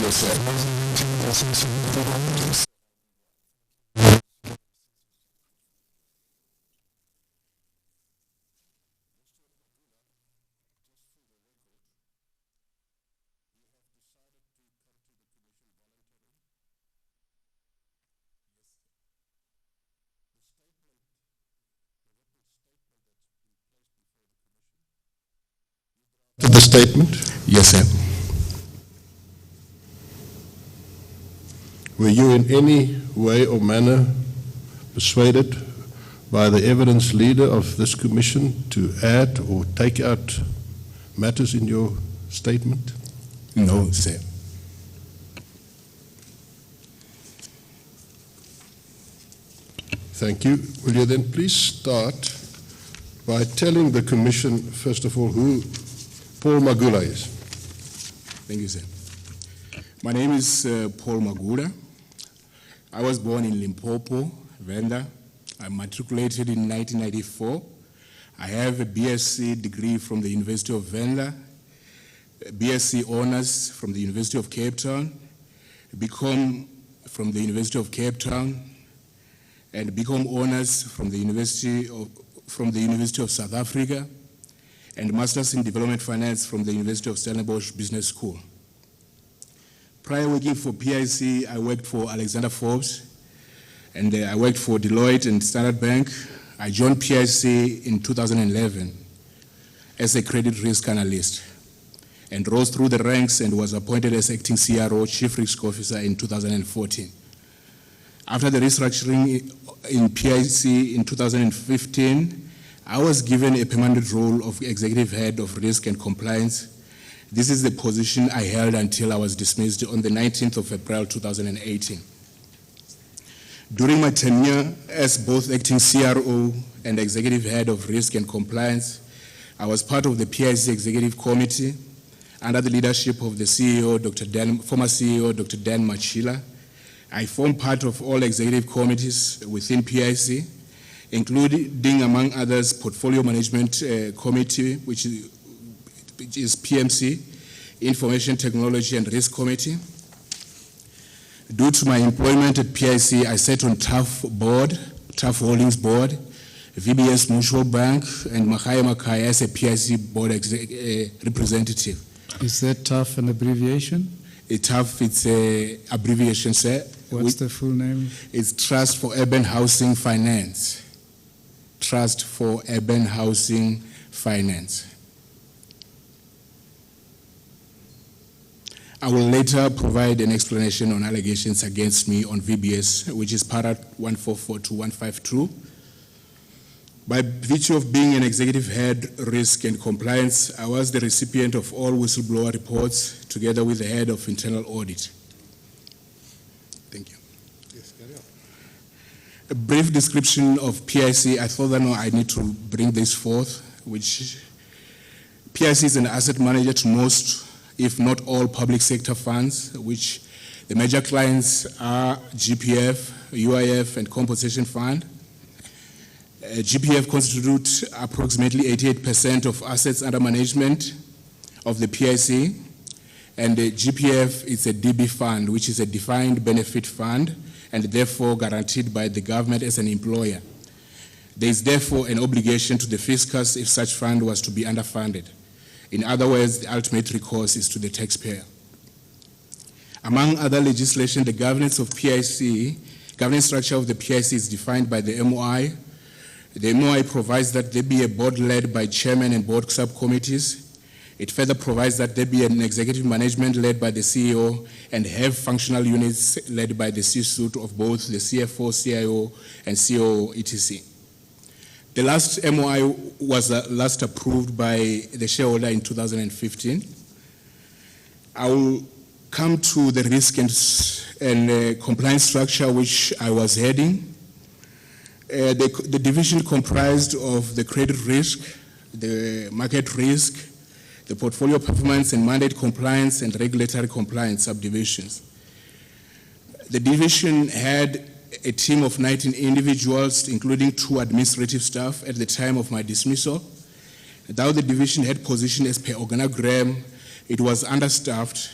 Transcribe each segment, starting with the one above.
Yes, sir. The statement? Yes, sir. Were you in any way or manner persuaded by the evidence leader of this commission to add or take out matters in your statement? No, sir. Thank you. Will you then please start by telling the commission, first of all, who Paul Magula is? Thank you, sir. My name is Paul Magula. I was born in Limpopo, Venda. I matriculated in 1994. I have a BSc degree from the University of Venda, a BSc honors from the University of Cape Town, a BCom from the University of Cape Town, and BCom honors from the University of South Africa, and Masters in Development Finance from the University of Stellenbosch Business School. Prior working for PIC, I worked for Alexander Forbes, and I worked for Deloitte and Standard Bank. I joined PIC in 2011 as a credit risk analyst and rose through the ranks and was appointed as acting CRO, Chief Risk Officer, in 2014. After the restructuring in PIC in 2015, I was given a permanent role of Executive Head of Risk and Compliance. This is the position I held until I was dismissed on the 19th of April 2018. During my tenure as both acting CRO and Executive Head of Risk and Compliance, I was part of the PIC Executive Committee under the leadership of the CEO, former CEO, Dr. Dan Machila. I formed part of all executive committees within PIC, including, among others, Portfolio Management Committee, which is PMC, Information Technology and Risk Committee. Due to my employment at PIC, I sat on TAF Holdings Board, VBS Mutual Bank, and Makhaya Makhaya as a PIC board representative. Is that TAF an abbreviation? TAF, it's an abbreviation, sir. What's the full name? It's Trust for Urban Housing Finance. Trust for Urban Housing Finance. I will later provide an explanation on allegations against me on VBS, which is para 144 to 152. By virtue of being an executive head, risk and compliance, I was the recipient of all whistleblower reports together with the head of internal audit. Thank you. Yes, carry on. A brief description of PIC. I thought that I need to bring this forth, which PIC is an asset manager to most, if not all, public sector funds, which the major clients are GPF, UIF, and Compensation Fund. GPF constitutes approximately 88% of assets under management of the PIC, and the GPF is a DB fund, which is a defined benefit fund, and therefore guaranteed by the government as an employer. There is therefore an obligation to the fiscus if such fund was to be underfunded. In other words, the ultimate recourse is to the taxpayer. Among other legislation, the governance structure of the PIC is defined by the MOI. The MOI provides that there be a board led by chairman and board subcommittees. It further provides that there be an executive management led by the CEO and have functional units led by the C-suite of both the CFO, CIO, and COO, etc. The last MOI was last approved by the shareholder in 2015. I will come to the risk and compliance structure which I was heading. The division comprised of the credit risk, the market risk, the portfolio performance and mandate compliance and regulatory compliance subdivisions. The division had a team of 19 individuals, including 2 administrative staff at the time of my dismissal. Though the division had position as per organogram, it was understaffed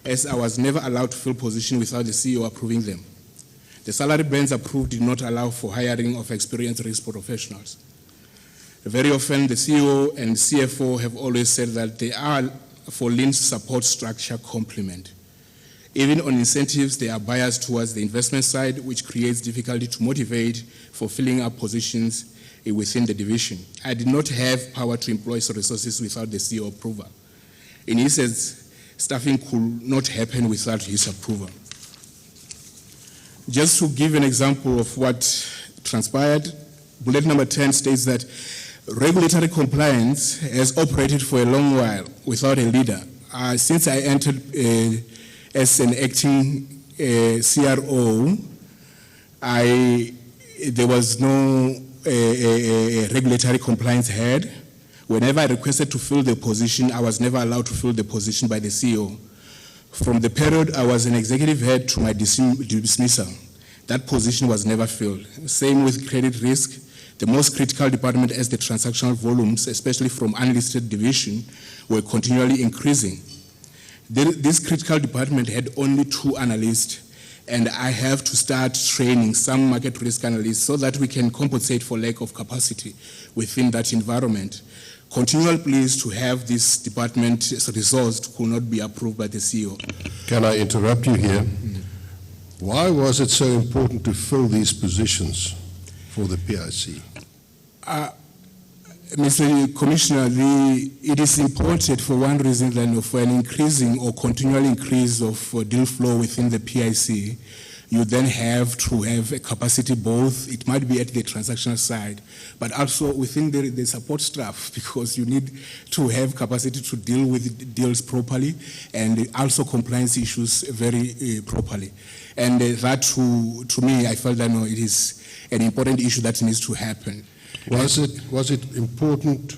as I was never allowed to fill positions without the CEO approving them. The salary bands approved did not allow for hiring of experienced risk professionals. Very often, the CEO and CFO have always said that they are for lean support structure complement. Even on incentives, they are biased towards the investment side, which creates difficulty to motivate for filling up positions within the division. I did not have power to employ resources without the CEO approval. In essence, staffing could not happen without his approval. Just to give an example of what transpired, bullet number 10 states that regulatory compliance has operated for a long while without a leader. Since I entered as an acting CRO, there was no regulatory compliance head. Whenever I requested to fill the position, I was never allowed to fill the position by the CEO. From the period I was an executive head to my dismissal, that position was never filled. Same with credit risk. The most critical department as the transactional volumes, especially from unlisted division, were continually increasing. This critical department had only 2 analysts, and I have to start training some market risk analysts so that we can compensate for lack of capacity within that environment. Continual pleas to have this department resourced could not be approved by the CEO. Can I interrupt you here? Why was it so important to fill these positions for the PIC? Mr. Commissioner, it is important for one reason then for an increasing or continual increase of deal flow within the PIC. You then have to have a capacity both, it might be at the transactional side, but also within the support staff, because you need to have capacity to deal with deals properly and also compliance issues very properly. And that to me, I felt that no, it is an important issue that needs to happen. Was it important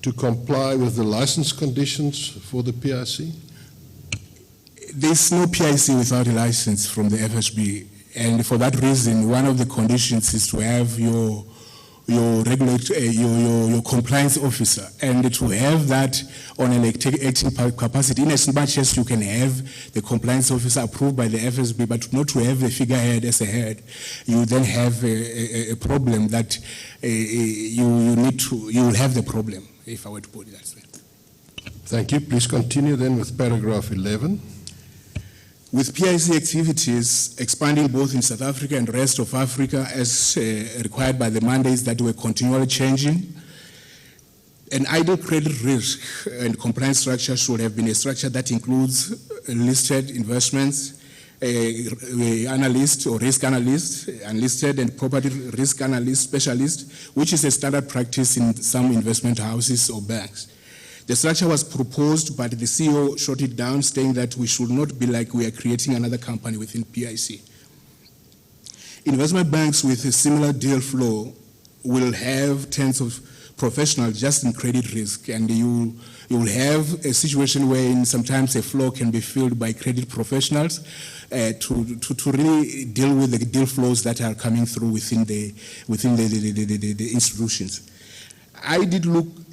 to comply with the license conditions for the PIC? There's no PIC without a license from the FSB, and for that reason, one of the conditions is to have your compliance officer, and to have that on an acting capacity, in as much as you can have the compliance officer approved by the FSB, but not to have the figurehead as a head, you then have a problem that you will have the problem, if I were to put it that way. Thank you. Please continue then with paragraph 11. With PIC activities expanding both in South Africa and the rest of Africa as required by the mandates that were continually changing, an ideal credit risk and compliance structure should have been a structure that includes listed investments, analyst or risk analyst, unlisted and property risk analyst specialist, which is a standard practice in some investment houses or banks. The structure was proposed, but the CEO shot it down, saying that we should not be like we are creating another company within PIC. Investment banks with a similar deal flow will have tens of professionals just in credit risk, and you will have a situation where sometimes a flow can be filled by credit professionals to really deal with the deal flows that are coming through within the institutions.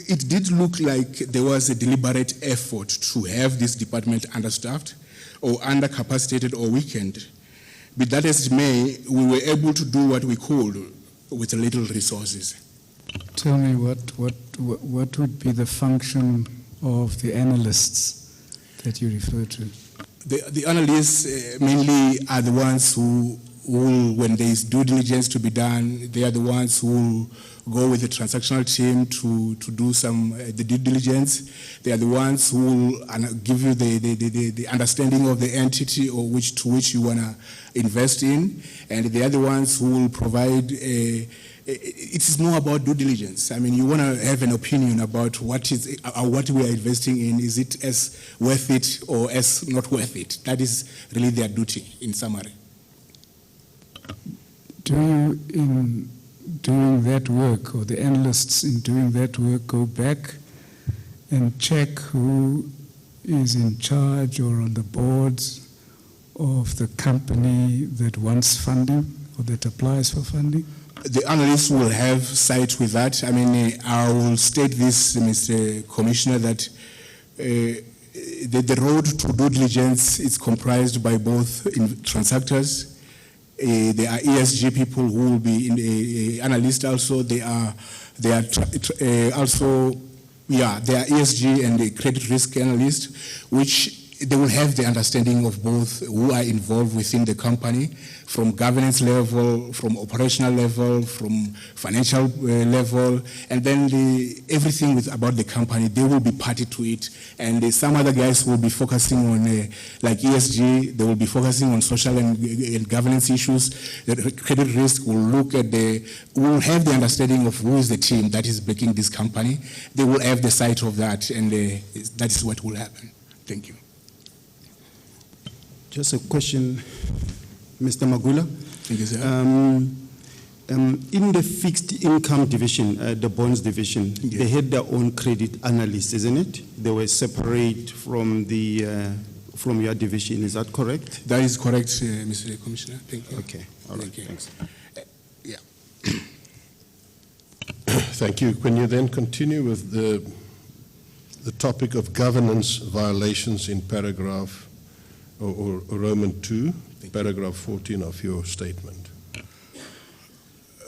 It did look like there was a deliberate effort to have this department understaffed or undercapacitated or weakened. But that as it may, we were able to do what we could with little resources. Tell me what would be the function of the analysts that you refer to? The analysts mainly are the ones who, when there is due diligence to be done, they are the ones who go with the transactional team to do the due diligence. They are the ones who will give you the understanding of the entity or to which you want to invest in, and they are the ones who will provide it is more about due diligence. I mean, you want to have an opinion about what we are investing in. Is it as worth it or as not worth it? That is really their duty, in summary. Do you, in doing that work, or the analysts in doing that work, go back and check who is in charge or on the boards of the company that wants funding or that applies for funding? The analysts will have sight with that. I mean, I will state this, Mr. Commissioner, that the road to due diligence is comprised by both transactors. There are ESG people who will be in the analyst also. There are ESG and the credit risk analyst, which they will have the understanding of both who are involved within the company, from governance level, from operational level, from financial level, and then everything about the company, they will be party to it. And some other guys will be focusing on, like ESG, they will be focusing on social and governance issues. The credit risk will will have the understanding of who is the team that is backing this company. They will have the sight of that, and that is what will happen. Thank you. Just a question, Mr. Magula. Thank you, sir. In the fixed income division, the bonds division, Yes. they had their own credit analysts, isn't it? They were separate from from your division. Is that correct? That is correct, Mr. Commissioner. Thank you. Okay. All right. Thank you. Thanks. Yeah. Thank you. Can you then continue with the topic of governance violations in paragraph or Roman 2, paragraph 14 of your statement?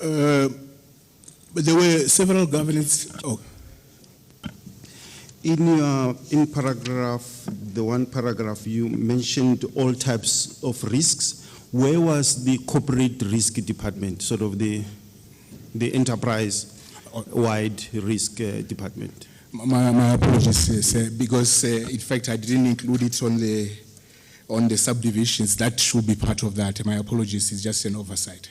There were several governance. Oh, In paragraph, the one paragraph you mentioned all types of risks. Where was the corporate risk department, sort of the enterprise-wide risk department? my apologies, sir, because in fact I didn't include it on the subdivisions. That should be part of that. My apologies. It's just an oversight.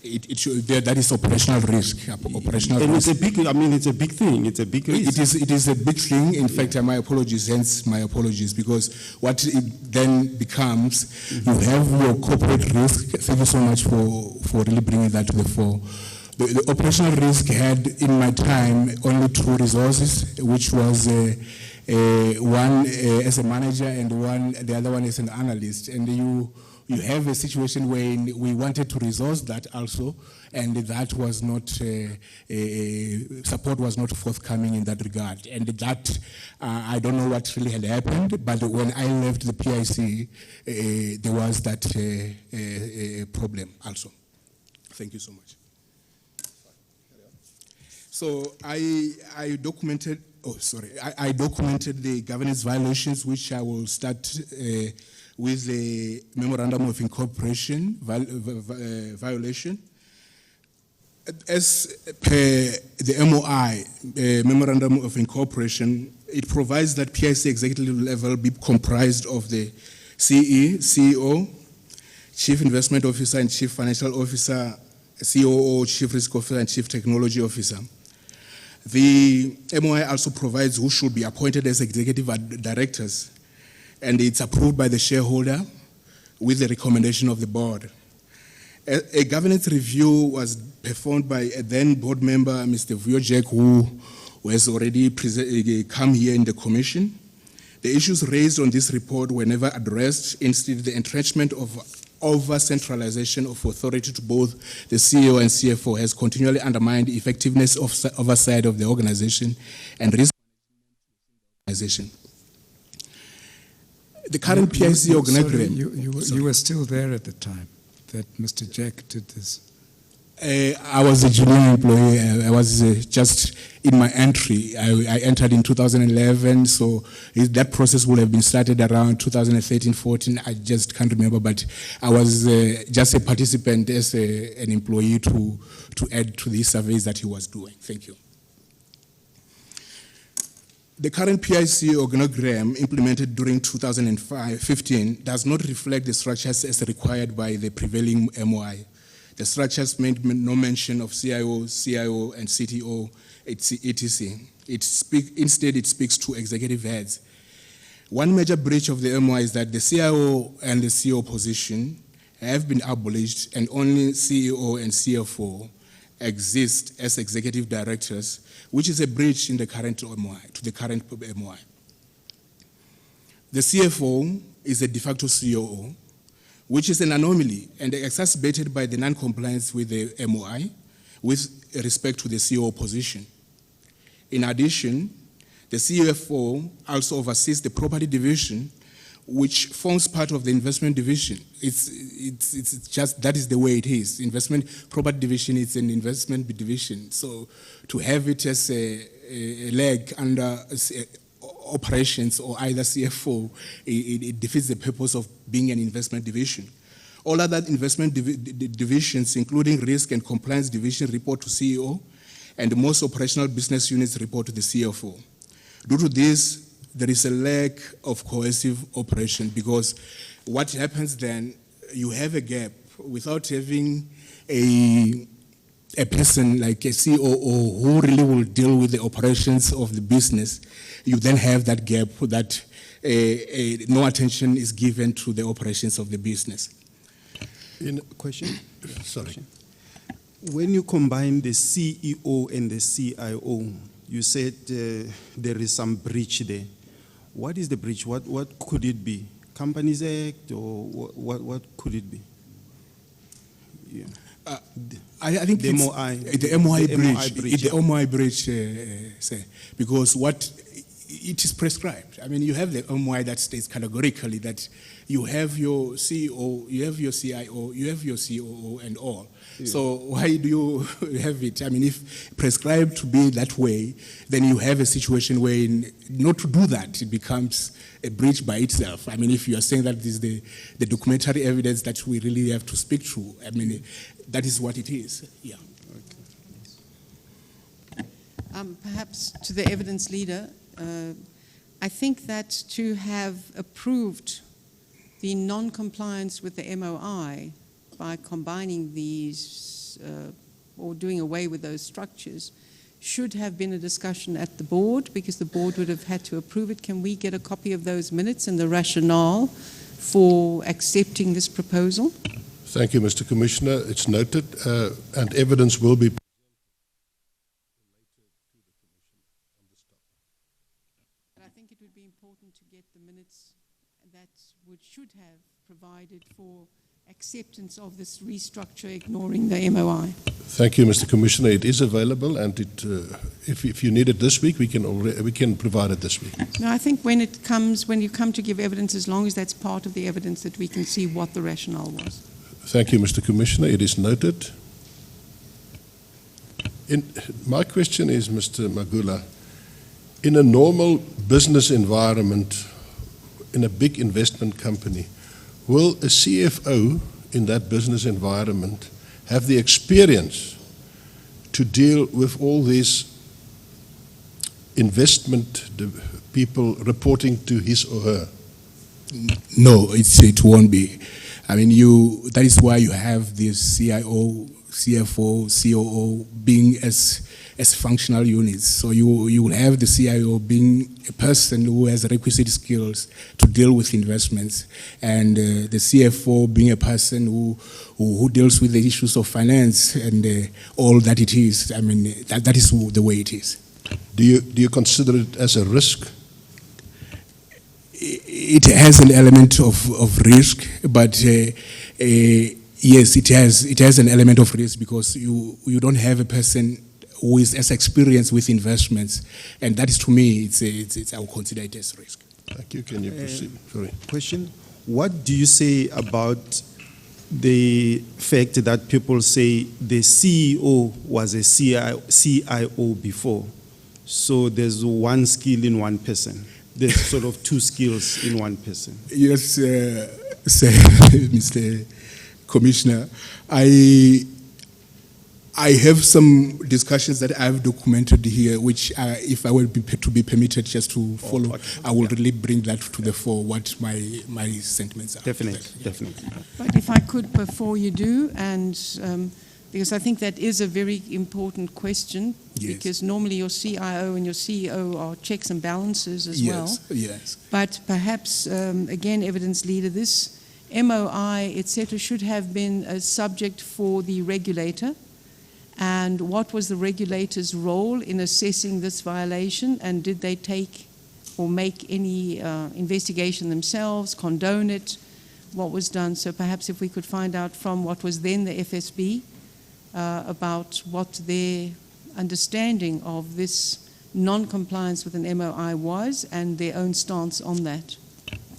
It should, that is operational risk. Operational And risk. it's a big. I mean, it's a big thing. It's a big risk. It is a big thing. In fact, my apologies, hence my apologies, because what it then becomes, you have your corporate risk. Thank you so much for really bringing that to the fore. The operational risk had, in my time, only two resources, which was one as a manager and the other one as an analyst. And you have a situation where we wanted to resource that also, and that was not, support was not forthcoming in that regard. And that, I don't know what really had happened, but when I left the PIC, there was that problem also. Thank you so much. So I documented, I documented the governance violations, which I will start with the Memorandum of Incorporation violation. As per the MOI, Memorandum of Incorporation, it provides that PIC executive level be comprised of the CE, CEO, Chief Investment Officer and Chief Financial Officer, COO, Chief Risk Officer and Chief Technology Officer. The MOI also provides who should be appointed as executive directors, and it's approved by the shareholder with the recommendation of the board. A governance review was performed by a then board member, Mr. Vujek, who has already come here in the commission. The issues raised on this report were never addressed. Instead, the entrenchment of over-centralization of authority to both the CEO and CFO has continually undermined the effectiveness of oversight of the organization and risk organization. The current PIC organigram. You were still there at the time that Mr. Jack did this. I was a junior employee. I was just in my entry. I entered in 2011, so that process would have been started around 2013-14. I just can't remember, but I was just a participant as an employee to add to the surveys that he was doing. Thank you. The current PIC organogram implemented during 2015 does not reflect the structures as required by the prevailing MOI. The structures made no mention of CIO, CIO, and CTO, etc. Instead, it speaks to executive heads. One major breach of the MOI is that the CIO and the CEO position have been abolished, and only CEO and CFO exist as executive directors, which is a breach in the current MOI, to the current MOI. The CFO is a de facto COO, which is an anomaly and exacerbated by the non-compliance with the MOI with respect to the CEO position. In addition, The CFO also oversees the property division, which forms part of the investment division. It's just, that is the way it is. Investment property division is an investment division. So to have it as a leg under operations or either CFO, it defeats the purpose of being an investment division. All other investment divisions, including risk and compliance division, report to CEO, and most operational business units report to the CFO. Due to this, there is a lack of cohesive operation, because what happens then, you have a gap without having a person like a COO who really will deal with the operations of the business. You then have that gap that no attention is given to the operations of the business. Question? Sorry. When you combine the CEO and the CIO, you said there is some breach there. What is the breach? What could it be? Companies Act, or what could it be? Yeah. I think the MOI, the MOI breach. The MOI breach, because what it is prescribed. I mean, you have the MOI that states categorically that you have your CEO, you have your CIO, you have your COO, and all. Yeah. So why do you have it? I mean, if prescribed to be that way, then you have a situation where not to do that, it becomes a breach by itself. I mean, if you are saying that this is the documentary evidence that we really have to speak to, I mean, that is what it is. Yeah. Perhaps to the evidence leader, I think that to have approved the non-compliance with the MOI by combining these or doing away with those structures should have been a discussion at the board, because the board would have had to approve it. Can we get a copy of those minutes and the rationale for accepting this proposal? Thank you, Mr. Commissioner. It's noted, and evidence will be. But I think it would be important to get the minutes that should have provided for acceptance of this restructure, ignoring the MOI. Thank you, Mr. Commissioner. It is available, and if you need it this week, we can provide it this week. No, I think when you come to give evidence, as long as that's part of the evidence, that we can see what the rationale was. Thank you, Mr. Commissioner. It is noted. My question is, Mr. Magula, in a normal business environment, in a big investment company, will a CFO in that business environment have the experience to deal with all these investment people reporting to his or her? No, it won't be. I mean, that is why you have this CIO, CFO, COO being as functional units. So you will have the CIO being a person who has requisite skills to deal with investments, and the CFO being a person who deals with the issues of finance and all that it is. I mean, that is the way it is. Do you consider it as a risk? It has an element of risk, but yes, it has an element of risk, because you don't have a person who is as experienced with investments, and that is, to me, I will consider it as risk. Thank you. Can you proceed? Sorry. Question: what do you say about the fact that people say the CEO was a CIO before, so there's one skill in one person? There's sort of two skills in one person. Yes, Mr. Commissioner, I have some discussions that I've documented here, which if I were to be permitted just to follow, I will really bring that to the fore, what my sentiments are. Definitely. But if I could, before you do, and because I think that is a very important question, yes. Because normally your CIO and your CEO are checks and balances as well. Yes. But perhaps, again, evidence leader, this MOI, etc., should have been a subject for the regulator. And what was the regulator's role in assessing this violation? And did they take or make any investigation themselves, condone it? What was done? So perhaps if we could find out from what was then the FSB about what their understanding of this non-compliance with an MOI was and their own stance on that.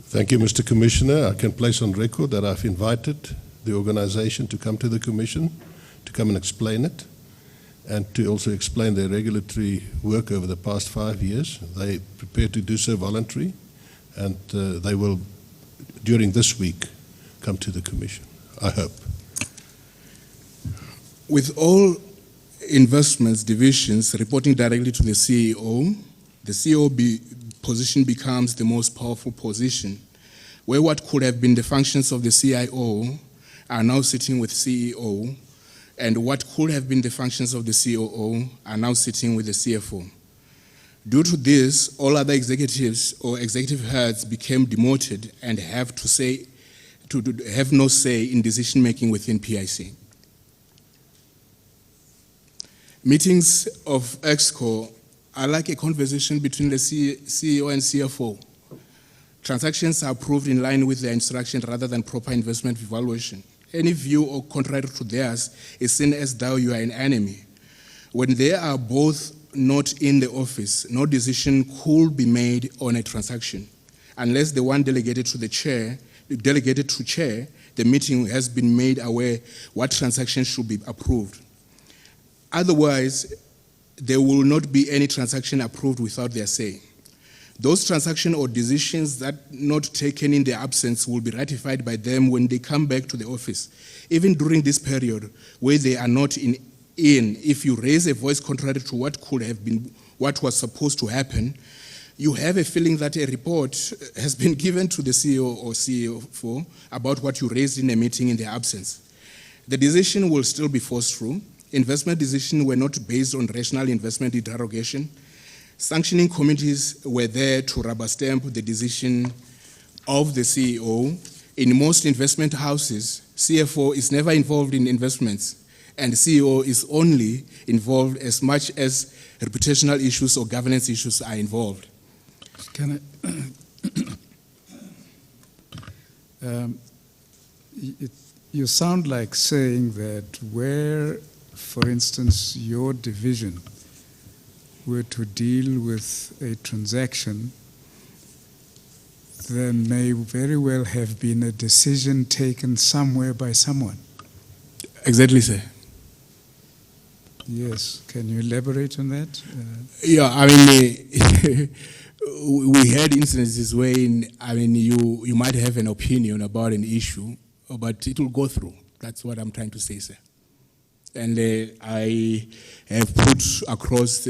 Thank you, Mr. Commissioner. I can place on record that I've invited the organization to come to the Commission, to come and explain it, and to also explain their regulatory work over the past 5 years. They prepared to do so voluntarily, and they will, during this week, come to the Commission, I hope. With all investments divisions reporting directly to the CEO, the CEO position becomes the most powerful position, where what could have been the functions of the CIO are now sitting with CEO, and what could have been the functions of the COO are now sitting with the CFO. Due to this, all other executives or executive heads became demoted and have no say in decision-making within PIC. Meetings of EXCO are like a conversation between the CEO and CFO. Transactions are approved in line with their instruction rather than proper investment evaluation. Any view or contrary to theirs is seen as though you are an enemy. When they are both not in the office, no decision could be made on a transaction unless the one delegated to chair, the meeting has been made aware what transaction should be approved. Otherwise, there will not be any transaction approved without their say. Those transactions or decisions that not taken in their absence will be ratified by them when they come back to the office. Even during this period where they are not in, if you raise a voice contrary to what could have been, what was supposed to happen, you have a feeling that a report has been given to the CEO or CFO about what you raised in a meeting in their absence. The decision will still be forced through. Investment decisions were not based on rational investment interrogation. Sanctioning committees were there to rubber stamp the decision of the CEO. In most investment houses, CFO is never involved in investments, and CEO is only involved as much as reputational issues or governance issues are involved. Can you sound like saying that where, for instance, your division were to deal with a transaction, there may very well have been a decision taken somewhere by someone. Exactly, sir. Yes. Can you elaborate on that? Yeah, I mean, we had instances where, you might have an opinion about an issue, but it will go through. That's what I'm trying to say, sir. And I have put across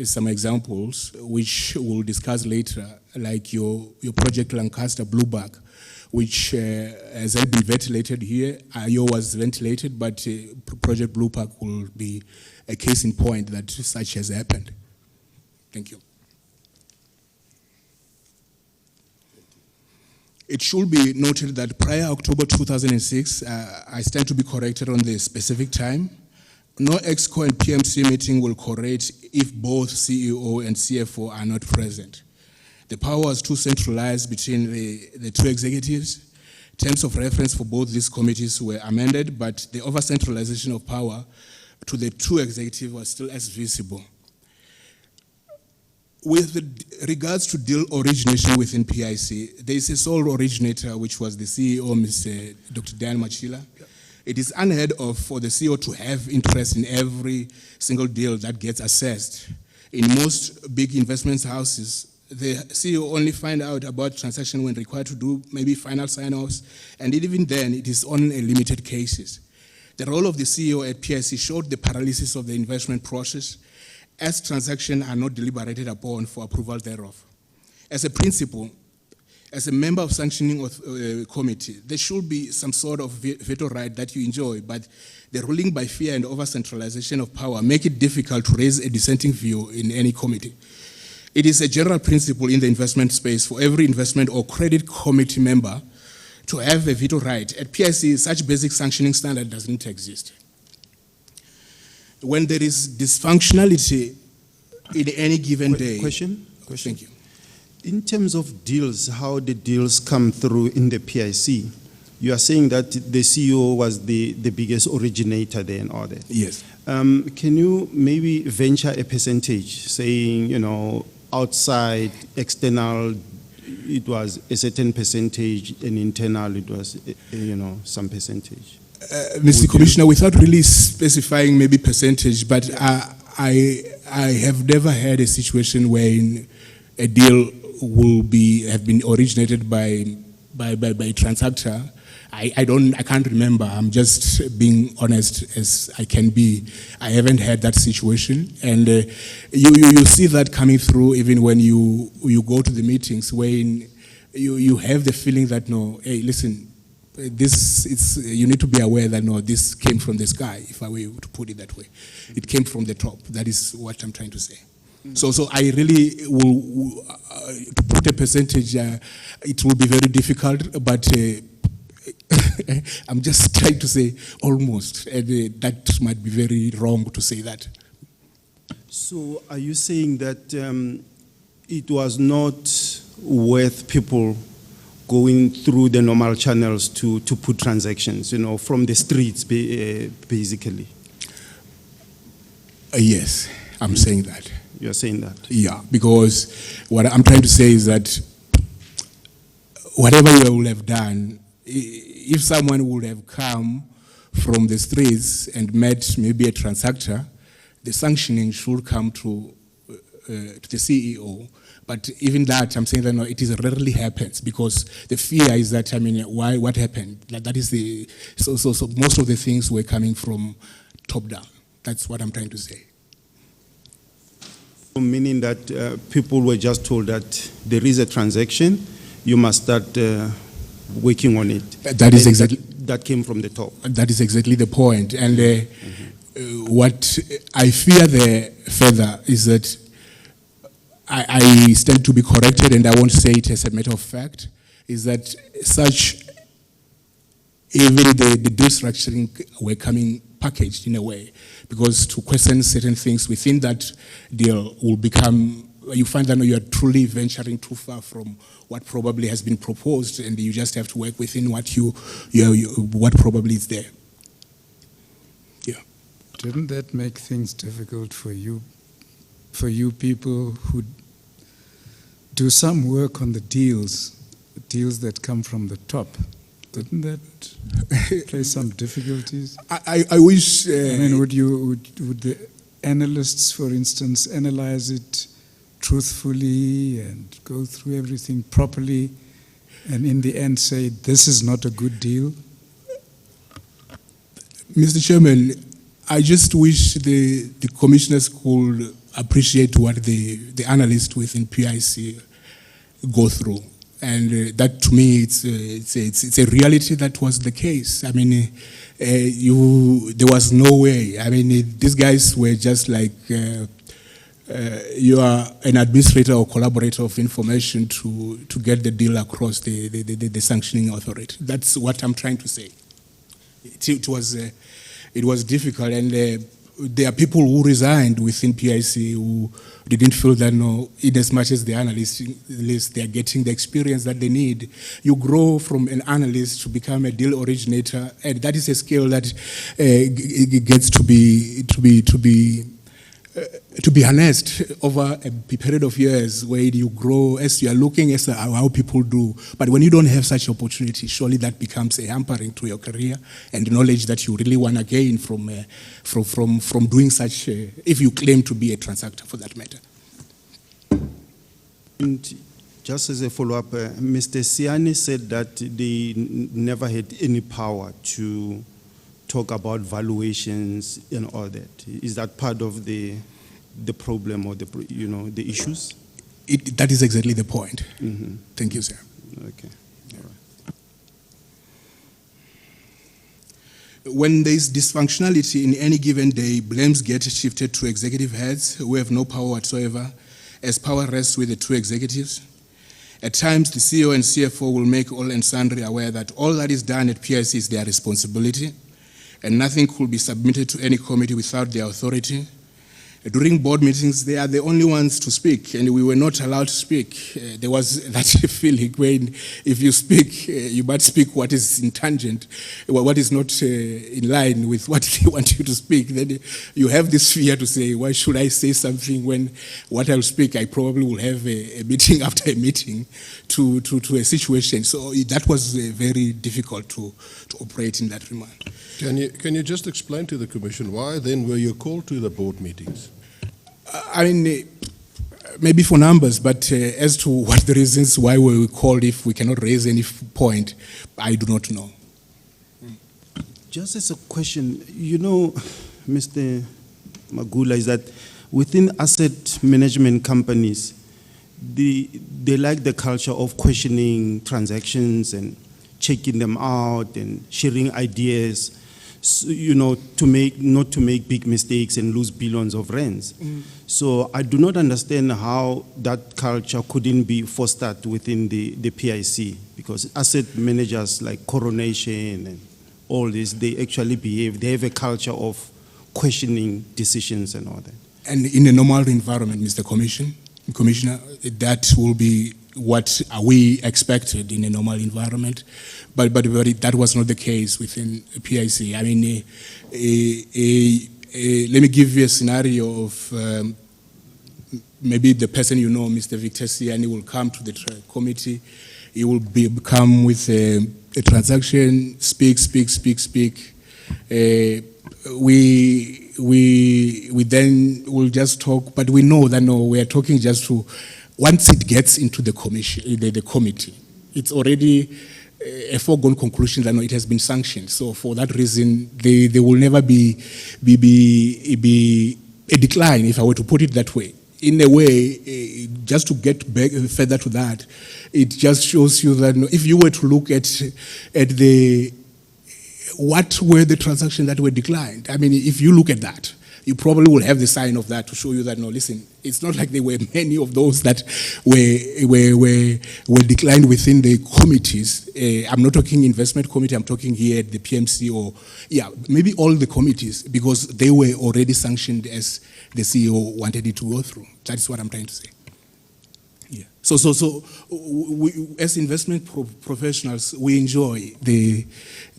some examples which we'll discuss later, like your project Lancaster Blueback, which has been ventilated here. IO was ventilated, but Project Blueback will be a case in point that such has happened. Thank you. It should be noted that prior October 2006, I stand to be corrected on the specific time. No EXCO and PMC meeting will correct if both CEO and CFO are not present. The power was too centralized between the two executives. Terms of reference for both these committees were amended, but the over-centralization of power to the two executives was still as visible. With regards to deal origination within PIC, there is a sole originator, which was the CEO, Mr. Dr. Dan Machila. Yeah. It is unheard of for the CEO to have interest in every single deal that gets assessed. In most big investment houses, the CEO only find out about transaction when required to do maybe final sign-offs, and even then, it is only limited cases. The role of the CEO at PIC showed the paralysis of the investment process, as transactions are not deliberated upon for approval thereof. As a principle, as a member of sanctioning committee, there should be some sort of veto right that you enjoy, but the ruling by fear and over-centralization of power make it difficult to raise a dissenting view in any committee. It is a general principle in the investment space for every investment or credit committee member to have a veto right. At PIC, such basic sanctioning standard doesn't exist. When there is dysfunctionality in any given day. Question? Thank you. In terms of deals, how the deals come through in the PIC, you are saying that the CEO was the biggest originator there and all that. Yes. Can you maybe venture a percentage, saying, outside, external, it was a certain percentage, and internal, it was, some percentage? Mr. Commissioner, without really specifying maybe percentage, but I have never had a situation where a deal will have been originated by a transactor. I can't remember. I'm just being honest as I can be. I haven't had that situation, and you see that coming through even when you go to the meetings, when you have the feeling that no, hey, listen, you need to be aware that no, this came from the sky. If I were to put it that way, it came from the top. That is what I'm trying to say. So I really will to put a percentage. It will be very difficult, but. I'm just trying to say almost, and that might be very wrong to say that. So are you saying that it was not worth people going through the normal channels to put transactions, from the streets, basically? Yes, I'm saying that. You're saying that? Yeah, because what I'm trying to say is that whatever you will have done, if someone would have come from the streets and met maybe a transactor, the sanctioning should come to the CEO. But even that, I'm saying that no, it rarely happens, because the fear is that, what happened? That is so most of the things were coming from top down. That's what I'm trying to say. Meaning that people were just told that there is a transaction, you must start working on it. That is exactly. That came from the top. That is exactly the point. And what I fear there further is that I stand to be corrected, and I won't say it as a matter of fact, is that even the deal structuring were coming packaged in a way, because to question certain things within that deal will become, you find that you are truly venturing too far from what probably has been proposed, and you just have to work within what what probably is there. Yeah. Didn't that make things difficult for you people who do some work on the deals that come from the top? Didn't that place some difficulties? I wish. Would the analysts, for instance, analyze it truthfully and go through everything properly, and in the end say this is not a good deal? Mr. Chairman, I just wish the commissioners could appreciate what the analysts within PIC go through. And that, to me, it's a reality that was the case. There was no way. These guys were just like, you are an administrator or collaborator of information to get the deal across the sanctioning authority. That's what I'm trying to say. It was difficult, and there are people who resigned within PIC who didn't feel that, no, in as much as the analysts, they are getting the experience that they need. You grow from an analyst to become a deal originator, and that is a skill that gets to be harnessed over a period of years, where you grow as you are looking at how people do. But when you don't have such opportunity, surely that becomes a hampering to your career and the knowledge that you really want to gain from doing such, if you claim to be a transactor for that matter. And just as a follow-up, Mr. Siani said that they never had any power to talk about valuations and all that. Is that part of the problem or the issues? That is exactly the point. Mm-hmm. Thank you, sir. Okay. All right. When there is dysfunctionality in any given day, blames get shifted to executive heads who have no power whatsoever, as power rests with the two executives. At times, the CEO and CFO will make all and sundry aware that all that is done at PIC is their responsibility, and nothing could be submitted to any committee without their authority. During board meetings, they are the only ones to speak, and we were not allowed to speak. There was that feeling when, if you speak, you might speak what is in tangent, what is not in line with what they want you to speak. Then you have this fear to say, why should I say something when what I'll speak, I probably will have a meeting after a meeting to a situation. So that was very difficult to operate in that manner. Can you just explain to the Commission why then were you called to the board meetings? I mean, maybe for numbers, but as to what the reasons why we were called if we cannot raise any point, I do not know. Just as a question, you know, Mr. Magula, is that within asset management companies, they like the culture of questioning transactions and checking them out and sharing ideas, so, you know, not to make big mistakes and lose billions of rands. So I do not understand how that culture couldn't be fostered within the PIC, because asset managers like Coronation and all this, they actually they have a culture of questioning decisions and all that. And in a normal environment, Mr. Commissioner, that will be what we expected in a normal environment, but that was not the case within PIC. I mean, let me give you a scenario of maybe the person you know, Mr. Victor Siani, will come to the committee. He will come with a transaction, speak. We then will just talk, but we know that no, we are talking just to. Once it gets into the committee, it's already a foregone conclusion that no, it has been sanctioned. So for that reason, there will never be a decline, if I were to put it that way. In a way, just to get back further to that, it just shows you that no, if you were to look at what were the transactions that were declined, I mean, if you look at that, you probably will have the sign of that to show you that, no, listen, it's not like there were many of those that were declined within the committees. I'm not talking investment committee, I'm talking here at the PMC or, yeah, maybe all the committees, because they were already sanctioned as the CEO wanted it to go through. That's what I'm trying to say. Yeah. So we, as investment professionals, we enjoy the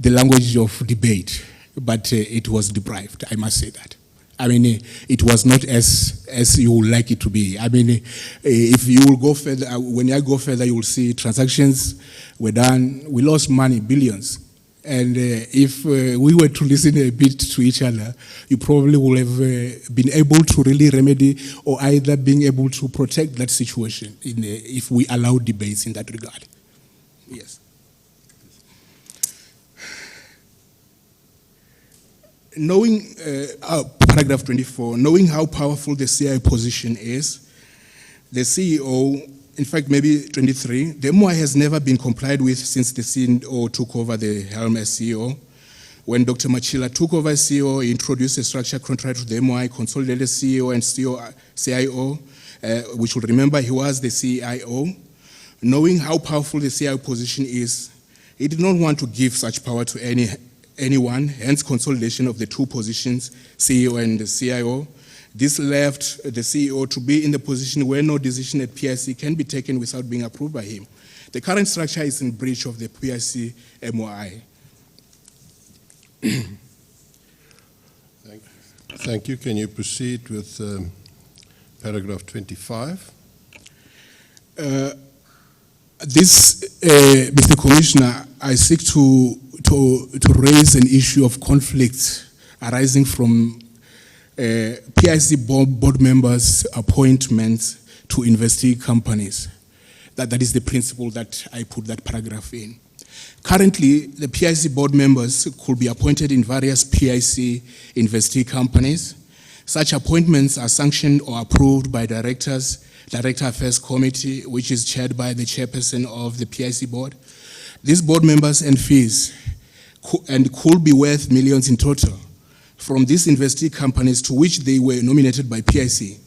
language of debate, but it was deprived, I must say that. I mean, it was not as you would like it to be. I mean, if you will go further, when I go further, you will see transactions were done. We lost money, billions. And if we were to listen a bit to each other, you probably would have been able to really remedy or either being able to protect that situation if we allow debates in that regard. Yes. Knowing, paragraph 24, knowing how powerful the CI position is, the CEO, in fact, maybe 23, the MOI has never been complied with since the CEO took over the helm as CEO. When Dr. Machila took over as CEO, he introduced a structure contrary to the MOI, consolidated CEO and CIO, which will remember he was the CIO. Knowing how powerful the CIO position is, he did not want to give such power to anyone, hence consolidation of the two positions, CEO and the CIO. This left the CEO to be in the position where no decision at PIC can be taken without being approved by him. The current structure is in breach of the PIC MOI. Thank you. Can you proceed with paragraph 25? Mr. Commissioner, I seek to raise an issue of conflict arising from PIC board members' appointments to investee companies. That is the principle that I put that paragraph in. Currently, the PIC board members could be appointed in various PIC investee companies. Such appointments are sanctioned or approved by Director Affairs Committee, which is chaired by the chairperson of the PIC board. These board members and fees could be worth millions in total from these investee companies to which they were nominated by PIC.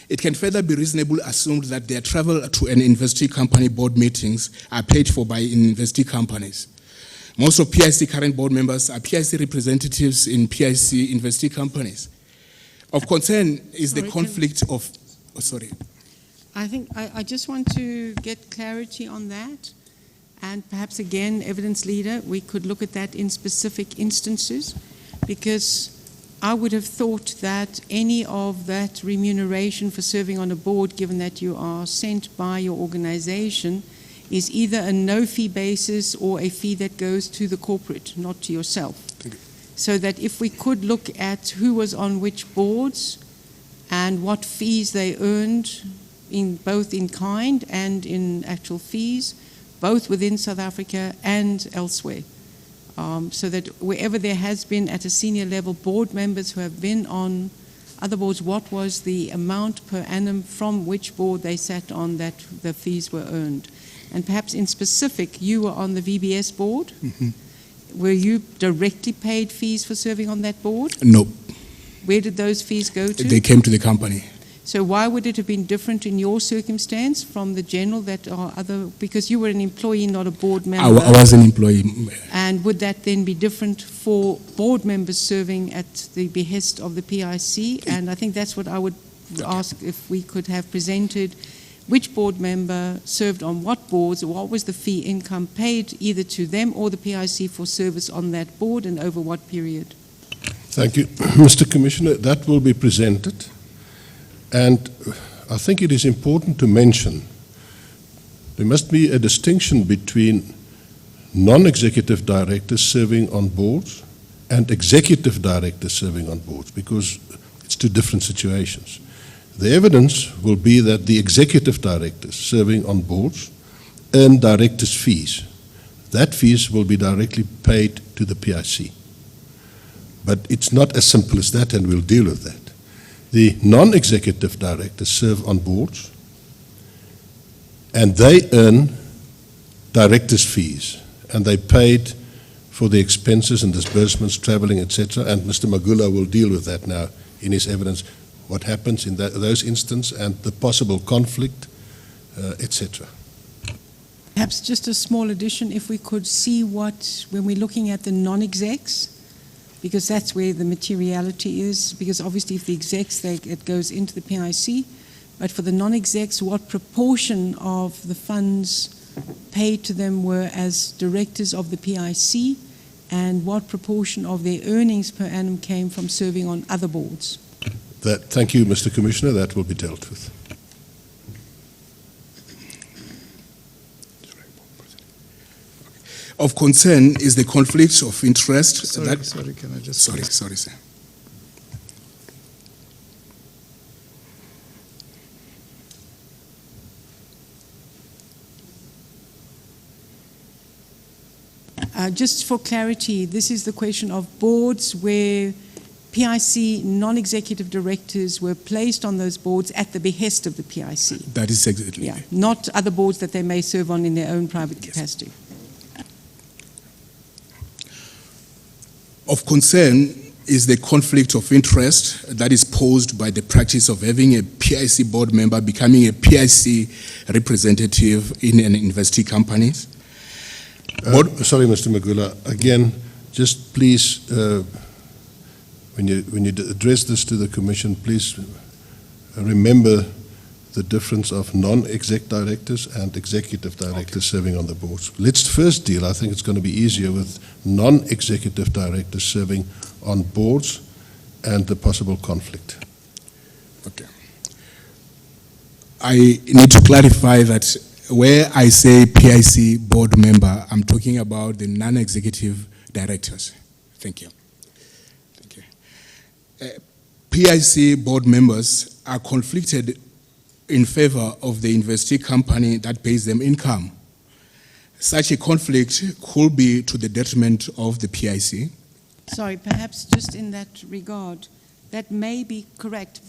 It can further be reasonably assumed that their travel to an investee company board meetings are paid for by investee companies. Most of PIC current board members are PIC representatives in PIC investee companies. Of concern is the Sorry, conflict of, oh, sorry. I think I just want to get clarity on that. And perhaps again, evidence leader, we could look at that in specific instances, because I would have thought that any of that remuneration for serving on a board, given that you are sent by your organization, is either a no-fee basis or a fee that goes to the corporate, not to yourself. Thank you. So that if we could look at who was on which boards and what fees they earned, in both in kind and in actual fees, both within South Africa and elsewhere. So that wherever there has been at a senior level board members who have been on other boards, what was the amount per annum from which board they sat on that the fees were earned. And perhaps in specific, you were on the VBS board. Mm-hmm. Were you directly paid fees for serving on that board? No, Where did those fees go to? they came to the company. So why would it have been different in your circumstance from the general that are other, because you were an employee, not a board member? I was an employee. And would that then be different for board members serving at the behest of the PIC? And I think that's what I would ask, if we could have presented which board member served on what boards, what was the fee income paid either to them or the PIC for service on that board, and over what period? Thank you. Mr. Commissioner, that will be presented. And I think it is important to mention there must be a distinction between non-executive directors serving on boards and executive directors serving on boards, because it's two different situations. The evidence will be that the executive directors serving on boards earn directors' fees. That fees will be directly paid to the PIC. But it's not as simple as that, and we'll deal with that. The non-executive directors serve on boards, and they earn directors' fees, and they paid for the expenses and disbursements, traveling, etc. And Mr. Magula will deal with that now in his evidence, what happens in those instances and the possible conflict, etc. Perhaps just a small addition, if we could see what, when we're looking at the non-execs, because that's where the materiality is, because obviously if the execs, it goes into the PIC, but for the non-execs, what proportion of the funds paid to them were as directors of the PIC, and what proportion of their earnings per annum came from serving on other boards? Thank you, Mr. Commissioner. That will be dealt with. Of concern is the conflict of interest. Sorry, can I just... Sorry, sir. Just for clarity, this is the question of boards where PIC non-executive directors were placed on those boards at the behest of the PIC. That is exactly. Yeah, not other boards that they may serve on in their own private capacity. Of concern is the conflict of interest that is posed by the practice of having a PIC board member becoming a PIC representative in an investee company. Sorry, Mr. Magula. Again, just please, when you address this to the Commission, please remember the difference of non-exec directors and executive directors serving on the boards. Let's first deal, I think it's going to be easier, with non-executive directors serving on boards and the possible conflict. Okay. I need to clarify that where I say PIC board member, I'm talking about the non-executive directors. Thank you. Thank you. PIC board members are conflicted in favor of the investee company that pays them income. Such a conflict could be to the detriment of the PIC. Sorry, perhaps just in that regard, that may be correct,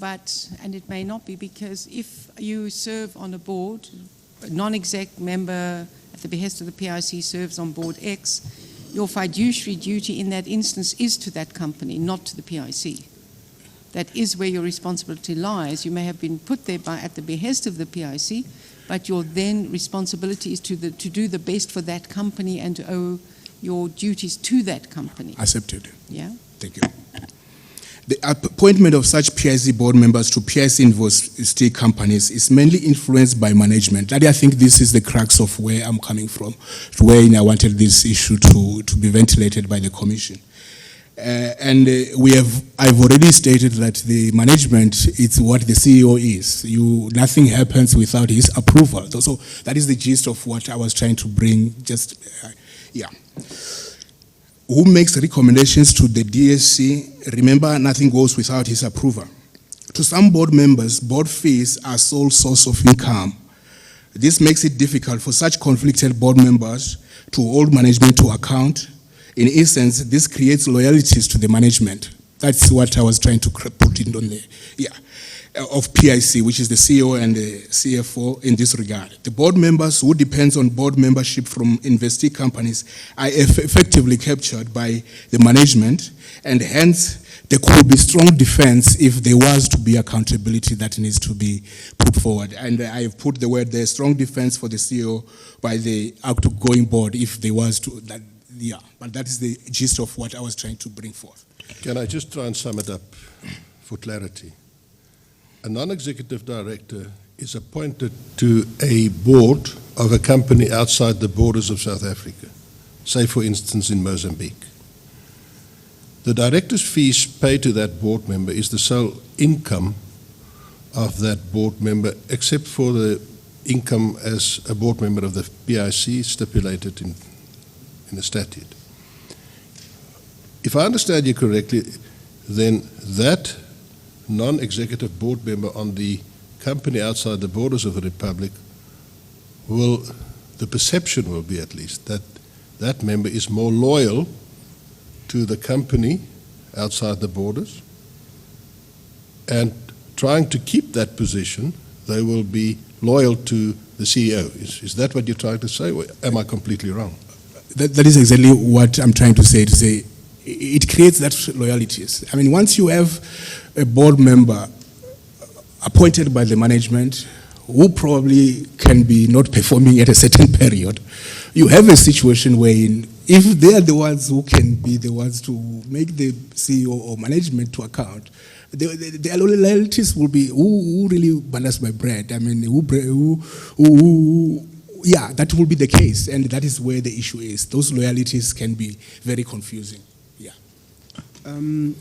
and it may not be, because if you serve on a board, a non-exec member at the behest of the PIC serves on board X, your fiduciary duty in that instance is to that company, not to the PIC. That is where your responsibility lies. You may have been put there at the behest of the PIC, but your then responsibility is to do the best for that company and to owe your duties to that company. Accepted. Yeah. Thank you. The appointment of such PIC board members to PIC investee companies is mainly influenced by management. I think this is the crux of where I'm coming from, to where I wanted this issue to be ventilated by the Commission. I've already stated that the management is what the CEO is. Nothing happens without his approval. So that is the gist of what I was trying to bring. Who makes recommendations to the DSC? Remember, nothing goes without his approval. To some board members, board fees are sole source of income. This makes it difficult for such conflicted board members to hold management to account. In essence, this creates loyalties to the management. That's what I was trying to put in on the, of PIC, which is the CEO and the CFO in this regard. The board members who depends on board membership from investee companies are effectively captured by the management, and hence there could be strong defense if there was to be accountability that needs to be put forward. And I have put the word there, strong defense for the CEO by the outgoing board if there was to, but that is the gist of what I was trying to bring forth. Can I just try and sum it up for clarity? A non-executive director is appointed to a board of a company outside the borders of South Africa, say for instance in Mozambique. The director's fees paid to that board member is the sole income of that board member, except for the income as a board member of the PIC stipulated in the statute. If I understand you correctly, then that non-executive board member on the company outside the borders of the Republic the perception will be at least that that member is more loyal to the company outside the borders, and trying to keep that position, they will be loyal to the CEO. Is that what you're trying to say, or am I completely wrong? That is exactly what I'm trying to say, it creates that loyalties. I mean, once you have a board member appointed by the management who probably can be not performing at a certain period, you have a situation where if they are the ones who can be the ones to make the CEO or management to account, the loyalties will be who really balanced my bread. I mean, that will be the case, and that is where the issue is. Those loyalties can be very confusing. Who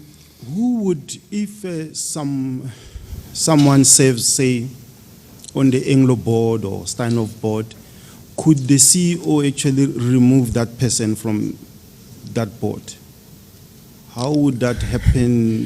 would, if someone serves, say, on the Anglo board or Steinhoff board, could the CEO actually remove that person from that board? How would that happen,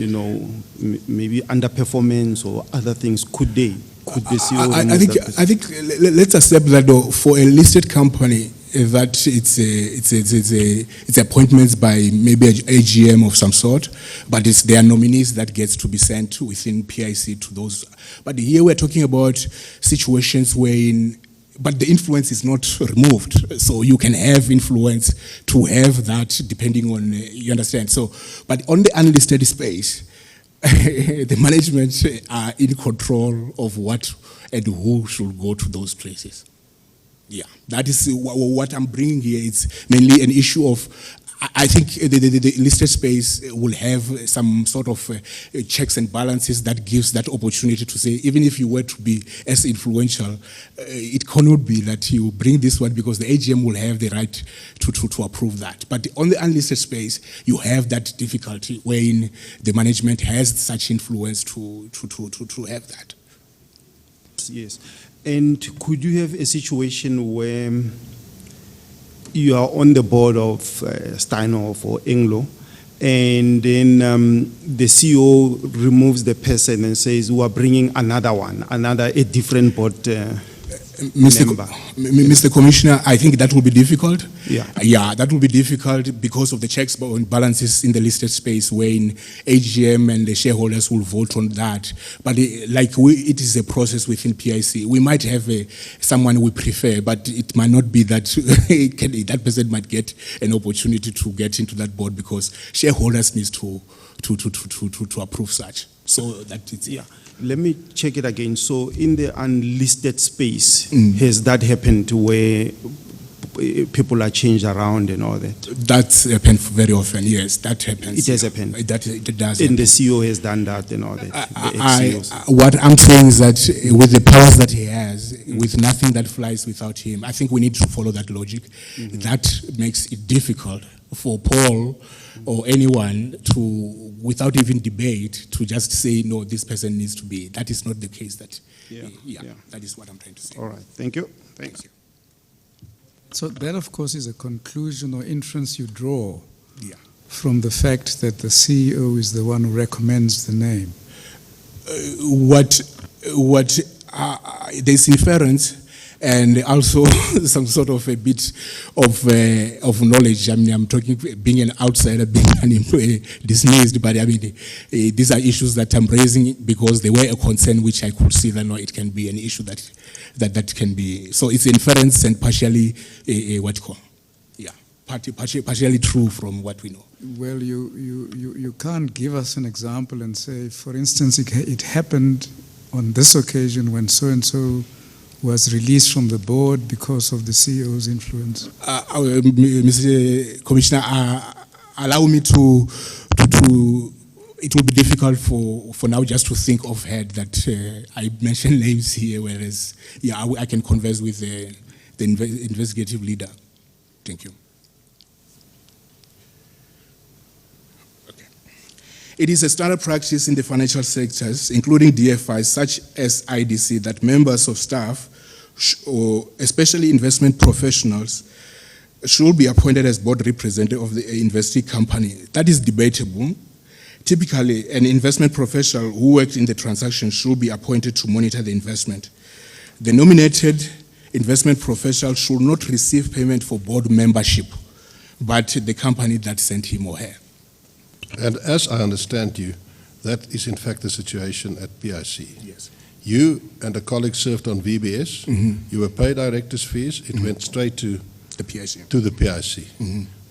maybe underperformance or other things? Could the CEO remove that person? I think let's accept that for a listed company, that it's appointments by maybe an AGM of some sort, but it's their nominees that gets to be sent within PIC to those. But here we're talking about situations but the influence is not removed, so you can have influence to have that depending on, you understand. So, but on the unlisted space, the management are in control of what and who should go to those places. That is what I'm bringing here. It's mainly an issue of, I think the listed space will have some sort of checks and balances that gives that opportunity to say, even if you were to be as influential, it cannot be that you bring this one because the AGM will have the right to approve that. But on the unlisted space, you have that difficulty wherein the management has such influence to have that. Yes. And could you have a situation where you are on the board of Steinhoff or Anglo, and then the CEO removes the person and says, we are bringing a different board member? Mr. Commissioner, I think that will be difficult. Yeah, that will be difficult because of the checks and balances in the listed space when AGM and the shareholders will vote on that. But it is a process within PIC. We might have someone we prefer, but it might not be that that person might get an opportunity to get into that board because shareholders need to approve such. So that it's Let me check it again. So in the unlisted space, has that happened where people are changed around and all that. That's happened very often, yes, that happens. It has happened. It does And happen. the CEO has done that and all that. the ex-CEOs. What I'm saying is that with the powers that he has, with nothing that flies without him, I think we need to follow that logic. That makes it difficult for Paul or anyone to, without even debate, to just say, no, this person needs to be. That is not the case. Yeah. That is what I'm trying to say. All right. Thank you. Thank you. So that, of course, is a conclusion or inference you draw Yeah. from the fact that the CEO is the one who recommends the name. There's inference and also some sort of a bit of knowledge. I mean, I'm talking being an outsider, being dismissed, but I mean, these are issues that I'm raising because they were a concern which I could see that no, it can be an issue that can be. So it's inference and partially partially true from what we know. Well, you can't give us an example and say, for instance, it happened on this occasion when so-and-so was released from the board because of the CEO's influence. Mr. Commissioner, allow me to, it will be difficult for now just to think of head that I mentioned names here, whereas, yeah, I can converse with the investigative leader. Thank you. Okay. It is a standard practice in the financial sectors, including DFIs, such as IDC, that members of staff, or especially investment professionals, should be appointed as board representative of the investee company. That is debatable. Typically, an investment professional who worked in the transaction should be appointed to monitor the investment. The nominated investment professional should not receive payment for board membership, but the company that sent him or her. And as I understand you, that is in fact the situation at PIC. Yes. You and a colleague served on VBS. You were paid director's fees. It went straight to The PIC. the PIC.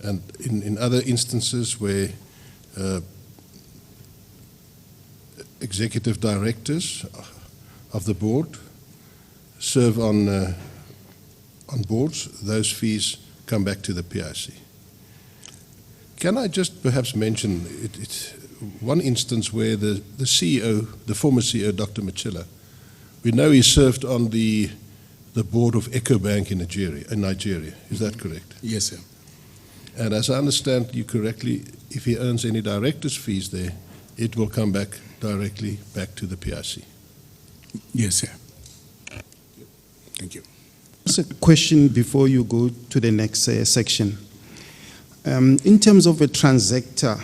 And in other instances where executive directors of the board serve on boards, those fees come back to the PIC. Can I just perhaps mention one instance where the CEO, the former CEO, Dr. Machila, we know he served on the board of EcoBank in Nigeria. Is that correct? Yes, sir. And as I understand you correctly, if he earns any director's fees there, it will come back directly back to the PIC. Yes, sir. Thank you. Just a question before you go to the next section. In terms of a transactor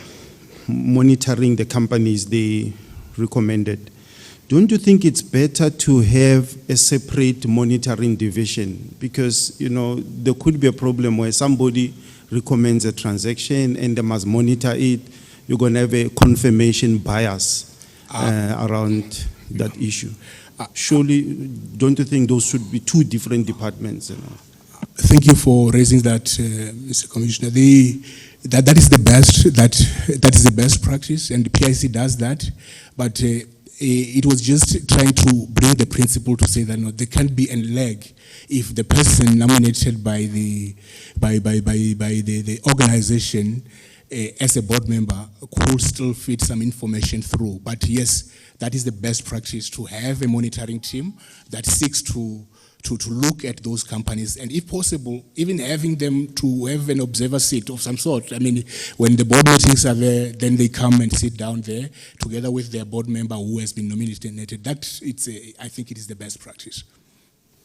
monitoring the companies they recommended, don't you think it's better to have a separate monitoring division? Because, you know, there could be a problem where somebody recommends a transaction and they must monitor it. You're going to have a confirmation bias around that issue. Surely, don't you think those should be two different departments? You know? Thank you for raising that, Mr. Commissioner. That is the best. That is the best practice, and the PIC does that. But it was just trying to bring the principle to say that no, there can't be a lag if the person nominated by the organization as a board member could still feed some information through. But yes, that is the best practice, to have a monitoring team that seeks to look at those companies, and if possible, even having them to have an observer seat of some sort. I mean, when the board meetings are there, then they come and sit down there together with their board member who has been nominated. I think it is the best practice.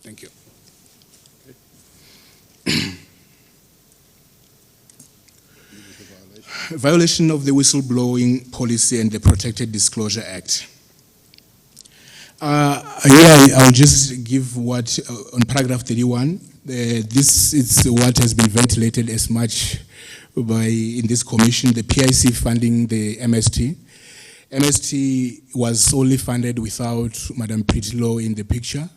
Thank you. Violation of the whistleblowing policy and the Protected Disclosure Act. I'll just give what, on paragraph 31, this is what has been ventilated as much in this commission, the PIC funding the MST. MST was solely funded without Madam Pretilo in the picture.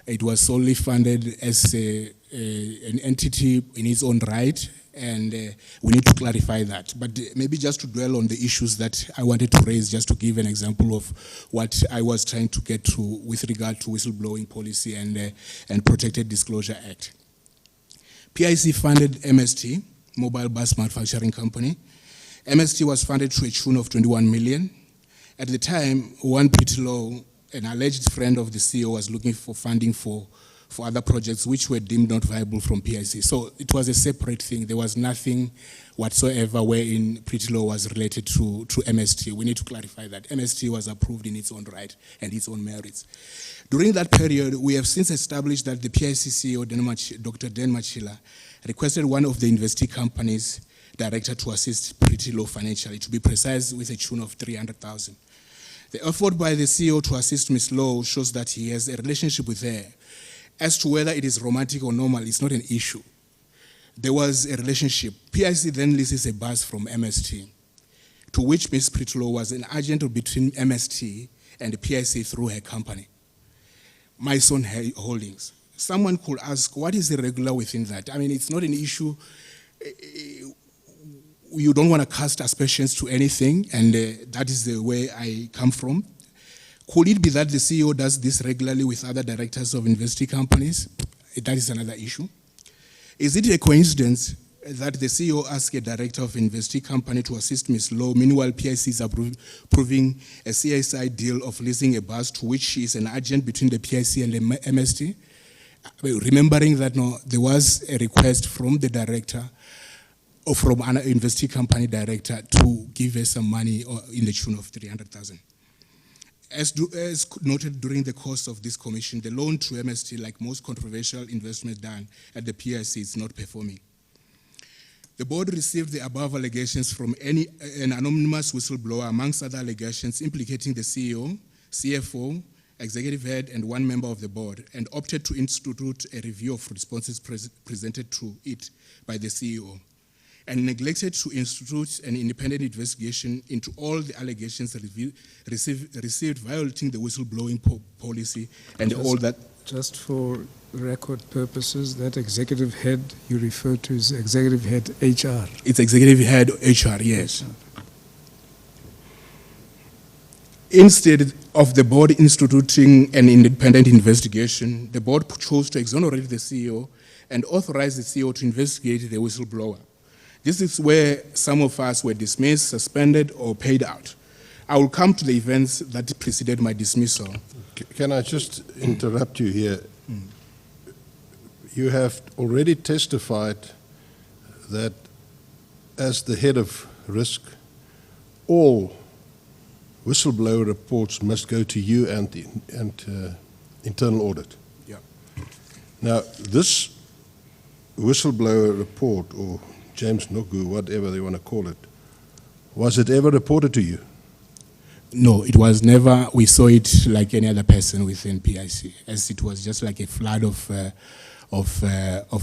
It was solely funded as an entity in its own right, and we need to clarify that. But maybe just to dwell on the issues that I wanted to raise, just to give an example of what I was trying to get to with regard to whistleblowing policy and Protected Disclosure Act. PIC funded MST, Mobile Bus Manufacturing Company. MST was funded to a tune of 21 million. At the time, one pretty low, an alleged friend of the CEO, was looking for funding for other projects which were deemed not viable from PIC. So it was a separate thing. There was nothing whatsoever wherein Pretty Law was related to MST. We need to clarify that. MST was approved in its own right and its own merits. During that period, we have since established that the PIC CEO, Dr. Dan Machila, requested one of the investee companies' director to assist Pretty Law financially, to be precise, with a tune of 300,000. The effort by the CEO to assist Ms. Law shows that he has a relationship with her. As to whether it is romantic or normal, it's not an issue. There was a relationship. PIC then leases a bus from MST, to which Ms. Pritlow was an agent between MST and the PIC through her company, My Son Holdings. Someone could ask, what is irregular within that? I mean, it's not an issue. You don't want to cast aspersions to anything, and that is the way I come from. Could it be that the CEO does this regularly with other directors of investee companies? That is another issue. Is it a coincidence that the CEO asked a director of investee company to assist Ms. Law, meanwhile PIC is approving a CSI deal of leasing a bus to which she is an agent between the PIC and the MST? Remembering that there was a request from the director or from an investee company director to give her some money in the tune of 300,000. As noted during the course of this commission, the loan to MST, like most controversial investments done at the PIC, is not performing. The board received the above allegations from an anonymous whistleblower, amongst other allegations implicating the CEO, CFO, executive head, and one member of the board, and opted to institute a review of responses presented to it by the CEO, and neglected to institute an independent investigation into all the allegations received violating the whistleblowing policy and all that. Just for record purposes, that executive head you refer to is executive head HR. It's executive head HR, yes. Instead of the board instituting an independent investigation, the board chose to exonerate the CEO and authorize the CEO to investigate the whistleblower. This is where some of us were dismissed, suspended, or paid out. I will come to the events that preceded my dismissal. Can I just interrupt you here? You have already testified that as the head of risk, all whistleblower reports must go to you and internal audit. Yeah. Now, this whistleblower report, or James Nugu, whatever they want to call it, was it ever reported to you? No, it was never. We saw it like any other person within PIC, as it was just like a flood of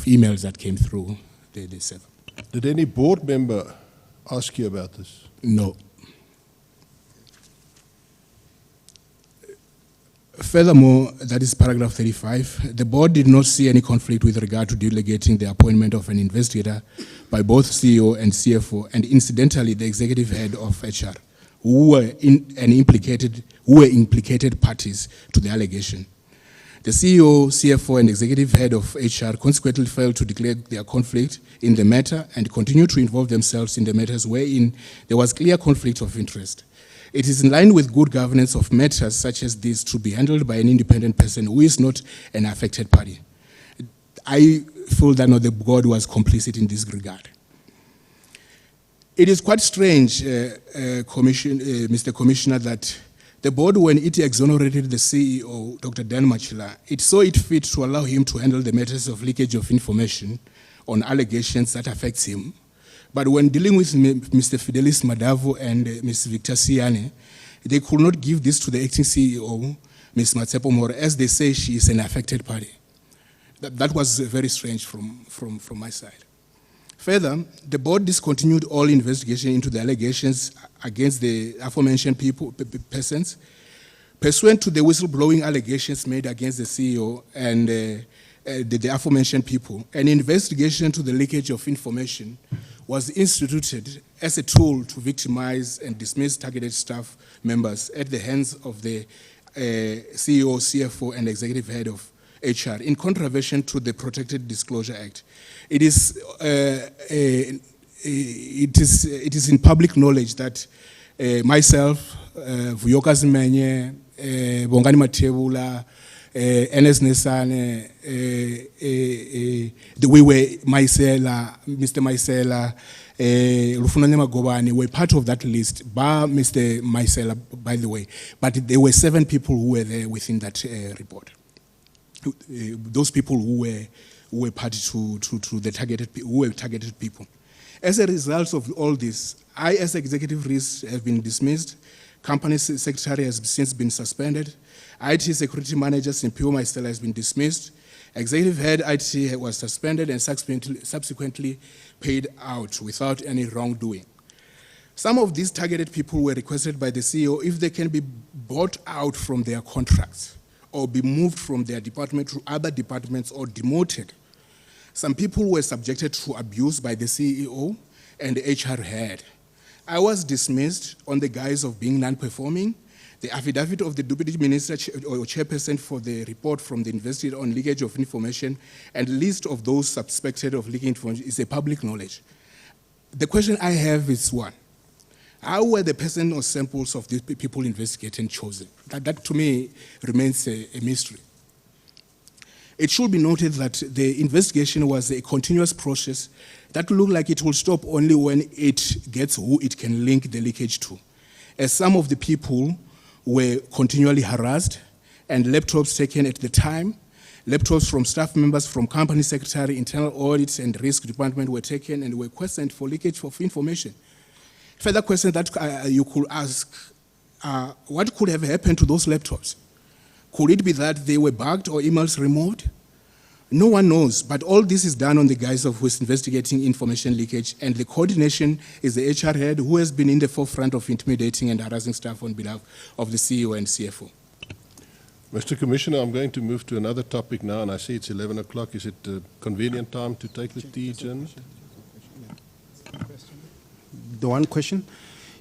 emails that came through the server. Did any board member ask you about this? No. Furthermore, that is paragraph 35, the board did not see any conflict with regard to delegating the appointment of an investigator by both CEO and CFO, and incidentally, the executive head of HR, who were implicated parties to the allegation. The CEO, CFO, and executive head of HR consequently failed to declare their conflict in the matter and continued to involve themselves in the matters wherein there was clear conflict of interest. It is in line with good governance of matters such as this to be handled by an independent person who is not an affected party. I feel that the board was complicit in this regard. It is quite strange, Mr. Commissioner, that the board, when it exonerated the CEO, Dr. Dan Machila, it saw it fit to allow him to handle the matters of leakage of information on allegations that affects him. But when dealing with Mr. Fidelis Madavo and Ms. Victor Siane, they could not give this to the acting CEO, Ms. Matsepo Mora, as they say she is an affected party. That was very strange from my side. Further, the board discontinued all investigation into the allegations against the aforementioned persons. Pursuant to the whistleblowing allegations made against the CEO and the aforementioned people, an investigation into the leakage of information was instituted as a tool to victimize and dismiss targeted staff members at the hands of the CEO, CFO, and executive head of HR in contravention to the Protected Disclosure Act. It is in public knowledge that myself, Vuyoka Zimenye, Bongani Matebula, Enes Nesane, the way Mr. Maisela, Rufunane Magobane were part of that list, bar Mr. Maisela, by the way. But there were 7 people who were there within that report. Those people who were party to the targeted people. As a result of all this, I, as executive risk, have been dismissed. Company secretary has since been suspended. IT security manager Simpio Maisela has been dismissed. Executive head IT was suspended and subsequently paid out without any wrongdoing. Some of these targeted people were requested by the CEO if they can be bought out from their contracts or be moved from their department to other departments or demoted. Some people were subjected to abuse by the CEO and the HR head. I was dismissed on the guise of being non-performing. The affidavit of the Deputy Minister or Chairperson for the report from the investigator on leakage of information and list of those suspected of leaking information is a public knowledge. The question I have is one: how were the person or samples of these people investigated and chosen? That to me remains a mystery. It should be noted that the investigation was a continuous process that looked like it will stop only when it gets who it can link the leakage to. As some of the people were continually harassed and laptops taken at the time, laptops from staff members from company secretary, internal audits and risk department were taken and were questioned for leakage of information. Further question that you could ask, what could have happened to those laptops? Could it be that they were bugged or emails removed? No one knows, but all this is done on the guise of who's investigating information leakage, and the coordination is the HR head who has been in the forefront of intimidating and harassing staff on behalf of the CEO and CFO. Mr. Commissioner, I'm going to move to another topic now, and I see it's 11 o'clock. Is it a convenient time to take the tea, Jen? The one question,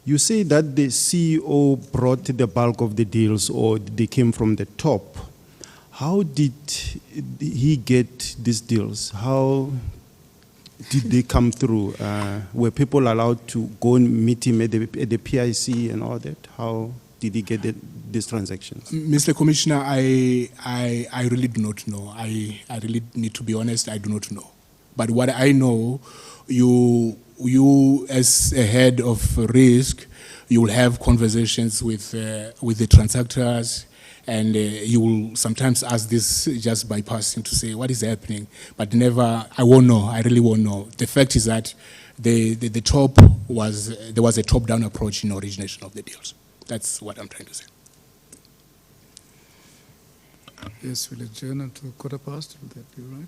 you say that the CEO brought the bulk of the deals or they came from the top. How did he get these deals? How did they come through? Were people allowed to go and meet him at the PIC and all that? How did he get these transactions? Mr. Commissioner, I really do not know. I really need to be honest, I do not know. But what I know, you as a head of risk, you will have conversations with the transactors, and you will sometimes ask this just by passing to say what is happening, but never, I won't know, I really won't know. The fact is that there was a top-down approach in origination of the deals. That's what I'm trying to say. Yes, we'll adjourn until 15:15. Will that be right?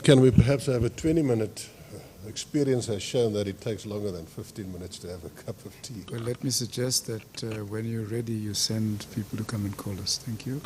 Can we perhaps have a 20-minute? Experience has shown that it takes longer than 15 minutes to have a cup of tea. Well, let me suggest that when you're ready, you send people to come and call us. Thank you.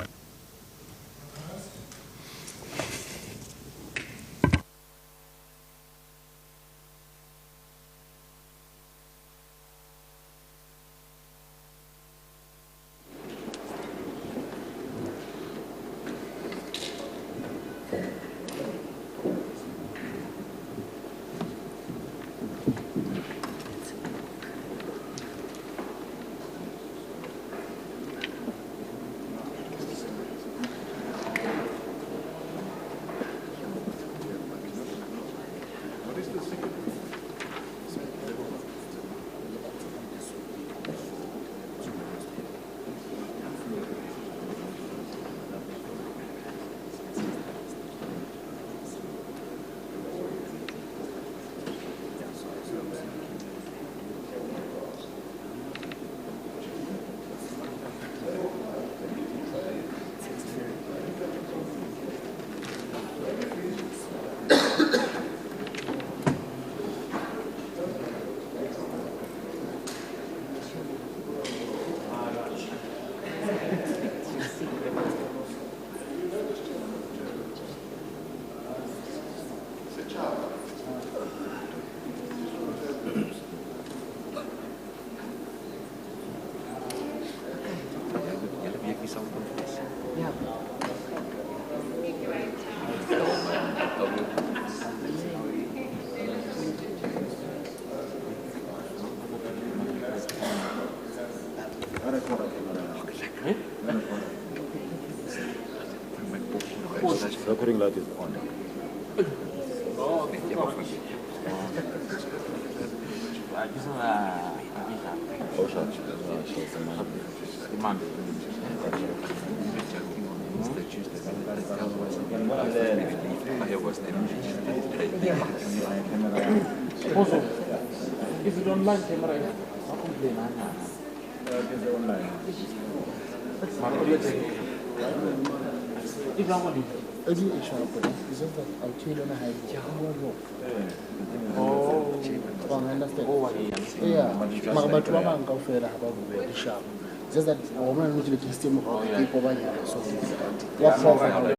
ring light is on. Also, if you don't like camera, I'll complain. If I want it, it's just that I'll chill on a high. Oh, I understand. Yeah, but one man go fair about the shop. Just that a woman will be still people over here. So, what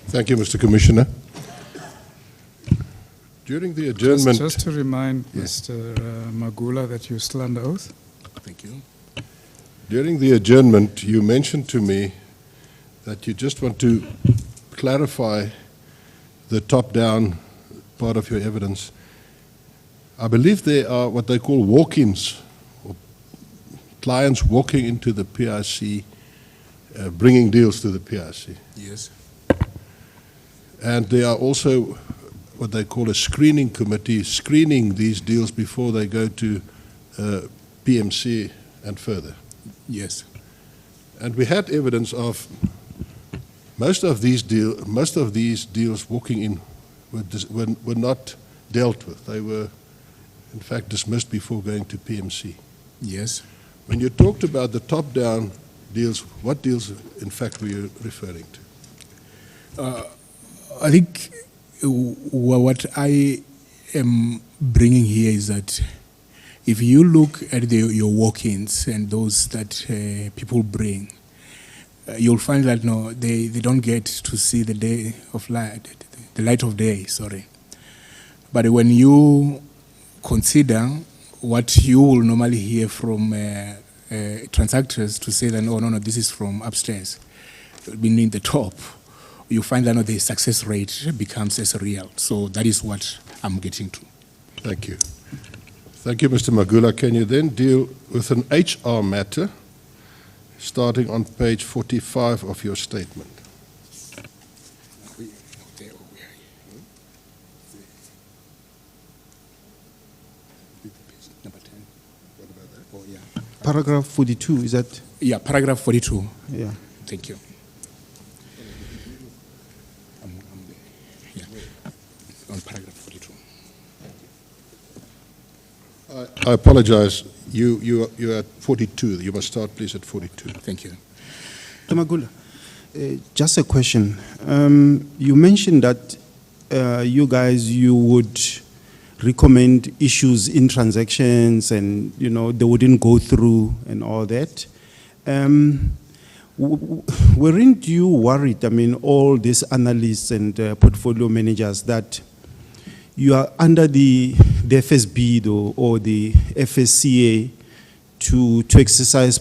Thank you, Mr. Commissioner. During the adjournment, Just to remind Mr. Magula that you're still under oath. Thank you. during the adjournment, you mentioned to me that you just want to clarify the top-down part of your evidence. I believe there are what they call walk-ins, or clients walking into the PIC, bringing deals to the PIC. Yes. And there are also what they call a screening committee, screening these deals before they go to PMC and further. Yes. And we had evidence of most of these deals walking in were not dealt with. They were, in fact, dismissed before going to PMC. Yes. When you talked about the top-down deals, what deals, in fact, were you referring to? I think what I am bringing here is that if you look at your walk-ins and those that people bring, you'll find that no, they don't get to see the day of light, the light of day. Sorry, but when you consider what you will normally hear from transactors to say that no, this is from upstairs, meaning the top, you find that no, the success rate becomes as real. So that is what I'm getting to. Thank you. Thank you, Mr. Magula. Can you then deal with an HR matter, starting on page 45 of your statement? Number 10. What about that? Oh, yeah. Paragraph 42, is that? Yeah, paragraph 42. Yeah. Thank you. I'm there. Yeah. On paragraph 42. I apologize. You're at 42. You must start, please, at 42. Thank you. Magula, just a question. You mentioned that you would recommend issues in transactions and, they wouldn't go through and all that. Weren't you worried, all these analysts and portfolio managers, that you are under the FSB or the FSCA to exercise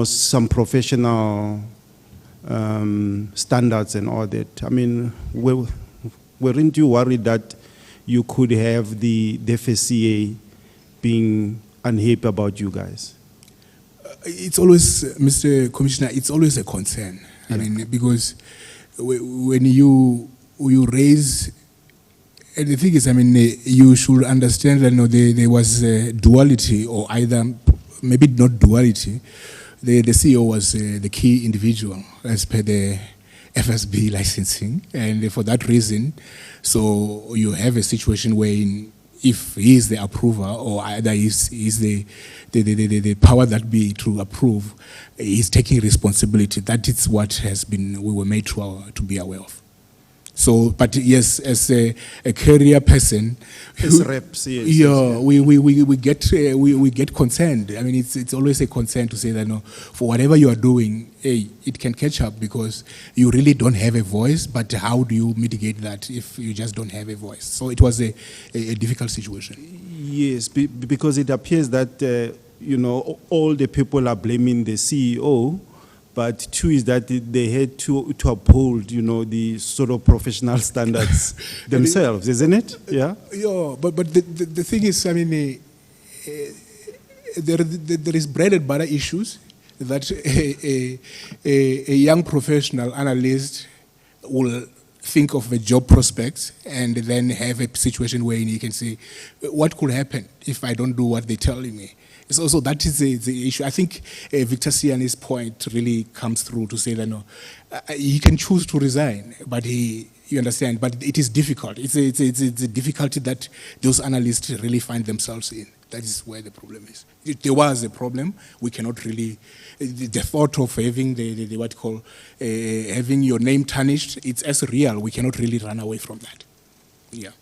some professional standards and all that? Weren't you worried that you could have the FSCA being unhappy about you guys? It's always, Mr. Commissioner, it's always a concern. Yeah. Because when you raise, and the thing is, you should understand that there was a duality, or either, maybe not duality. The CEO was the key individual as per the FSB licensing, and for that reason, so you have a situation where if he is the approver, or either he's the power that be to approve, he's taking responsibility. That is what we were made to be aware of. So, but yes, as a career person, As reps, yes, yeah, we get concerned. It's always a concern to say that no, for whatever you are doing, it can catch up because you really don't have a voice. But how do you mitigate that if you just don't have a voice? So it was a difficult situation. Yes, because it appears that, all the people are blaming the CEO, but two is that they had to uphold, the sort of professional standards themselves, isn't it? Yeah. Yeah, but the thing is, there is bread and butter issues that a young professional analyst will think of the job prospects and then have a situation where he can say, what could happen if I don't do what they're telling me? So that is the issue. I think Victor Siani's point really comes through to say that no, he can choose to resign, but you understand, but it is difficult. It's a difficulty that those analysts really find themselves in. That is where the problem is. There was a problem. We cannot really, the thought of having the what you call, having your name tarnished, it's as real. We cannot really run away from that. Yeah.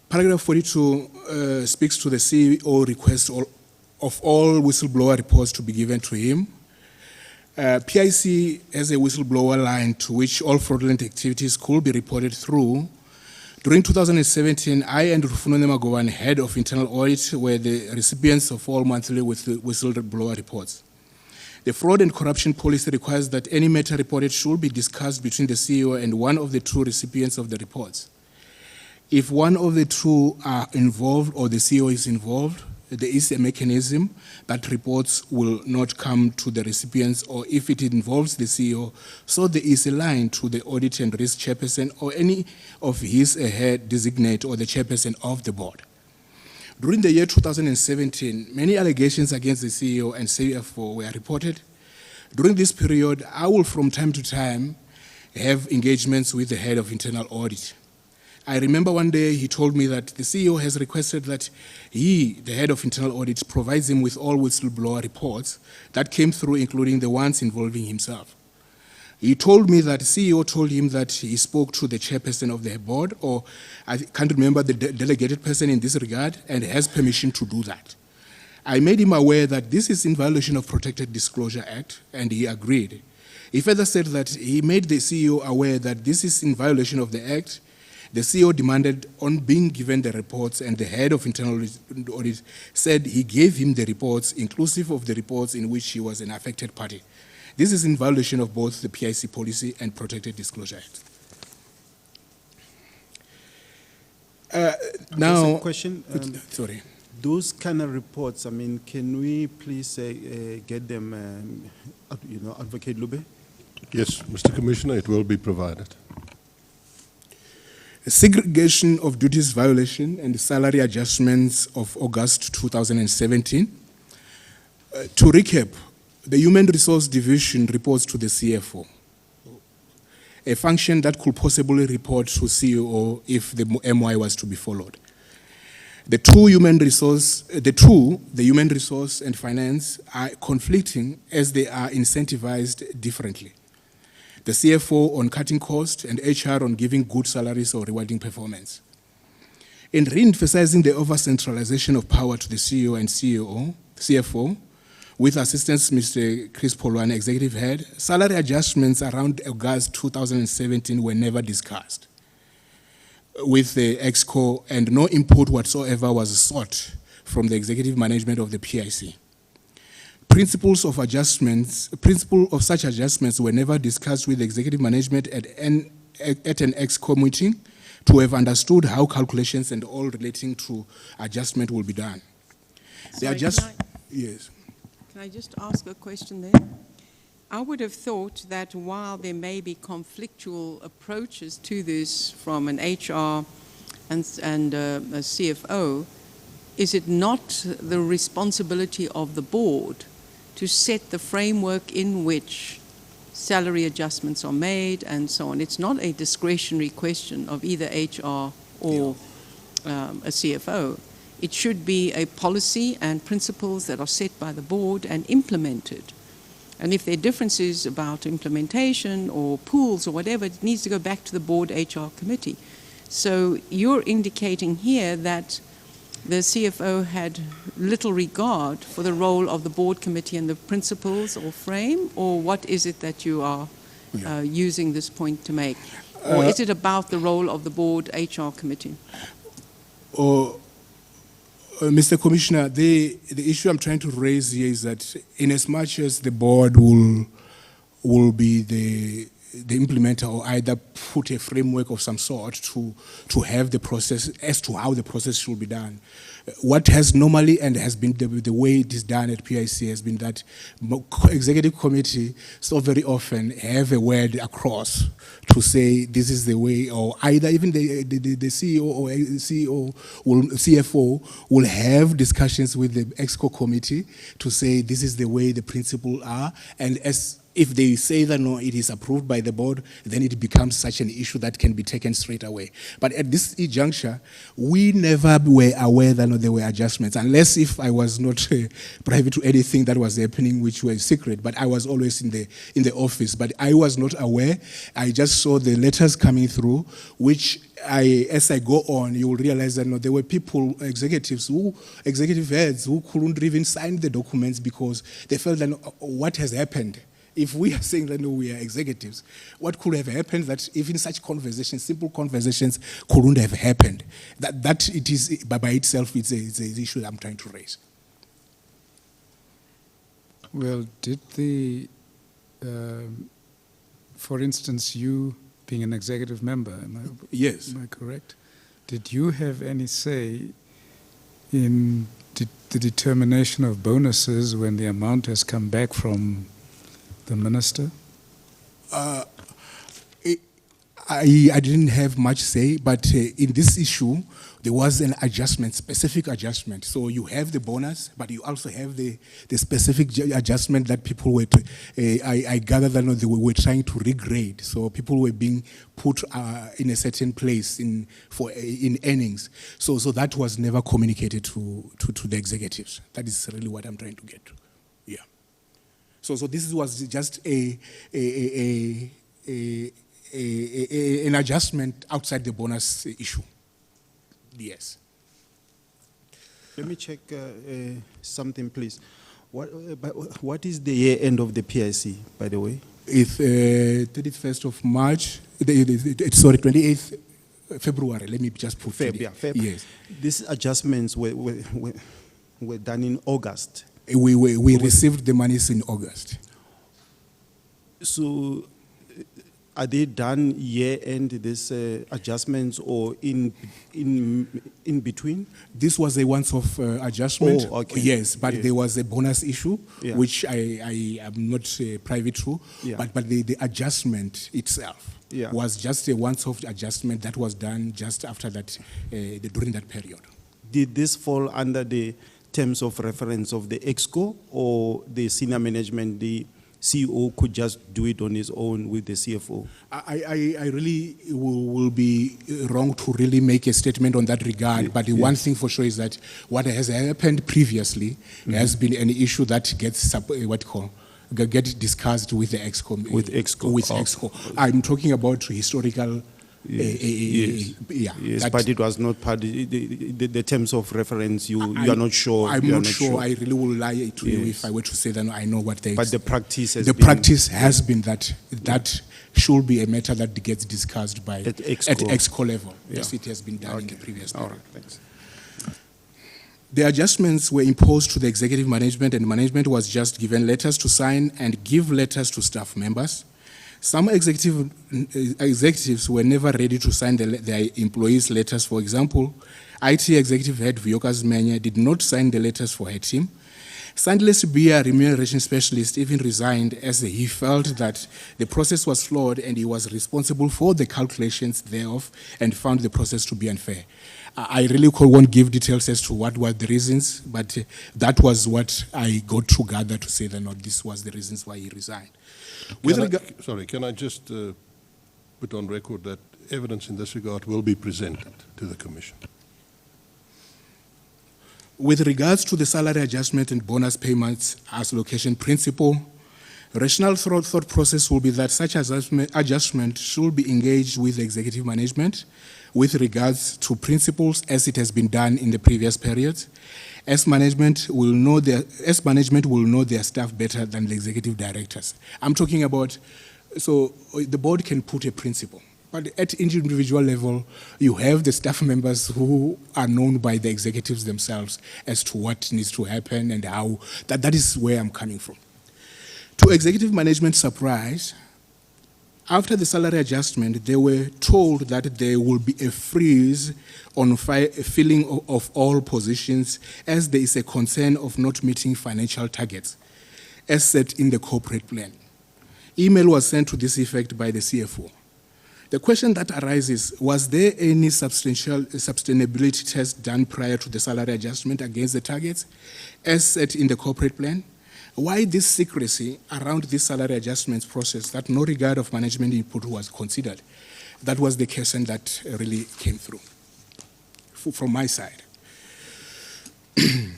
Paragraph 42 speaks to the CEO request of all whistleblower reports to be given to him. PIC has a whistleblower line to which all fraudulent activities could be reported through. During 2017, I and Rufunone Magowan, head of internal audit, were the recipients of all monthly whistleblower reports. The fraud and corruption policy requires that any matter reported should be discussed between the CEO and one of the two recipients of the reports. If one of the two are involved or the CEO is involved, there is a mechanism that reports will not come to the recipients, or if it involves the CEO, so there is a line to the audit and risk chairperson or any of his or her designate or the chairperson of the board. During the year 2017, many allegations against the CEO and CFO were reported. During this period, I will from time to time have engagements with the head of internal audit. I remember one day he told me that the CEO has requested that he, the head of internal audit, provides him with all whistleblower reports that came through, including the ones involving himself. He told me that the CEO told him that he spoke to the chairperson of the board, or I can't remember the delegated person in this regard, and has permission to do that. I made him aware that this is in violation of Protected Disclosure Act, and he agreed. He further said that he made the CEO aware that this is in violation of the act. The CEO demanded on being given the reports, and the head of internal audit said he gave him the reports, inclusive of the reports in which he was an affected party. This is in violation of both the PIC policy and Protected Disclosure Act. Now, Just a question. Sorry. Those kind of reports, I mean, can we please get them, Advocate Lube? Yes, Mr. Commissioner, it will be provided. Segregation of duties violation and salary adjustments of August 2017. To recap, the Human Resource Division reports to the CFO, a function that could possibly report to CEO if the MY was to be followed. The human resource and finance are conflicting as they are incentivized differently. The CFO on cutting costs and HR on giving good salaries or rewarding performance. In re-emphasizing the over-centralization of power to the CEO and CFO, with assistance Mr. Chris Polwan, executive head, salary adjustments around August 2017 were never discussed with the EXCO, and no input whatsoever was sought from the executive management of the PIC. Principles of such adjustments were never discussed with the executive management at an EXCO meeting to have understood how calculations and all relating to adjustment will be done. Yes. Can I just ask a question there? I would have thought that while there may be conflictual approaches to this from an HR and a CFO, is it not the responsibility of the board to set the framework in which salary adjustments are made and so on? It's not a discretionary question of either HR or a CFO. It should be a policy and principles that are set by the board and implemented. And if there are differences about implementation or pools or whatever, it needs to go back to the board HR committee. So you're indicating here that the CFO had little regard for the role of the board committee and the principles or frame, or what is it that you are using this point to make? Or is it about the role of the board HR committee? Mr. Commissioner, the issue I'm trying to raise here is that in as much as the board will be the implementer or either put a framework of some sort to have the process as to how the process should be done. What has normally and has been the way it is done at PIC has been that executive committee so very often have a word across to say this is the way, or either even the CEO or CFO will have discussions with the EXCO committee to say this is the way the principles are, and if they say that no, it is approved by the board, then it becomes such an issue that can be taken straight away. But at this juncture, we never were aware that there were adjustments, unless if I was not privy to anything that was happening which was secret, but I was always in the office. But I was not aware. I just saw the letters coming through, which as I go on, you will realize that there were executive heads who couldn't even sign the documents because they felt that what has happened if we are saying that no, we are executives, what could have happened that even such conversations, simple conversations, couldn't have happened? That it is by itself, it's an issue that I'm trying to raise. Well, did for instance, you being an executive member, Yes. am I correct? Did you have any say in the determination of bonuses when the amount has come back from the minister? I didn't have much say, but in this issue, there was an adjustment, specific adjustment. So you have the bonus, but you also have the specific adjustment that people were, I gather that they were trying to regrade. So people were being put in a certain place in earnings. So that was never communicated to the executives. That is really what I'm trying to get to. Yeah. So this was just an adjustment outside the bonus issue. Yes. Let me check something, please. What is the year end of the PIC, by the way? It's 31st of March, 28th February. Let me just put Feb. Yes. These adjustments were done in August. We received the monies in August. So are they done year-end, these adjustments, or in between? This was a once-off adjustment. Oh, okay. Yes, but Yes. there was a bonus issue, Yeah. which I am not privy to. Yeah. But the adjustment itself Yeah. was just a once-off adjustment that was done just after that, during that period. Did this fall under the terms of reference of the EXCO, or the senior management, the CEO could just do it on his own with the CFO? I really will be wrong to really make a statement on that regard, but the one thing for sure is that what has happened previously has been an issue that gets get discussed with the EXCO. With EXCO. With EXCO. I'm talking about historical. Yes, but it was not part of the terms of reference. You are not sure. I'm not sure. I really will lie to you if I were to say that I know what they. But the practice has practice has been that should be a matter that gets discussed by at EXCO level. Yeah. Yes, it has been done in the previous All period. right, thanks. The adjustments were imposed to the executive management, and management was just given letters to sign and give letters to staff members. Some executives were never ready to sign their employees' letters. For example, IT executive head Vuyokazi Menya did not sign the letters for her team. Sandless Bia, remuneration specialist, even resigned as he felt that the process was flawed and he was responsible for the calculations thereof and found the process to be unfair. I really won't give details as to what were the reasons, but that was what I got to gather to say that no, this was the reasons why he resigned. Can I just put on record that evidence in this regard will be presented to the Commission? With regards to the salary adjustment and bonus payments as location principle, rational thought process will be that such adjustment should be engaged with the executive management with regards to principles as it has been done in the previous periods, as management will know their staff better than the executive directors. I'm talking about, so the board can put a principle, but at individual level, you have the staff members who are known by the executives themselves as to what needs to happen and how. That is where I'm coming from. To executive management surprise, after the salary adjustment, they were told that there will be a freeze on filling of all positions as there is a concern of not meeting financial targets as set in the corporate plan. Email was sent to this effect by the CFO. The question that arises, was there any sustainability test done prior to the salary adjustment against the targets as set in the corporate plan? Why this secrecy around this salary adjustments process that no regard of management input was considered? That was the question that really came through from my side. It's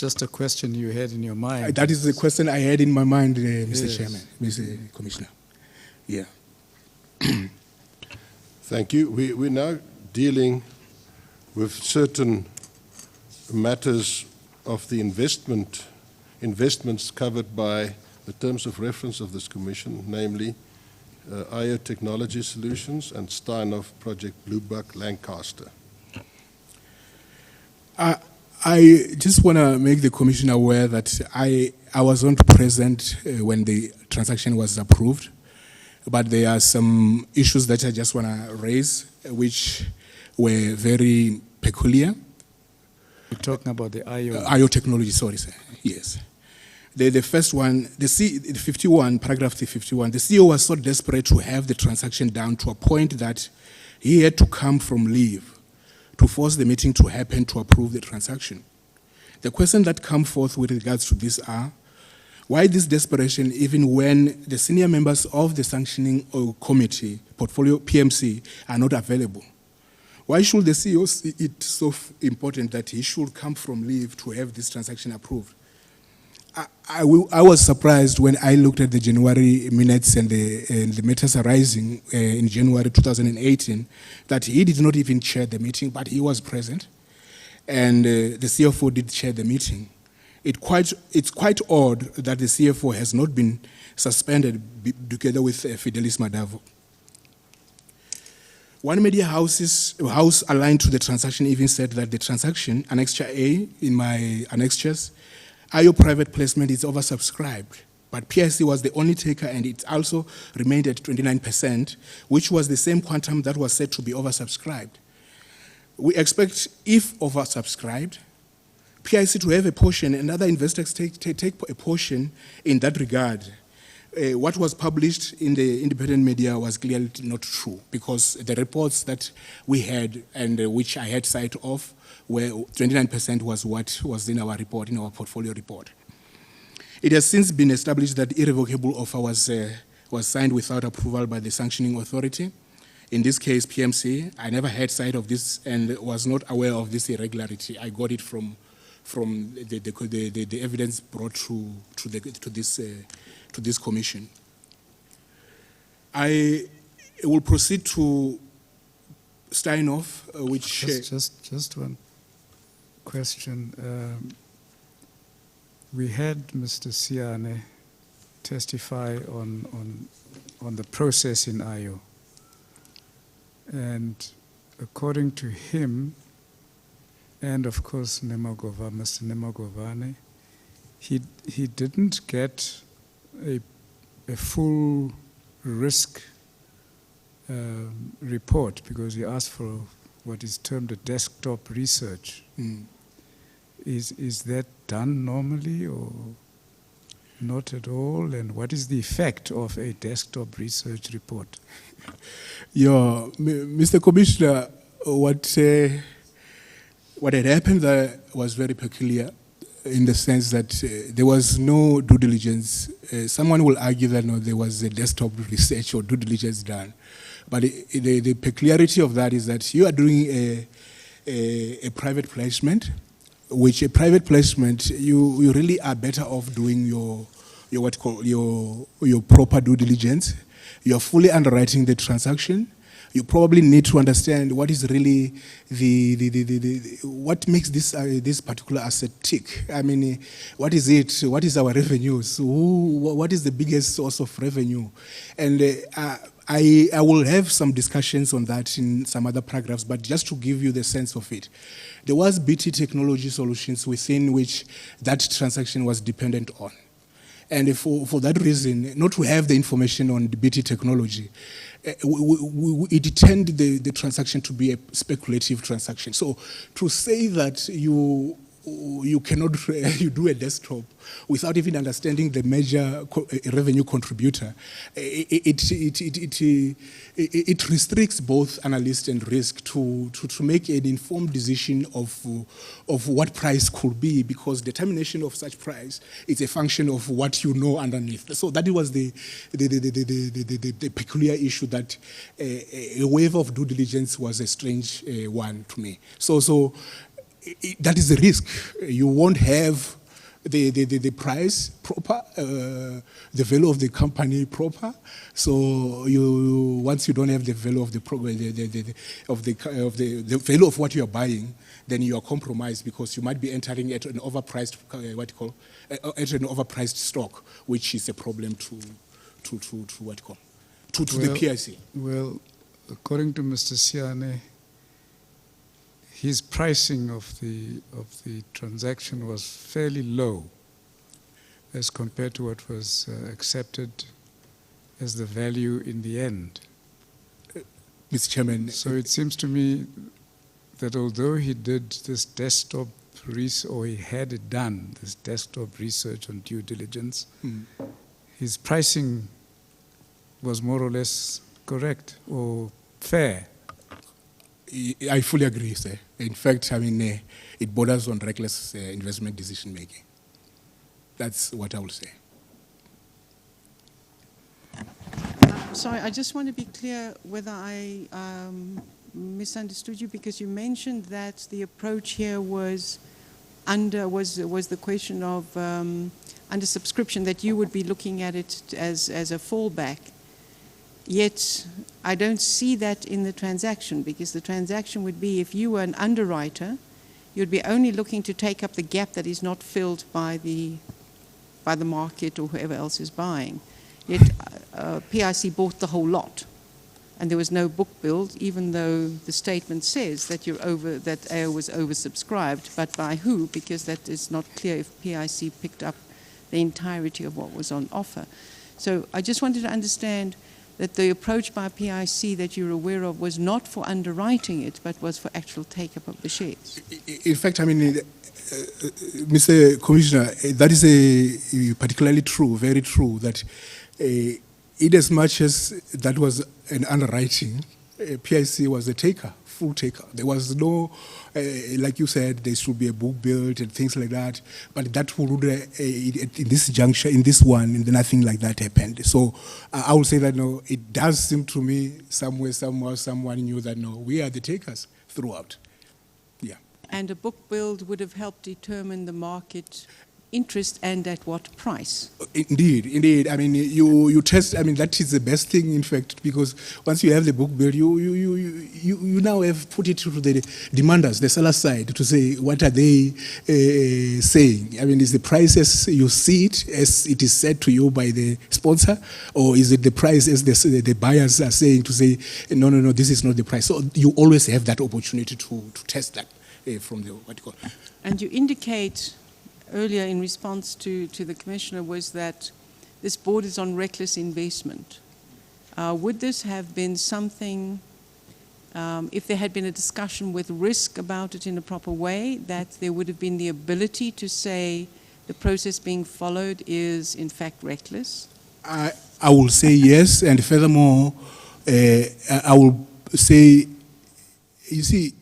just a question you had in your mind. That is the question I had in my mind, Mr. Chairman, Mr. Commissioner. Yeah. Thank you. We're now dealing with certain matters of the investments covered by the terms of reference of this commission, namely IO Technology Solutions and Steinhoff Project Bluebuck Lancaster. I just want to make the commission aware that I was not present when the transaction was approved, but there are some issues that I just want to raise, which were very peculiar. You're talking about the IO. IO technology, sorry, sir. Yes. The first one, the 51, paragraph 51, the CEO was so desperate to have the transaction down to a point that he had to come from leave to force the meeting to happen to approve the transaction. The questions that come forth with regards to this are, why this desperation even when the senior members of the sanctioning committee, portfolio PMC, are not available? Why should the CEO see it so important that he should come from leave to have this transaction approved? I was surprised when I looked at the January minutes and the matters arising in January 2018 that he did not even chair the meeting, but he was present, and the CFO did chair the meeting. It's quite odd that the CFO has not been suspended together with Fidelis Madavo. One media house aligned to the transaction even said that the transaction, Annexure A in my annexures, IO private placement is oversubscribed, but PIC was the only taker and it also remained at 29%, which was the same quantum that was said to be oversubscribed. We expect, if oversubscribed, PIC to have a portion and other investors take a portion in that regard. What was published in the independent media was clearly not true because the reports that we had and which I had sight of where 29% was what was in our report, in our portfolio report. It has since been established that irrevocable offer was signed without approval by the sanctioning authority. In this case, PMC, I never had sight of this and was not aware of this irregularity. I got it from the evidence brought to this commission. I will proceed to Steinhoff, which... Just one question. We had Mr. Siane testify on the process in IO. And according to him, and of course Mr. Nemagovane, he didn't get a full risk report because he asked for what is termed a desktop research. Is that done normally or not at all? And what is the effect of a desktop research report? Yeah, Mr. Commissioner, what had happened there was very peculiar in the sense that there was no due diligence. Someone will argue that no, there was a desktop research or due diligence done. But the peculiarity of that is that you are doing a private placement, which a private placement, you really are better off doing your proper due diligence. You are fully underwriting the transaction. You probably need to understand what is really what makes this particular asset tick. I mean, what is it? What is our revenues? What is the biggest source of revenue? And I will have some discussions on that in some other paragraphs, but just to give you the sense of it. There was BT Technology Solutions within which that transaction was dependent on. And for that reason, not to have the information on the BT Technology, it tended the transaction to be a speculative transaction. So to say that you cannot you do a desktop without even understanding the major revenue contributor, it restricts both analyst and risk to make an informed decision of what price could be, because determination of such price is a function of what you know underneath. So that was the peculiar issue, that a waiver of due diligence was a strange one to me. So that is the risk. You won't have the price proper, the value of the company proper. So once you don't have the value of the value of what you are buying, then you are compromised because you might be entering at an overpriced at an overpriced stock, which is a problem to the PIC. Well, according to Mr. Siane, his pricing of the transaction was fairly low as compared to what was accepted as the value in the end. Mr. Chairman. So it seems to me that although he did this desktop research, or he had it done, this desktop research on due diligence, his pricing was more or less correct or fair. I fully agree, sir. In fact, I mean, it borders on reckless investment decision making. That's what I will say. Sorry, I just want to be clear whether I misunderstood you, because you mentioned that the approach here was the question of under subscription, that you would be looking at it as a fallback. Yet I don't see that in the transaction, because the transaction would be, if you were an underwriter, you'd be only looking to take up the gap that is not filled by the market or whoever else is buying. Yet PIC bought the whole lot, and there was no book build, even though the statement says that that AO was oversubscribed. But by who? Because that is not clear if PIC picked up the entirety of what was on offer. So I just wanted to understand that the approach by PIC that you're aware of was not for underwriting it, but was for actual take-up of the shares. In fact, I mean, Mr. Commissioner, that is particularly true, very true, that in as much as that was an underwriting, PIC was a taker, full taker. There was no, like you said, there should be a book built and things like that. But that would, in this juncture, in this one, nothing like that happened. So I would say that, no, it does seem to me somewhere, somehow, someone knew that, no, we are the takers throughout. Yeah. And a book build would have helped determine the market interest and at what price. Indeed, indeed. I mean, you test. I mean, that is the best thing, in fact, because once you have the book build, you now have put it to the demanders, the seller side, to say what are they saying. I mean, is the price as you see it, as it is said to you by the sponsor, or is it the price as the buyers are saying, to say no, this is not the price. So you always have that opportunity to test that from the what you call. And you indicate earlier in response to the Commissioner was that this board is on reckless investment. Would this have been something, if there had been a discussion with risk about it in a proper way, that there would have been the ability to say the process being followed is in fact reckless? I will say yes, and furthermore, I will say, you see,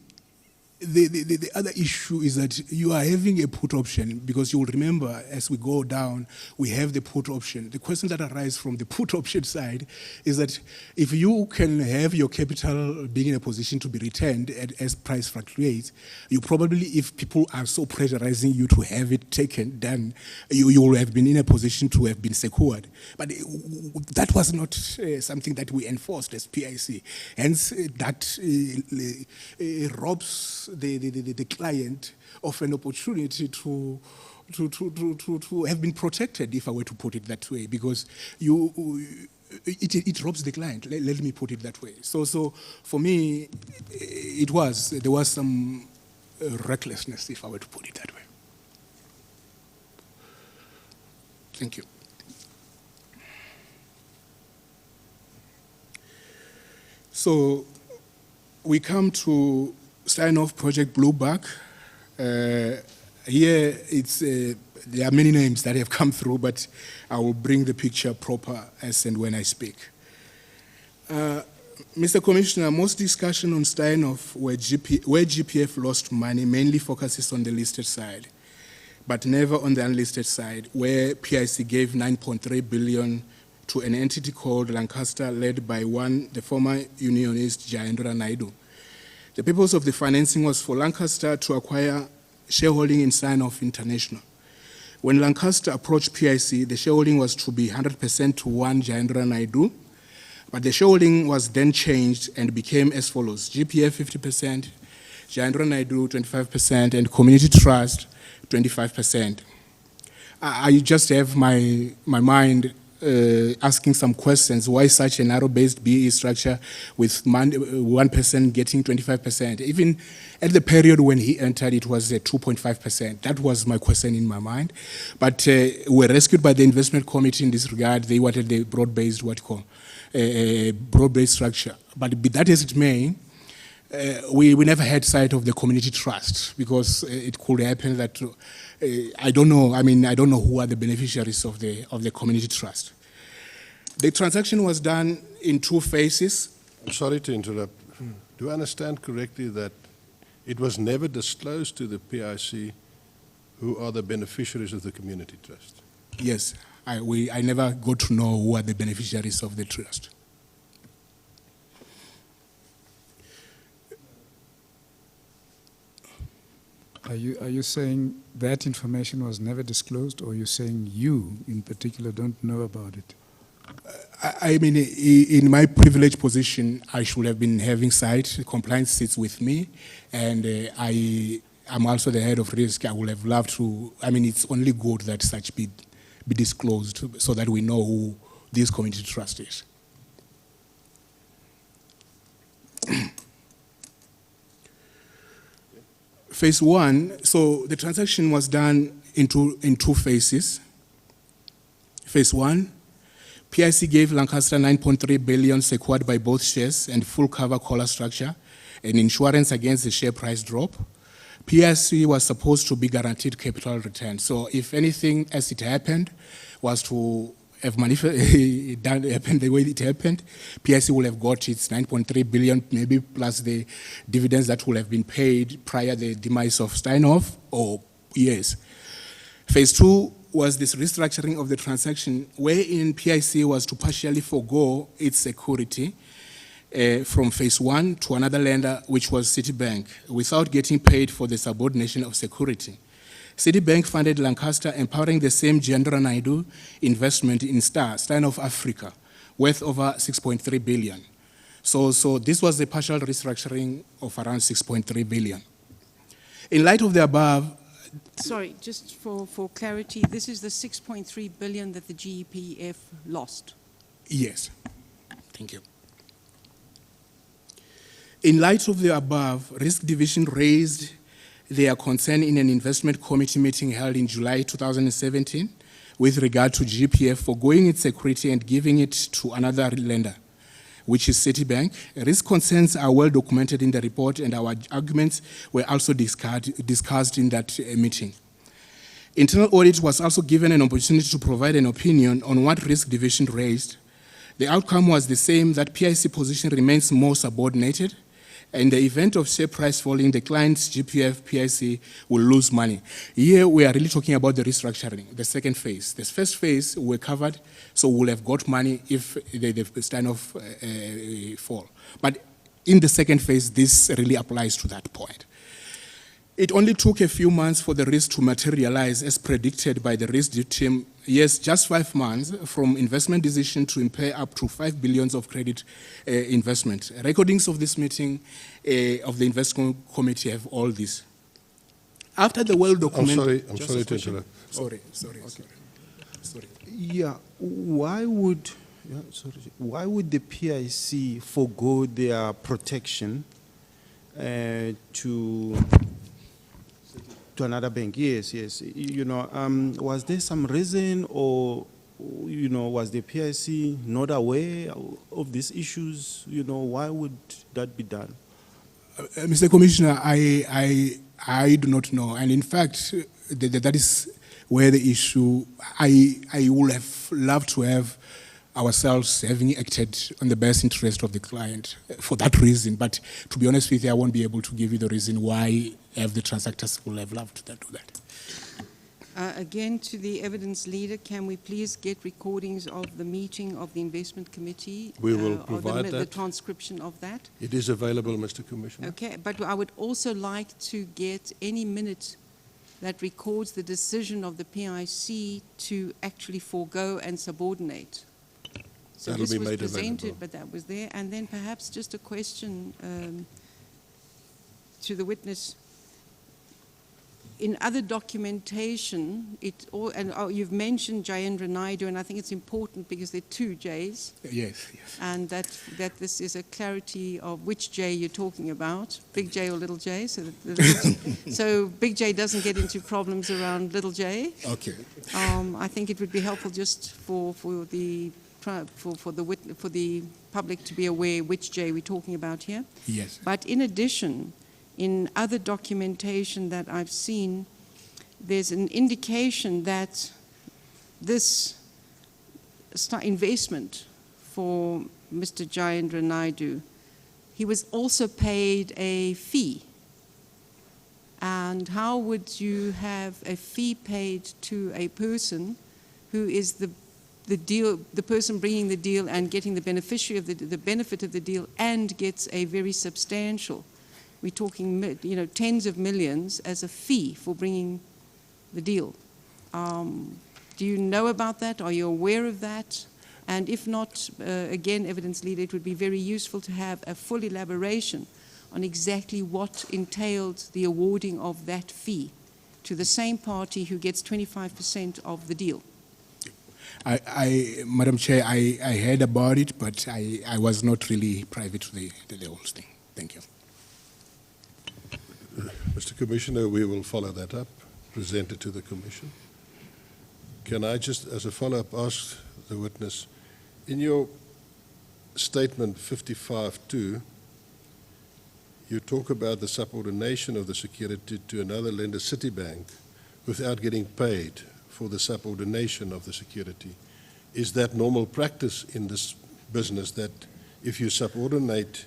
the other issue is that you are having a put option, because you will remember as we go down, we have the put option. The question that arises from the put option side is that if you can have your capital being in a position to be returned as price fluctuates, you probably, if people are so pressurizing you to have it taken, then you will have been in a position to have been secured. But that was not something that we enforced as PIC. Hence, that robs the client of an opportunity to have been protected, if I were to put it that way, because it robs the client. Let me put it that way. So for me, there was some recklessness, if I were to put it that way. Thank you. So we come to sign off Project Blueback. Here there are many names that have come through, but I will bring the picture proper as and when I speak. Mr. Commissioner, most discussion on Steinhoff where GPF lost money mainly focuses on the listed side, but never on the unlisted side, where PIC gave 9.3 billion to an entity called Lancaster, led by the former unionist Jayendra Naidu. The purpose of the financing was for Lancaster to acquire shareholding in Steinhoff International. When Lancaster approached PIC, the shareholding was to be 100% to one Jayendra Naidu, but the shareholding was then changed and became as follows: GPF 50%, Jayendra Naidu 25%, and Community Trust 25%. I just have my mind asking some questions. Why such a narrow-based BE structure with 1% getting 25%? Even at the period when he entered, it was 2.5%. That was my question in my mind. But we were rescued by the investment committee in this regard. They wanted the broad-based, broad-based structure. But be that as it may, we never had sight of the community trust, because it could happen that I don't know. I mean, I don't know who are the beneficiaries of the community trust. The transaction was done in 2 phases. I'm sorry to interrupt. Do I understand correctly that it was never disclosed to the PIC who are the beneficiaries of the community trust? Yes, I never got to know who are the beneficiaries of the trust. Are you saying that information was never disclosed, or are you saying you in particular don't know about it? I mean, in my privileged position, I should have been having sight. Compliance sits with me, and I'm also the head of risk. I would have loved to. I mean, it's only good that such be disclosed so that we know who this community trust is. Phase 1, so the transaction was done in two phases. Phase 1, PIC gave Lancaster 9.3 billion secured by both shares and full cover collar structure and insurance against the share price drop. PIC was supposed to be guaranteed capital return. So if anything, as it happened, was to have happened the way it happened, PIC will have got its 9.3 billion, maybe plus the dividends that will have been paid prior to the demise of Steinhoff, or yes. Phase 2 was this restructuring of the transaction, wherein PIC was to partially forego its security from phase 1 to another lender, which was Citibank, without getting paid for the subordination of security. Citibank funded Lancaster, empowering the same Jayendra Naidu investment in Steinhoff Africa, worth over 6.3 billion. So this was the partial restructuring of around 6.3 billion. In light of the above, Sorry, just for clarity, this is the 6.3 billion that the GEPF lost. yes, thank you. In light of the above, Risk Division raised their concern in an investment committee meeting held in July 2017 with regard to GPF foregoing its security and giving it to another lender, which is Citibank. Risk concerns are well documented in the report, and our arguments were also discussed in that meeting. Internal audit was also given an opportunity to provide an opinion on what Risk Division raised. The outcome was the same, that PIC position remains more subordinated. In the event of share price falling, the client's GPF PIC will lose money. Here we are really talking about the restructuring, the second phase. The first phase we're covered, so we'll have got money if the Steinhoff fall. But in the second phase, this really applies to that point. It only took a few months for the risk to materialize as predicted by the risk team. Yes, just 5 months from investment decision to impair up to 5 billion of credit investment. Recordings of this meeting of the investment committee have all this. After the well-documented... I'm sorry to interrupt. Sorry. Yeah, why would the PIC forgo their protection to another bank? Yes. You know, was there some reason, or was the PIC not aware of these issues? Why would that be done? Mr. Commissioner, I do not know, and in fact, that is where the issue. I would have loved to have ourselves having acted on the best interest of the client for that reason. But to be honest with you, I won't be able to give you the reason why the transactors will have loved to do that. Again, to the evidence leader, can we please get recordings of the meeting of the investment committee? We will provide the that. transcription of that. It is available, Mr. Commissioner. Okay, but I would also like to get any minute that records the decision of the PIC to actually forego and subordinate. So That'll this be was made presented, available. but that was there. And then perhaps just a question to the witness. In other documentation, you've mentioned Jayendra Naidu, and I think it's important because there are two J's. Yes, yes. And that this is a clarity of which J you're talking about, big J or little j, so Big J doesn't get into problems around little j. Okay. I think it would be helpful just for the public to be aware which J we're talking about here. Yes. But in addition, in other documentation that I've seen, there's an indication that this investment for Mr. Jayendra Naidu, he was also paid a fee. And how would you have a fee paid to a person who is the person bringing the deal and getting the beneficiary of the benefit of the deal and gets a very substantial, we're talking, tens of millions as a fee for bringing the deal. Do you know about that? Are you aware of that? And if not, again, evidence leader, it would be very useful to have a full elaboration on exactly what entailed the awarding of that fee to the same party who gets 25% of the deal. Madam Chair, I heard about it, but I was not really privy to the whole thing. Thank you. Mr. Commissioner, we will follow that up, present it to the Commission. Can I just, as a follow-up, ask the witness, in your statement 55.2, you talk about the subordination of the security to another lender, Citibank, without getting paid for the subordination of the security. Is that normal practice in this business, that if you subordinate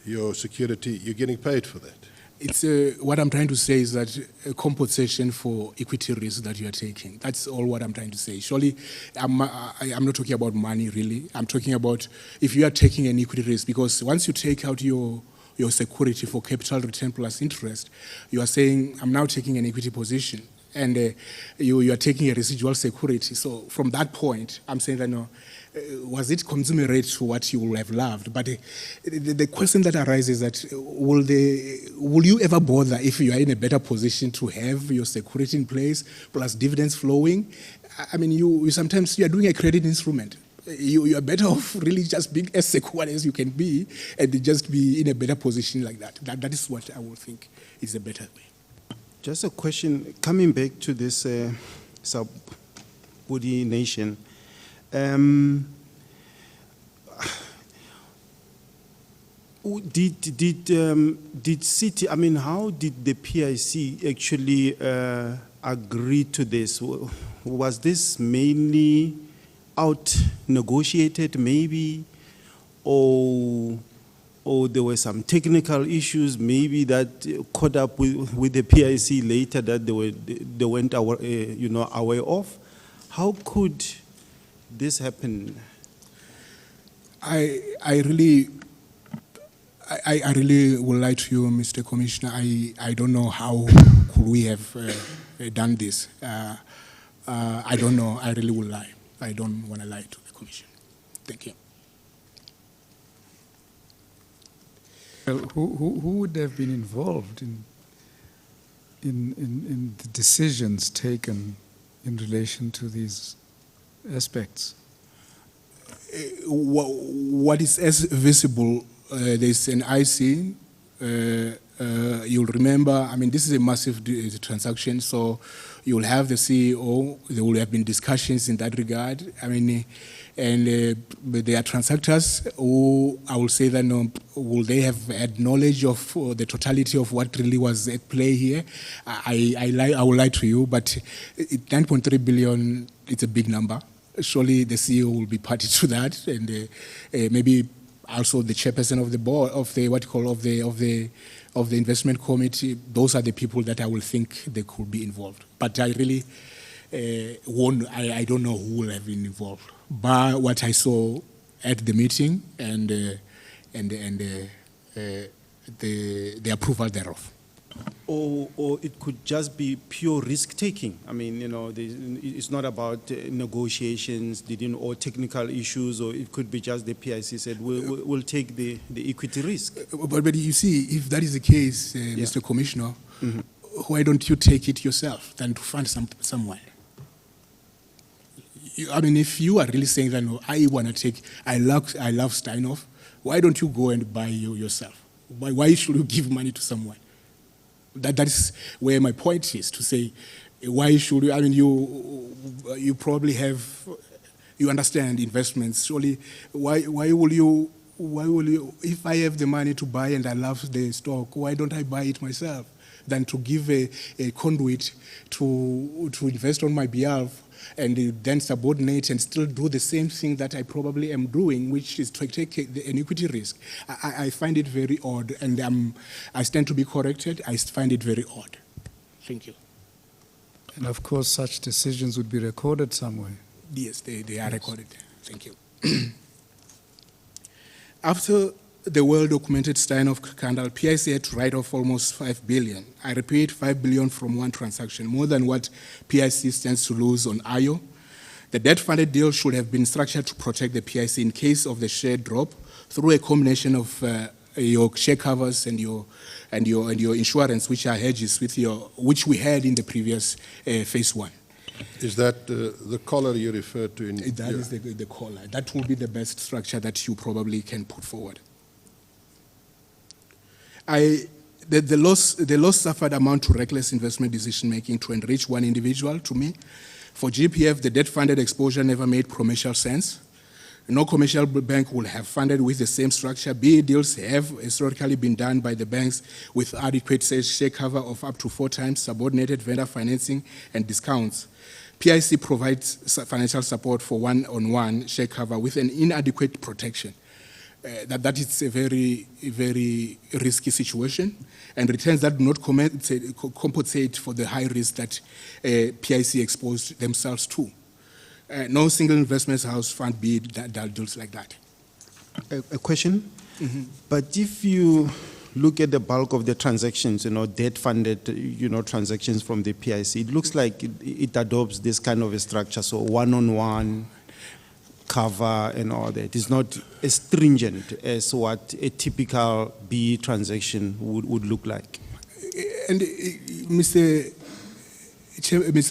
your security, you're getting paid for that? It's what I'm trying to say is that a compensation for equity risk that you are taking. That's all what I'm trying to say. Surely, I'm not talking about money really. I'm talking about if you are taking an equity risk, because once you take out your security for capital return plus interest, you are saying, I'm now taking an equity position, and you are taking a residual security. So from that point, I'm saying that no, was it commensurate to what you would have loved? But the question that arises is that will you ever bother if you are in a better position to have your security in place plus dividends flowing? I mean, you sometimes you are doing a credit instrument. You are better off really just being as secure as you can be and just be in a better position like that. That is what I would think is a better way. Just a question, coming back to this subordination. Did City, I mean, how did the PIC actually agree to this? Was this mainly out negotiated maybe, or there were some technical issues maybe that caught up with the PIC later that they went away of? How could this happen? I really would lie to you, Mr. Commissioner. I don't know how could we have done this. I don't know. I really will lie. I don't want to lie to the Commission. Thank you. Well, who would have been involved in the decisions taken in relation to these aspects? What is as visible, there's an IC, you'll remember, I mean, this is a massive transaction, so you'll have the CEO, there will have been discussions in that regard. I mean, and there are transactors who, I will say that, will they have had knowledge of the totality of what really was at play here? I will lie to you, but 9.3 billion, it's a big number. Surely the CEO will be party to that, and maybe also the chairperson of the board of the of the investment committee. Those are the people that I will think they could be involved. But I really I don't know who will have been involved. But what I saw at the meeting and the approval thereof. Or it could just be pure risk taking. I mean, it's not about negotiations, or technical issues, or it could be just the PIC said, we'll take the equity risk. But you see, if that is the case, Mr. Commissioner, why don't you take it yourself than to fund someone? I mean, if you are really saying that, no, I want to take, I love Steinhoff, why don't you go and buy yourself? Why should you give money to someone? That is where my point is, to say, why should you, I mean, you probably you understand investments, surely, why will you, if I have the money to buy and I love the stock, why don't I buy it myself than to give a conduit to invest on my behalf and then subordinate and still do the same thing that I probably am doing, which is to take an equity risk. I find it very odd, and I stand to be corrected. I find it very odd. Thank you. And of course, such decisions would be recorded somewhere. Yes, they are recorded. Thank you. After the well-documented Steinhoff scandal, PIC had to write off almost 5 billion. I repeat, 5 billion from one transaction, more than what PIC stands to lose on IO. The debt-funded deal should have been structured to protect the PIC in case of the share drop through a combination of your share covers and your insurance, which are hedges which we had in the previous phase one. Is that the collar you referred to? That is the collar. That will be the best structure that you probably can put forward. The loss suffered amount to reckless investment decision-making to enrich one individual, to me. For GPF, the debt-funded exposure never made commercial sense. No commercial bank will have funded with the same structure. BA deals have historically been done by the banks with adequate share cover of up to 4 times, subordinated vendor financing, and discounts. PIC provides financial support for one-on-one share cover with an inadequate protection. That is a very, very risky situation, and returns that do not compensate for the high risk that PIC exposed themselves to. No single investment house fund that deals like that. A question? But if you look at the bulk of the transactions, debt-funded, transactions from the PIC, it looks like it adopts this kind of a structure, so one-on-one cover and all that. It's not as stringent as what a typical B transaction would look like. And Mr.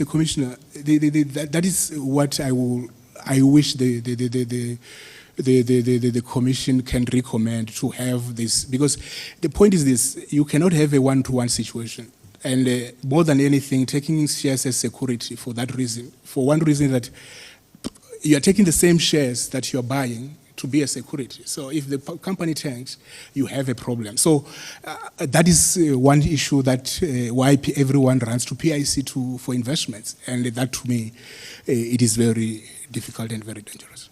Commissioner, that is what I wish the Commission can recommend, to have this, because the point is this: you cannot have a one-to-one situation. And more than anything, taking shares as security for that reason, for one reason that you are taking the same shares that you are buying to be a security. So if the company tanks, you have a problem. So that is one issue that why everyone runs to PIC for investments. And that, to me, it is very difficult and very dangerous.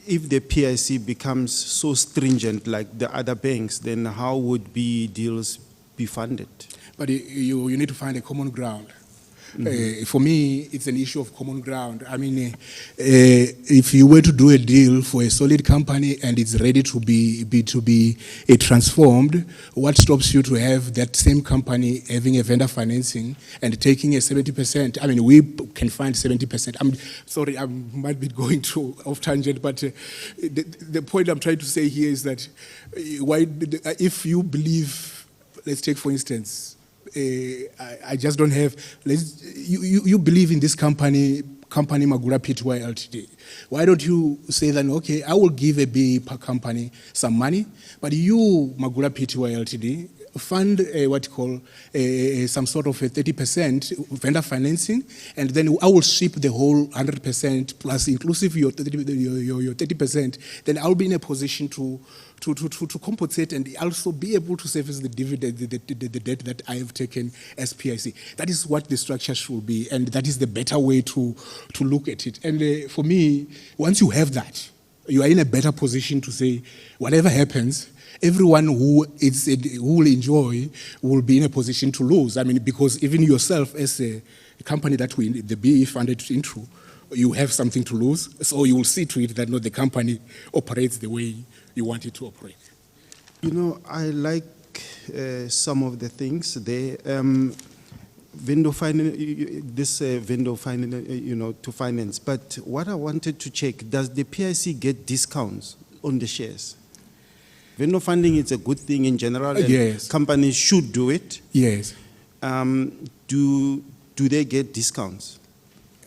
If the PIC becomes so stringent like the other banks, then how would B deals be funded? But you need to find a common ground. For me, it's an issue of common ground. I mean, if you were to do a deal for a solid company and it's ready to be transformed, what stops you to have that same company having a vendor financing and taking a 70%? I mean, we can find 70%. I'm sorry, I might be going off tangent, but the point I'm trying to say here is that if you believe, let's take for instance, I just don't have. You believe in this company Magura Pty Ltd. Why don't you say that? Okay, I will give a B company some money, but you Magura Pty Ltd fund some sort of a 30% vendor financing, and then I will ship the whole 100% plus inclusive your 30%. Then I'll be in a position to compensate and also be able to service the dividend, the debt that I have taken as PIC. That is what the structure should be, and that is the better way to look at it. And for me, once you have that, you are in a better position to say, whatever happens, everyone who will enjoy will be in a position to lose. I mean, because even yourself as a company that the BE funded into, you have something to lose, so you will see to it that the company operates the way you want it to operate. I like some of the things there. Vendor to finance. But what I wanted to check, does the PIC get discounts on the shares? Vendor funding is a good thing in general, and yes. companies should do it. Yes. Do they get discounts?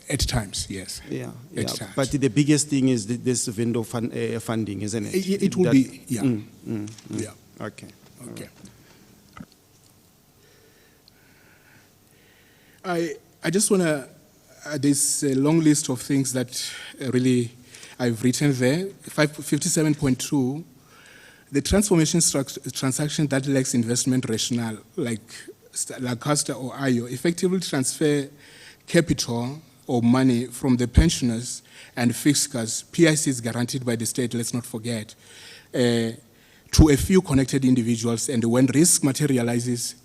At times, yes. Yeah, At yeah. times. But the biggest thing is this vendor funding, isn't it? It will be, yeah. Yeah. Okay. Okay. I just want to, there's a long list of things that really I've written there. 57.2, the transformation transaction that lacks investment rationale, like Lancaster or IO, effectively transfer capital or money from the pensioners and fiscals, PIC is guaranteed by the state, let's not forget, to a few connected individuals, and when risk materializes,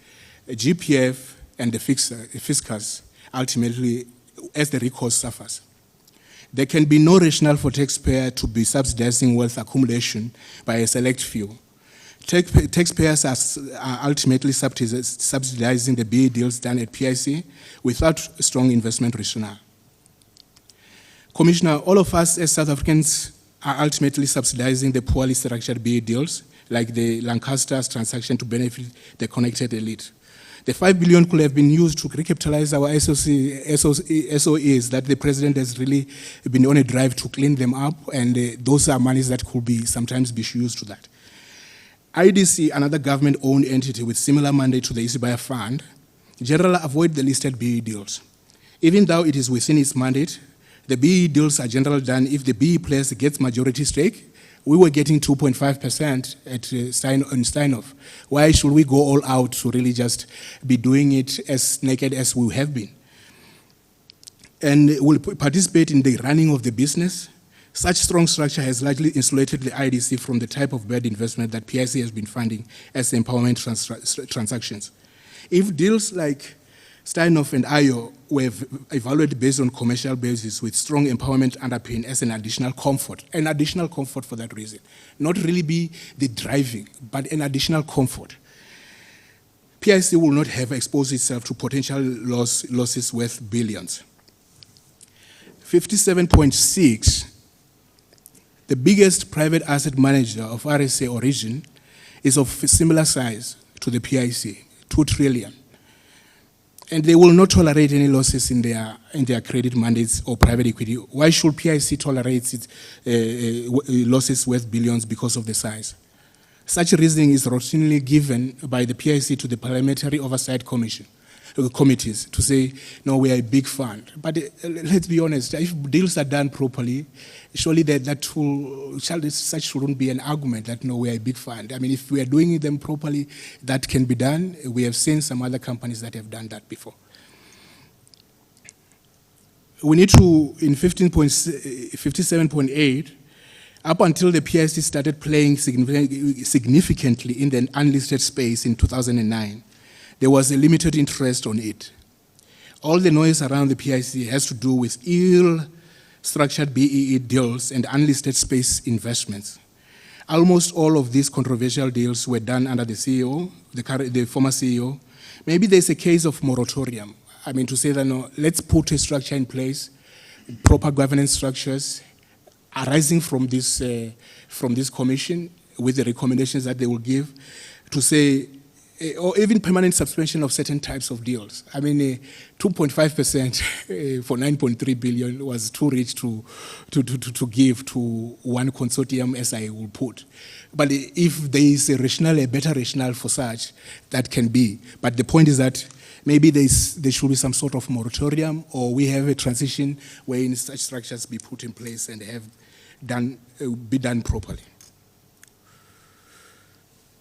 GPF and the fiscals ultimately, as the recourse suffers. There can be no rationale for taxpayer to be subsidizing wealth accumulation by a select few. Taxpayers are ultimately subsidizing the BE deals done at PIC without strong investment rationale. Commissioner, all of us as South Africans are ultimately subsidizing the poorly structured BE deals, like the Lancaster's transaction to benefit the connected elite. The 5 billion could have been used to recapitalize our SOEs that the president has really been on a drive to clean them up, and those are monies that could be sometimes be used to that. IDC, another government-owned entity with similar mandate to the Isibaya Fund, generally avoid the listed BE deals. Even though it is within its mandate, the BE deals are generally done if the BE players gets majority stake. We were getting 2.5% at Steinhoff. Why should we go all out to really just be doing it as naked as we have been? And will participate in the running of the business. Such strong structure has largely insulated the IDC from the type of bad investment that PIC has been funding as empowerment transactions. If deals like Steinhoff and IO were evaluated based on commercial basis with strong empowerment underpin as an additional comfort for that reason. Not really be the driving, but an additional comfort. PIC will not have exposed itself to potential losses worth billions. 57.6, the biggest private asset manager of RSA Origin is of similar size to the PIC, 2 trillion. And they will not tolerate any losses in their credit mandates or private equity. Why should PIC tolerate its losses worth billions because of the size? Such reasoning is routinely given by the PIC to the Parliamentary Oversight Committees to say, no, we are a big fund. But let's be honest, if deals are done properly, surely such shouldn't be an argument that, no, we are a big fund. I mean, if we are doing them properly, that can be done. We have seen some other companies that have done that before. We need to, in 57.8, up until the PIC started playing significantly in the unlisted space in 2009, there was a limited interest on it. All the noise around the PIC has to do with ill-structured BEE deals and unlisted space investments. Almost all of these controversial deals were done under the CEO, the former CEO. Maybe there's a case of moratorium. I mean, to say that, no, let's put a structure in place, proper governance structures arising from this commission with the recommendations that they will give to say, or even permanent suspension of certain types of deals. I mean, 2.5% for 9.3 billion was too rich to give to one consortium, as I will put. But if there is a better rationale for such, that can be. But the point is that maybe there should be some sort of moratorium, or we have a transition wherein such structures be put in place and be done properly.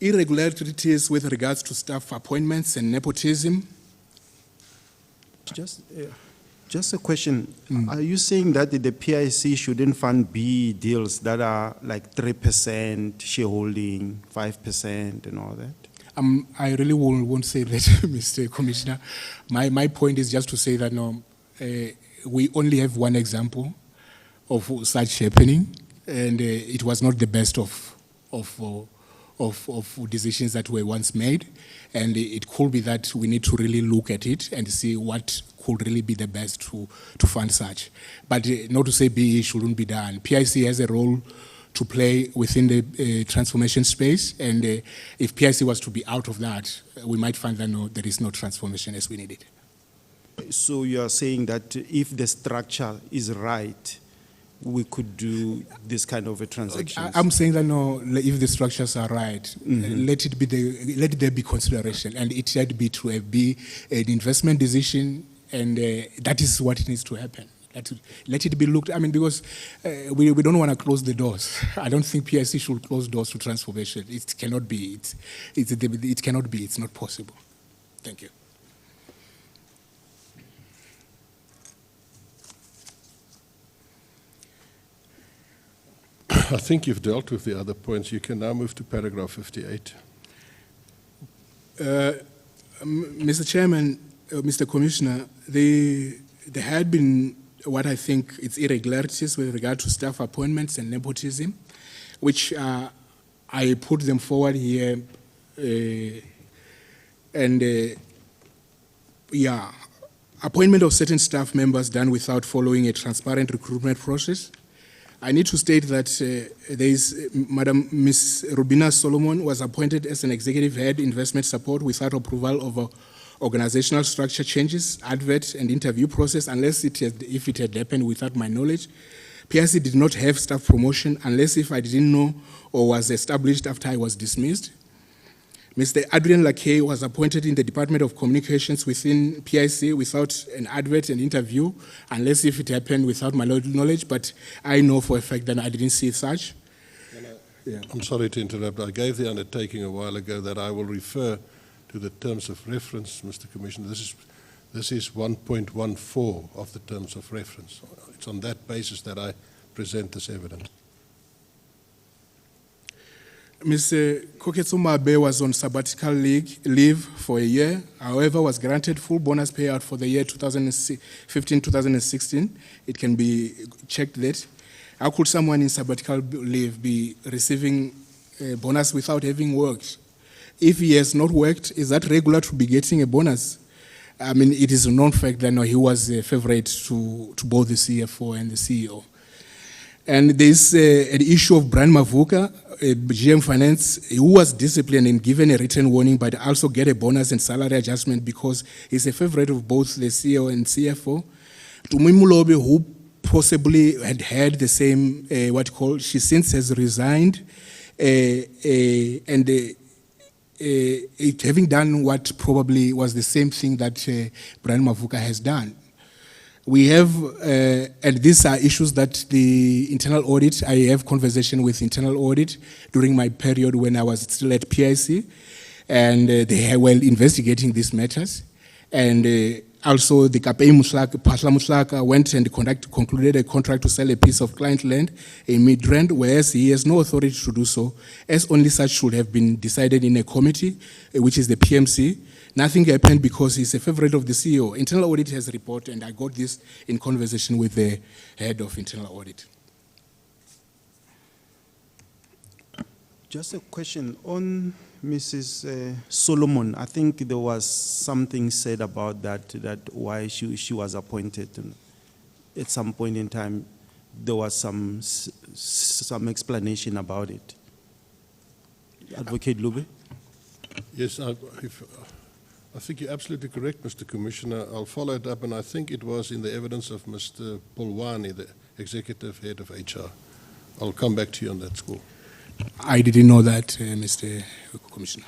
Irregularities with regards to staff appointments and nepotism. Just a question. Are you saying that the PIC shouldn't fund B deals that are like 3% shareholding, 5% and all that? I really won't say that, Mr. Commissioner. My point is just to say that, no, we only have one example of such happening, and it was not the best of decisions that were once made. And it could be that we need to really look at it and see what could really be the best to fund such. But not to say BE shouldn't be done. PIC has a role to play within the transformation space, and if PIC was to be out of that, we might find that no, there is no transformation as we need it. So you are saying that if the structure is right, we could do this kind of a transaction? I'm saying that no, if the structures are right, let there be consideration, and it should be to be an investment decision, and that is what needs to happen. Let it be looked. I mean, because we don't want to close the doors. I don't think PIC should close doors to transformation. It cannot be. It cannot be. It's not possible. Thank you. I think you've dealt with the other points. You can now move to paragraph 58. Mr. Chairman, Mr. Commissioner, there had been what I think it's irregularities with regard to staff appointments and nepotism, which I put them forward here, appointment of certain staff members done without following a transparent recruitment process. I need to state that Ms. Rubina Solomon was appointed as an executive head investment support without approval of organizational structure changes, advert, and interview process, unless if it had happened without my knowledge. PIC did not have staff promotion unless if I didn't know or was established after I was dismissed. Mr. Adrian Lakay was appointed in the Department of Communications within PIC without an advert and interview, unless if it happened without my knowledge, but I know for a fact that I didn't see such. I'm sorry to interrupt. I gave the undertaking a while ago that I will refer to the terms of reference, Mr. Commissioner. This is 1.14 of the terms of reference. It's on that basis that I present this evidence. Mr. Koketsumabe was on sabbatical leave for a year, however, was granted full bonus payout for the year 2015-2016. It can be checked that. How could someone in sabbatical leave be receiving a bonus without having worked? If he has not worked, is that regular to be getting a bonus? I mean, it is a known fact that no, he was a favorite to both the CFO and the CEO. And there's an issue of Brian Mavuka, GM Finance, who was disciplined and given a written warning, but also get a bonus and salary adjustment because he's a favorite of both the CEO and CFO. Tumimulobe, who possibly had the same, she since has resigned, having done what probably was the same thing that Brian Mavuka has done. We have, and these are issues that the internal audit, I have conversation with internal audit during my period when I was still at PIC, and they were investigating these matters. And also the Pasla Muslaka went and concluded a contract to sell a piece of client land in Midrand, whereas he has no authority to do so, as only such should have been decided in a committee, which is the PMC. Nothing happened because he's a favorite of the CEO. Internal audit has a report, and I got this in conversation with the head of internal audit. Just a question on Mrs. Solomon. I think there was something said about that why she was appointed. At some point in time, there was some explanation about it. Advocate Lube? Yes, I think you're absolutely correct, Mr. Commissioner. I'll follow it up, and I think it was in the evidence of Mr. Polwani, the executive head of HR. I'll come back to you on that score. I didn't know that, Mr. Commissioner.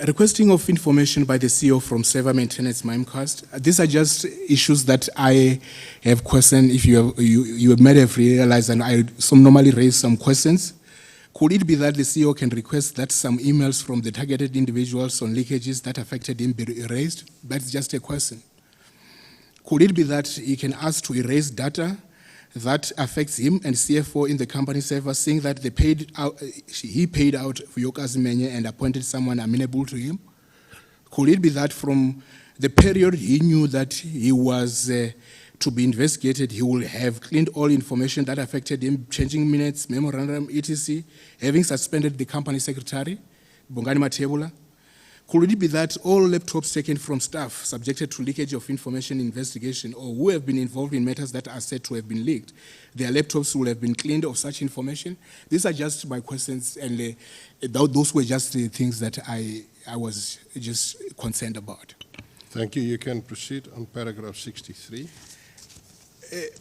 Requesting of information by the CEO from server maintenance Mimecast. These are just issues that I have questioned. If you may have realized, and I normally raise some questions. Could it be that the CEO can request that some emails from the targeted individuals on leakages that affected him be erased? That's just a question. Could it be that he can ask to erase data that affects him and CFO in the company server, saying that he paid out for Yokazimenye and appointed someone amenable to him? Could it be that from the period he knew that he was to be investigated, he will have cleaned all information that affected him, changing minutes, memorandum, etc., having suspended the company secretary, Bongani Matebula. Could it be that all laptops taken from staff subjected to leakage of information investigation or who have been involved in matters that are said to have been leaked, their laptops will have been cleaned of such information? These are just my questions, and those were just the things that I was just concerned about. Thank you. You can proceed on paragraph 63.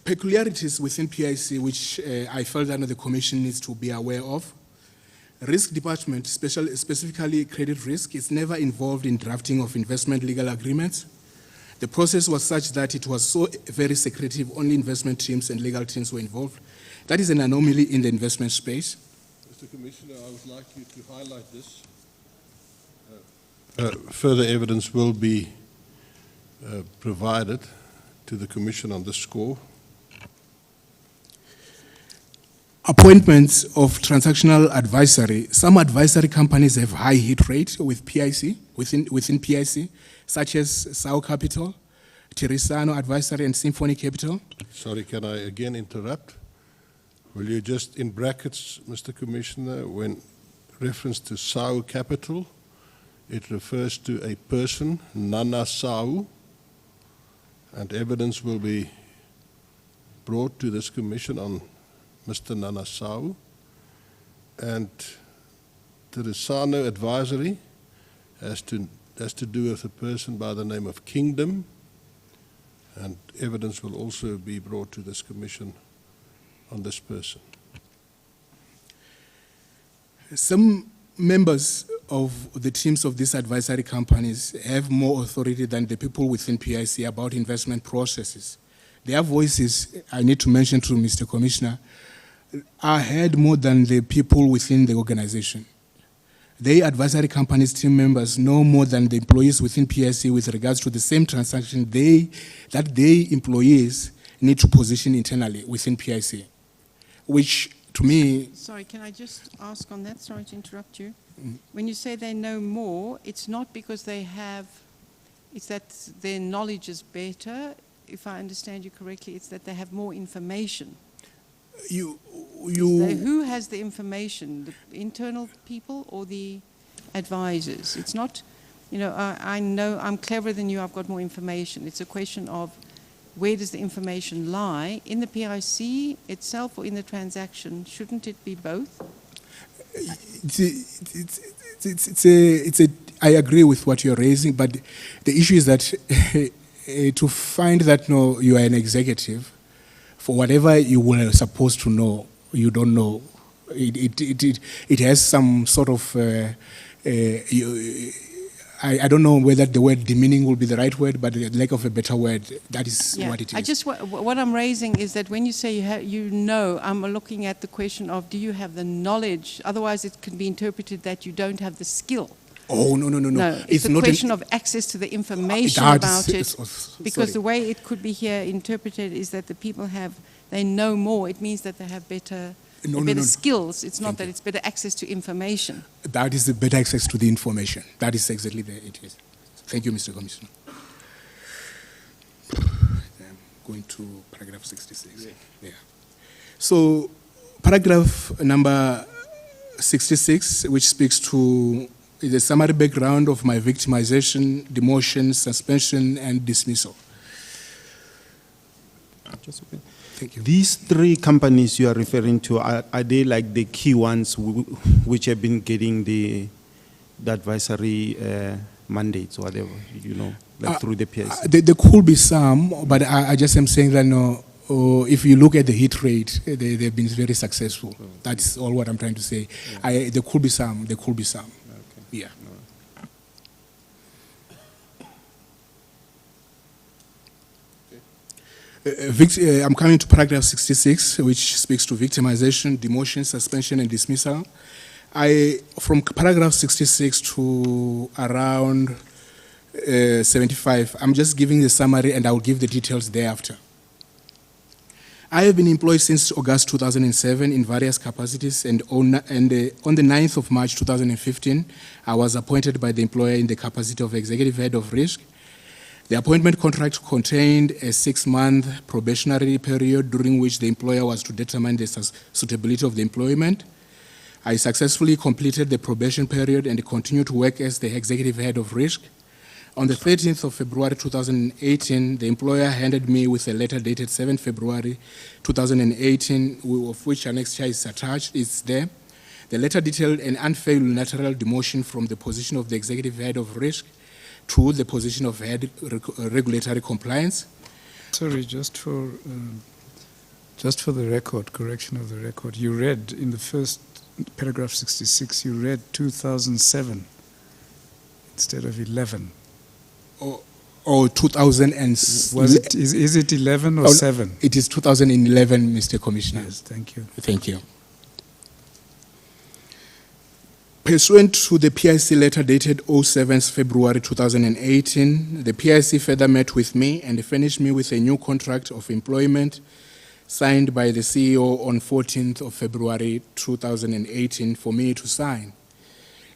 Peculiarities within PIC which I felt that the Commission needs to be aware of. Risk department, specifically credit risk, is never involved in drafting of investment legal agreements. The process was such that it was so very secretive, only investment teams and legal teams were involved. That is an anomaly in the investment space. Mr. Commissioner, I would like you to highlight this. Further evidence will be provided to the Commission on this score. Appointments of transactional advisory. Some advisory companies have high hit rate with PIC, within PIC, such as Sao Capital, Tirisano Advisory, and Symphony Capital. Sorry, can I again interrupt? Will you just, in brackets, Mr. Commissioner, when reference to Sao Capital, it refers to a person, Nana Sao, and evidence will be brought to this Commission on Mr. Nana Sao. And Tirisano Advisory has to do with a person by the name of Kingdom, and evidence will also be brought to this Commission on this person. Some members of the teams of these advisory companies have more authority than the people within PIC about investment processes. Their voices, I need to mention to Mr. Commissioner, are heard more than the people within the organization. They advisory companies team members know more than the employees within PIC with regards to the same transaction that they employees need to position internally within PIC, which to me... Sorry, can I just ask on that? Sorry to interrupt you. When you say they know more, it's not because they have, it's that their knowledge is better. If I understand you correctly, it's that they have more information. Who has the information, the internal people or the advisors? It's not, you know, I know I'm cleverer than you, I've got more information. It's a question of where does the information lie? In the PIC itself or in the transaction? Shouldn't it be both? I agree with what you're raising, but the issue is that to find that you are an executive, for whatever you were supposed to know, you don't know. It has some sort of, I don't know whether the word demeaning will be the right word, but the lack of a better word, that is what it is. What I'm raising is that when you say I'm looking at the question of do you have the knowledge, otherwise it can be interpreted that you don't have the skill. Oh, no. No, it's a question of access to the information about it. Because the way it could be here interpreted is that the people they know more. It means that they have better skills. It's not that it's better access to information. That is the better access to the information. That is exactly it is. Thank you, Mr. Commissioner. I'm going to paragraph 66. Yeah. So, paragraph number 66, which speaks to the summary background of my victimization, demotion, suspension, and dismissal. Thank you. These three companies you are referring to, are they like the key ones which have been getting the advisory mandates or whatever, through the PIC? There could be some, but I just am saying that if you look at the hit rate, they've been very successful. That's all what I'm trying to say. Yeah. There could be some. Okay. Yeah. I'm coming to paragraph 66, which speaks to victimization, demotion, suspension, and dismissal. From paragraph 66 to around 75, I'm just giving the summary and I'll give the details thereafter. I have been employed since August 2007 in various capacities, and on the 9th of March 2015, I was appointed by the employer in the capacity of Executive Head of Risk. The appointment contract contained a 6-month probationary period during which the employer was to determine the suitability of the employment. I successfully completed the probation period and continued to work as the executive head of risk. On the 13th of February 2018, the employer handed me with a letter dated 7 February 2018, of which annexure is attached. It's there. The letter detailed an unfair unilateral demotion from the position of the executive head of risk to the position of head regulatory compliance. Sorry, just for the record, correction of the record, you read in the first paragraph 66, you read 2007 instead of 11. Or 2000 and... Is it 11 or 7? It is 2011, Mr. Commissioner. Yes, thank you. Thank you. Pursuant to the PIC letter dated 07 February 2018, the PIC further met with me and furnished me with a new contract of employment signed by the CEO on 14th of February 2018 for me to sign.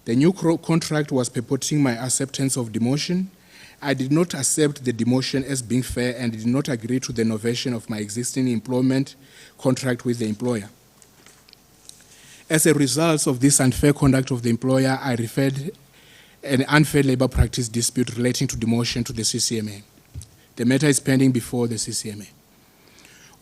The new contract was purporting my acceptance of demotion. I did not accept the demotion as being fair and did not agree to the novation of my existing employment contract with the employer. As a result of this unfair conduct of the employer, I referred an unfair labor practice dispute relating to demotion to the CCMA. The matter is pending before the CCMA.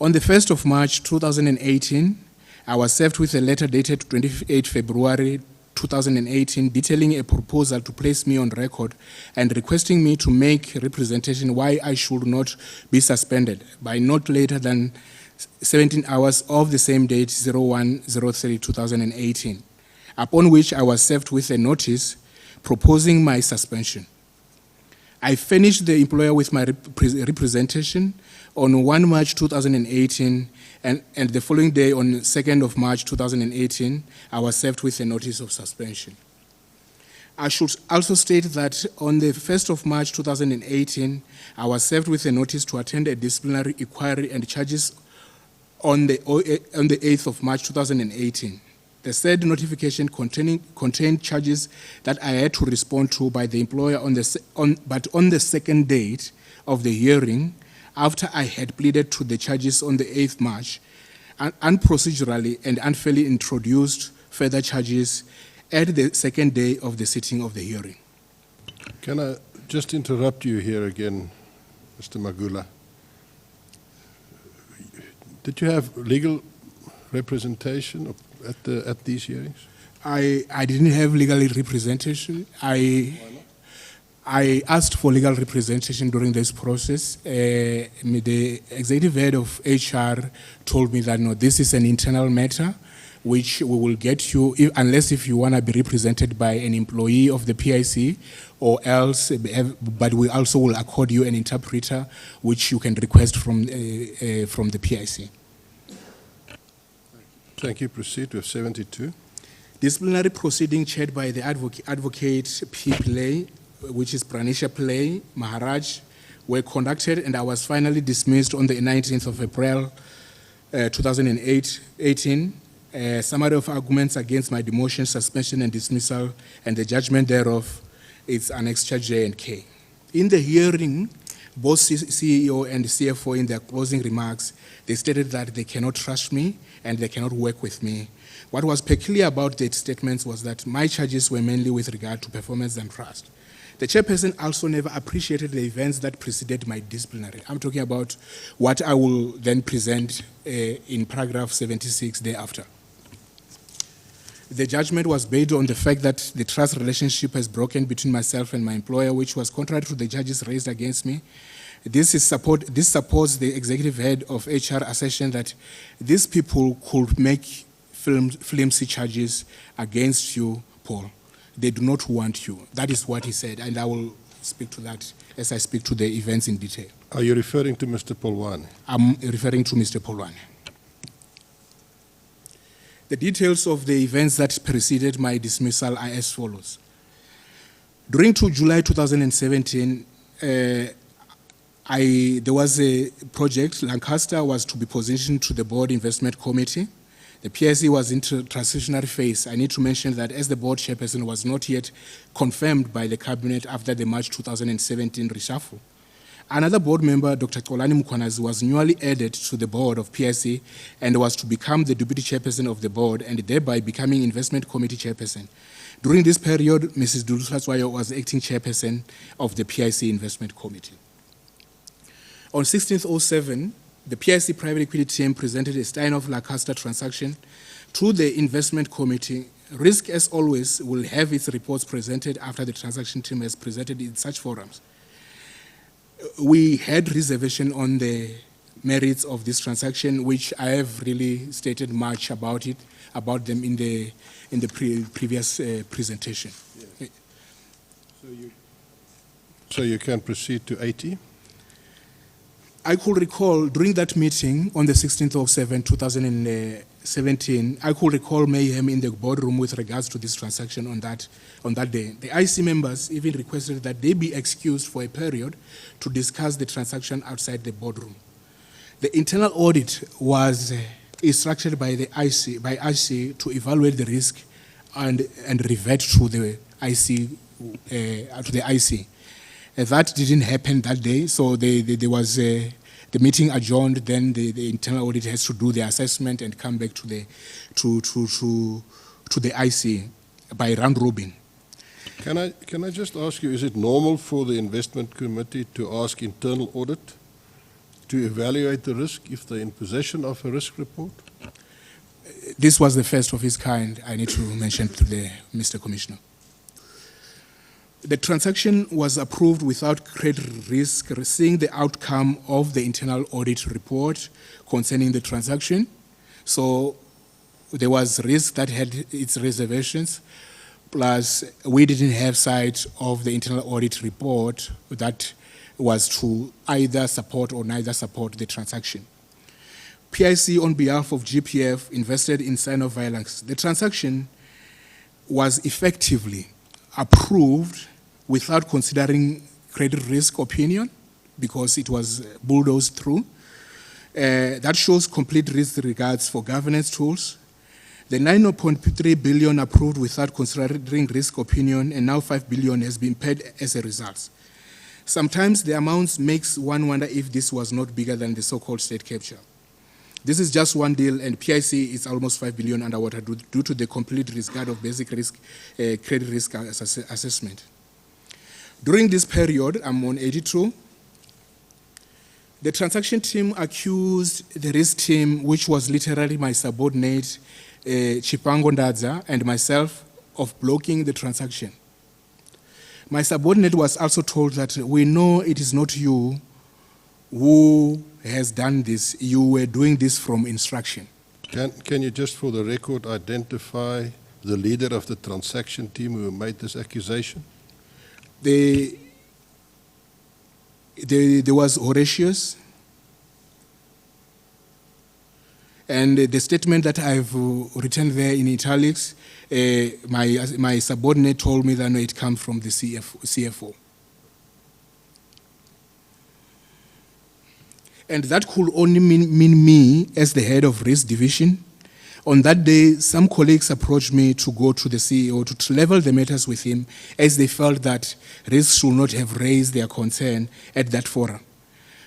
On the 1st of March 2018, I was served with a letter dated 28 February 2018 detailing a proposal to place me on record and requesting me to make representation why I should not be suspended by not later than 17 hours of the same date, 01/03/2018, upon which I was served with a notice proposing my suspension. I furnished the employer with my representation on 1 March 2018, and the following day, on 2nd of March 2018, I was served with a notice of suspension. I should also state that on the 1st of March 2018, I was served with a notice to attend a disciplinary inquiry and charges on the 8th of March 2018. The said notification contained charges that I had to respond to by the employer but on the second date of the hearing, after I had pleaded to the charges on the 8th March, unprocedurally and unfairly introduced further charges at the second day of the sitting of the hearing. Can I just interrupt you here again, Mr. Magula? Did you have legal representation at these hearings? I didn't have legal representation. I asked for legal representation during this process. The executive head of HR told me that no, this is an internal matter which we will get you, unless if you want to be represented by an employee of the PIC or else, but we also will accord you an interpreter which you can request from the PIC. Thank you. Proceed with 72. Disciplinary proceeding chaired by the advocate P. Pillay, which is Pranisha Pillay Maharaj, were conducted, and I was finally dismissed on the 19th of April 2018. A summary of arguments against my demotion, suspension, and dismissal, and the judgment thereof is Annexure J and K. In the hearing, both CEO and CFO, in their closing remarks, they stated that they cannot trust me and they cannot work with me. What was peculiar about their statements was that my charges were mainly with regard to performance and trust. The chairperson also never appreciated the events that preceded my disciplinary. I'm talking about what I will then present in paragraph 76 thereafter. The judgment was based on the fact that the trust relationship has broken between myself and my employer, which was contrary to the charges raised against me. This supports the executive head of HR assertion that these people could make flimsy charges against you, Paul. They do not want you. That is what he said, and I will speak to that as I speak to the events in detail. Are you referring to Mr. Polwane? I'm referring to Mr. Polwane. The details of the events that preceded my dismissal are as follows. During July 2017, there was a project. Lancaster was to be positioned to the board investment committee. The PIC was in transitionary phase. I need to mention that as the board chairperson was not yet confirmed by the cabinet after the March 2017 reshuffle. Another board member, Dr. Kolani Mukwanazi, was newly added to the board of PIC and was to become the deputy chairperson of the board and thereby becoming investment committee chairperson. During this period, Mrs. Duluswayo was acting chairperson of the PIC investment committee. On 16/07, the PIC private equity team presented a Steinhoff-Lancaster transaction to the investment committee. Risk, as always, will have its reports presented after the transaction team has presented in such forums. We had reservation on the merits of this transaction, which I have really stated much about them in the previous presentation. Yes. So you can proceed to 80. I could recall during that meeting on the 16/07, 2017, I could recall mayhem in the boardroom with regards to this transaction on that day. The IC members even requested that they be excused for a period to discuss the transaction outside the boardroom. The internal audit was instructed by IC to evaluate the risk and revert to the IC. That didn't happen that day, so there was the meeting adjourned. Then the internal audit has to do the assessment and come back to the IC by round robin. Can I just ask you, is it normal for the investment committee to ask internal audit to evaluate the risk if they're in possession of a risk report? This was the first of its kind, I need to mention to Mr. Commissioner. The transaction was approved without credit risk, seeing the outcome of the internal audit report concerning the transaction. So there was risk that had its reservations, plus we didn't have sight of the internal audit report that was to either support or neither support the transaction. PIC, on behalf of GPF, invested in sign of violence. The transaction was effectively approved without considering credit risk opinion because it was bulldozed through. That shows complete disregards for governance tools. The 9.3 billion approved without considering risk opinion, and now 5 billion has been paid as a result. Sometimes the amounts makes one wonder if this was not bigger than the so-called state capture. This is just one deal, and PIC is almost 5 billion underwater due to the complete disregard of basic risk, credit risk assessment. During this period, I'm on 82, the transaction team accused the risk team, which was literally my subordinate, Chipango Ndadza, and myself, of blocking the transaction. My subordinate was also told that we know it is not you who has done this, you were doing this from instruction. Can you just for the record identify the leader of the transaction team who made this accusation? There was Horatius, and the statement that I've written there in italics, my subordinate told me that no, it comes from the CFO. And that could only mean me as the head of risk division. On that day, some colleagues approached me to go to the CEO to level the matters with him, as they felt that risk should not have raised their concern at that forum.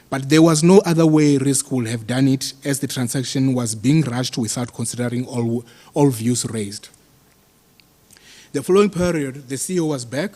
But there was no other way risk would have done it, as the transaction was being rushed without considering all views raised. The following period, the CEO was back.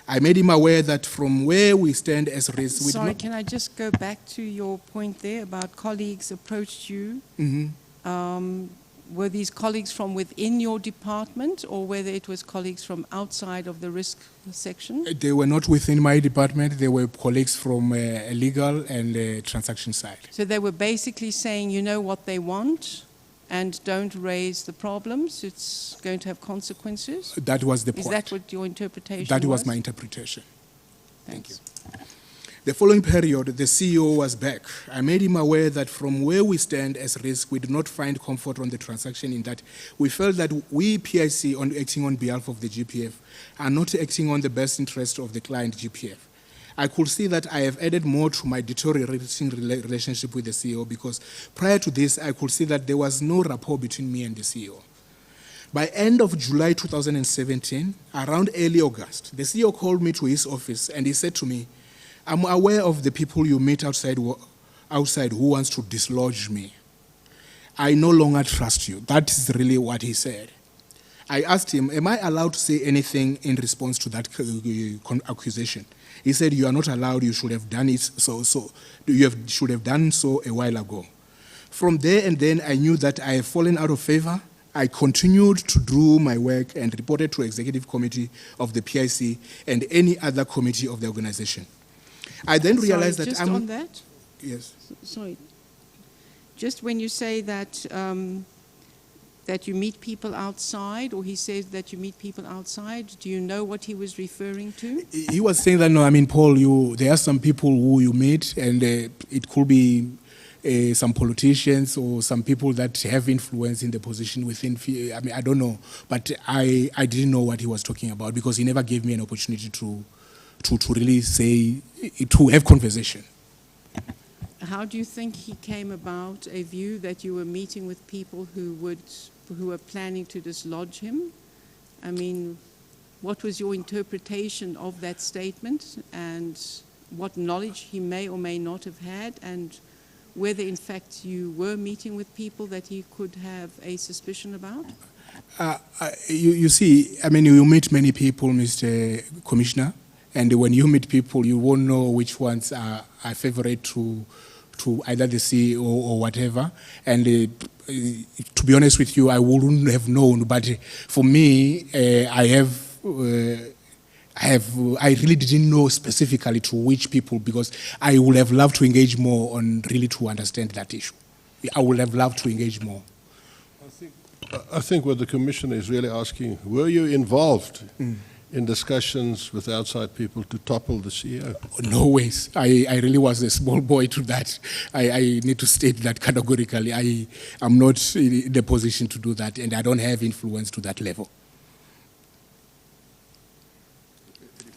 I made him aware that from where we stand as risk... Sorry, can I just go back to your point there about colleagues approached you? Mm-hmm. Were these colleagues from within your department, or whether it was colleagues from outside of the risk section? They were not within my department. They were colleagues from legal and transaction side. So they were basically saying, you know what they want, and don't raise the problems. It's going to have consequences. That was the point. Is that what your interpretation That was my interpretation. Thank you. The following period, the CEO was back. I made him aware that from where we stand as risk, we do not find comfort on the transaction, in that we felt that we, PIC, acting on behalf of the GPF, are not acting on the best interest of the client GPF. I could see that I have added more to my deteriorating relationship with the CEO, because prior to this, I could see that there was no rapport between me and the CEO. By end of July 2017, around early August, the CEO called me to his office and he said to me, I'm aware of the people you meet outside who wants to dislodge me. I no longer trust you. That is really what he said. I asked him, am I allowed to say anything in response to that accusation? He said, you are not allowed, you should have done it, should have done so a while ago. From there and then, I knew that I have fallen out of favor. I continued to do my work and reported to Executive Committee of the PIC and any other committee of the organization. I then realized that just I'm... on that? Yes. Sorry. Just when you say that that you meet people outside, or he says that you meet people outside, do you know what he was referring to? He was saying that, no, I mean, Paul, there are some people who you meet, and it could be some politicians or some people that have influence in the position within, I mean, I don't know, but I didn't know what he was talking about because he never gave me an opportunity to really say, to have conversation. How do you think he came about a view that you were meeting with people who were planning to dislodge him? I mean, what was your interpretation of that statement and what knowledge he may or may not have had, and whether in fact you were meeting with people that he could have a suspicion about? You see, I mean, you meet many people, Mr. Commissioner, and when you meet people, you won't know which ones are favorite to either the CEO or whatever. And to be honest with you, I wouldn't have known. But for me, I really didn't know specifically to which people, because I would have loved to engage more on really to understand that issue. I would have loved to engage more. I think what the Commissioner is really asking, were you involved in discussions with outside people to topple the CEO? No ways. I really was a small boy to that. I need to state that categorically. I am not in the position to do that, and I don't have influence to that level.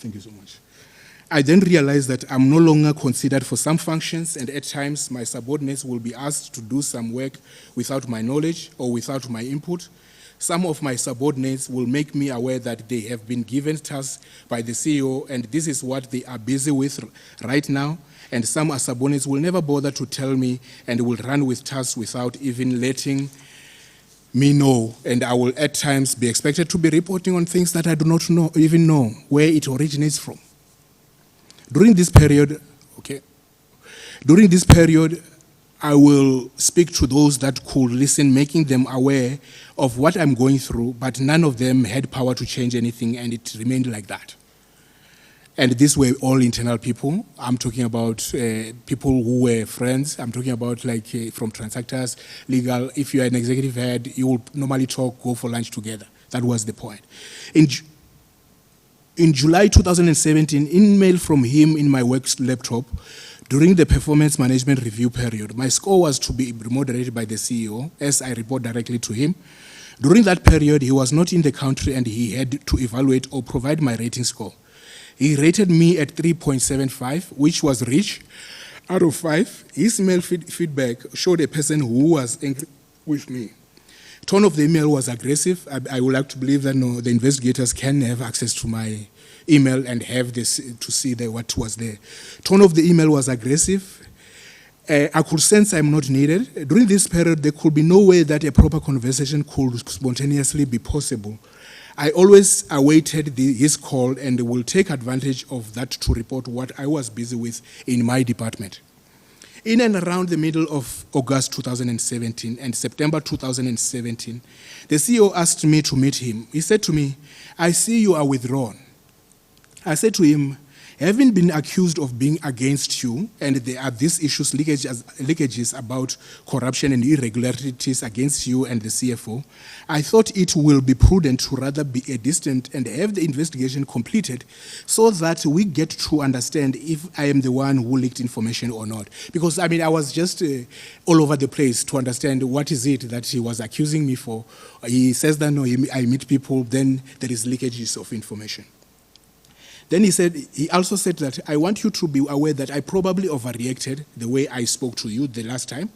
Thank you so much. I then realized that I'm no longer considered for some functions, and at times my subordinates will be asked to do some work without my knowledge or without my input. Some of my subordinates will make me aware that they have been given tasks by the CEO and this is what they are busy with right now. And some subordinates will never bother to tell me and will run with tasks without even letting me know. And I will at times be expected to be reporting on things that I do not even know where it originates from. During this period, I will speak to those that could listen, making them aware of what I'm going through, but none of them had power to change anything, and it remained like that. And these were all internal people. I'm talking about people who were friends. I'm talking about like from transactors, legal. If you're an executive head, you will normally talk, go for lunch together. That was the point. In July 2017, email from him in my work laptop, during the performance management review period, my score was to be moderated by the CEO as I report directly to him. During that period, he was not in the country and he had to evaluate or provide my rating score. He rated me at 3.75, which was rich. Out of 5, his email feedback showed a person who was angry with me. Tone of the email was aggressive. I would like to believe that no, the investigators can have access to my email and have this to see what was there. Tone of the email was aggressive. I could sense I'm not needed. During this period, there could be no way that a proper conversation could spontaneously be possible. I always awaited his call and will take advantage of that to report what I was busy with in my department. In and around the middle of August 2017 and September 2017, the CEO asked me to meet him. He said to me, I see you are withdrawn. I said to him, having been accused of being against you, and there are these issues, leakages about corruption and irregularities against you and the CFO, I thought it will be prudent to rather be a distant and have the investigation completed so that we get to understand if I am the one who leaked information or not. Because, I mean, I was just all over the place to understand what is it that he was accusing me for. He says that, no, I meet people, then there is leakages of information. Then he also said that I want you to be aware that I probably overreacted the way I spoke to you the last time.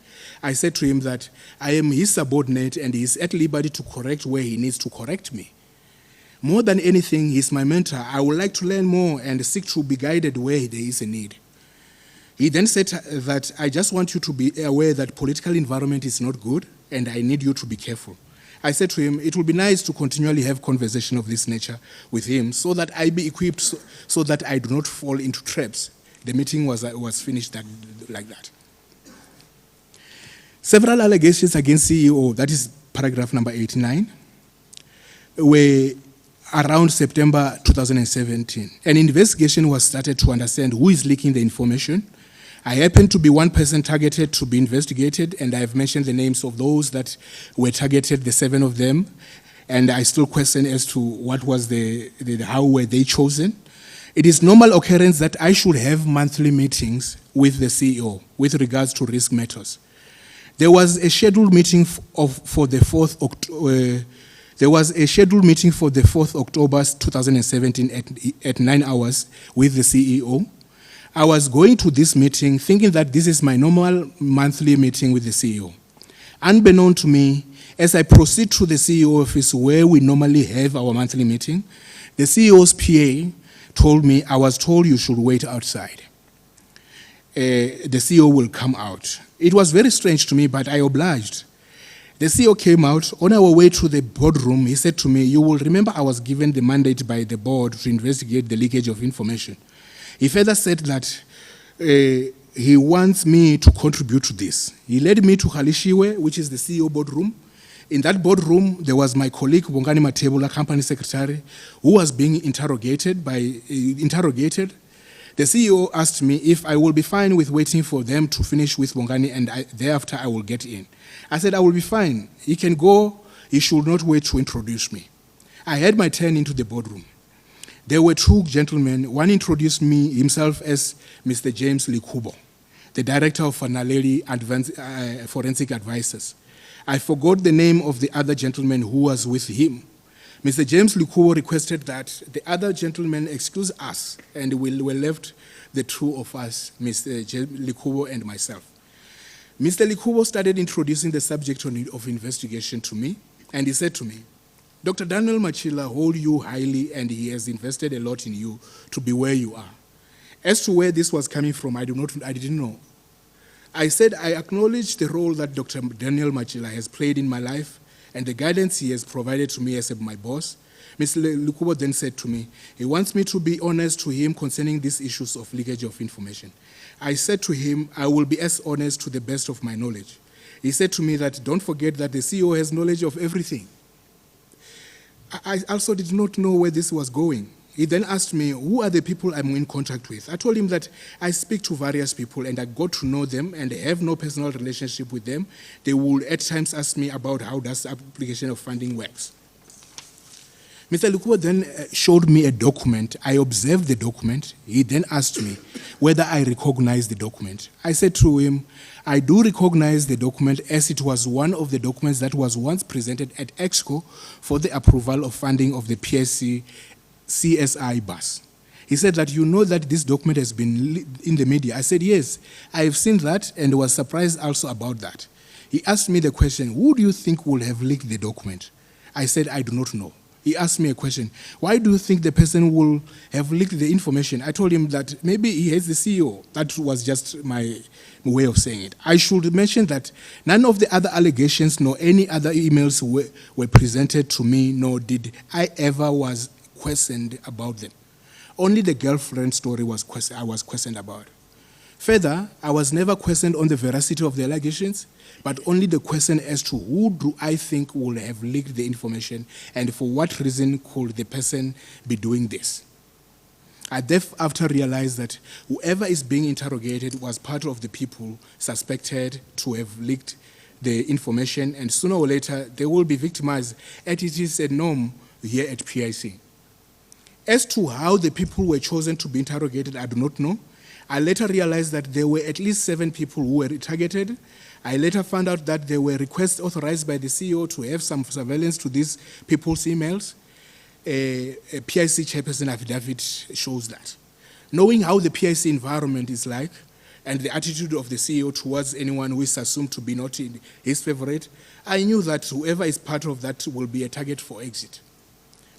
I said to him that I am his subordinate and he is at liberty to correct where he needs to correct me. More than anything, he's my mentor. I would like to learn more and seek to be guided where there is a need. He then said that I just want you to be aware that political environment is not good and I need you to be careful. I said to him, it would be nice to continually have conversation of this nature with him so that I be equipped so that I do not fall into traps. The meeting was finished like that. Several allegations against CEO, that is paragraph number 89, were around September 2017. An investigation was started to understand who is leaking the information. I happened to be one person targeted to be investigated, and I have mentioned the names of those that were targeted, the 7 of them, and I still question as to what was how were they chosen. It is normal occurrence that I should have monthly meetings with the CEO with regards to risk matters. There was a scheduled meeting for the 4th October. There was a scheduled meeting for the 4th October 2017 at 9 hours with the CEO. I was going to this meeting thinking that this is my normal monthly meeting with the CEO. Unbeknown to me, as I proceed to the CEO office where we normally have our monthly meeting, the CEO's PA told me, I was told you should wait outside. The CEO will come out. It was very strange to me, but I obliged. The CEO came out. On our way to the boardroom, he said to me, you will remember I was given the mandate by the board to investigate the leakage of information. He further said that he wants me to contribute to this. He led me to Halishiwe, which is the CEO boardroom. In that boardroom, there was my colleague, Bongani Matebula, company secretary, who was being interrogated. The CEO asked me if I will be fine with waiting for them to finish with Bongani and thereafter I will get in. I said, I will be fine. He can go. He should not wait to introduce me. I had my turn into the boardroom. There were 2 gentlemen. One introduced me himself as Mr. James Likubo, the director of Fanaleli Forensic Advisors. I forgot the name of the other gentleman who was with him. Mr. James Likubo requested that the other gentlemen excuse us, and we were left the 2 of us, Mr. James Likubo and myself. Mr. Likubo started introducing the subject of investigation to me, and he said to me, Dr. Daniel Machila holds you highly and he has invested a lot in you to be where you are. As to where this was coming from, I didn't know. I said I acknowledge the role that Dr. Daniel Machila has played in my life and the guidance he has provided to me as my boss. Mr. Lukubo then said to me, he wants me to be honest to him concerning these issues of leakage of information. I said to him, I will be as honest to the best of my knowledge. He said to me that don't forget that the CEO has knowledge of everything. I also did not know where this was going. He then asked me, who are the people I'm in contact with? I told him that I speak to various people and I got to know them and have no personal relationship with them. They will at times ask me about how does the application of funding works. Mr. Lukubo then showed me a document. I observed the document. He then asked me whether I recognize the document. I said to him, I do recognize the document as it was one of the documents that was once presented at EXCO for the approval of funding of the PIC CSI bus. He said that you know that this document has been in the media. I said, yes, I have seen that and was surprised also about that. He asked me the question, who do you think will have leaked the document? I said, I do not know. He asked me a question, why do you think the person will have leaked the information? I told him that maybe he has the CEO. That was just my way of saying it. I should mention that none of the other allegations nor any other emails were presented to me, nor did I ever was questioned about them. Only the girlfriend story I was questioned about. Further, I was never questioned on the veracity of the allegations, but only the question as to who do I think will have leaked the information and for what reason could the person be doing this. I thereafter realized that whoever is being interrogated was part of the people suspected to have leaked the information, and sooner or later they will be victimized, as it is a norm here at PIC. As to how the people were chosen to be interrogated, I do not know. I later realized that there were at least 7 people who were targeted. I later found out that there were requests authorized by the CEO to have some surveillance to these people's emails. A PIC chairperson affidavit shows that. Knowing how the PIC environment is like and the attitude of the CEO towards anyone who is assumed to be not his favorite, I knew that whoever is part of that will be a target for exit.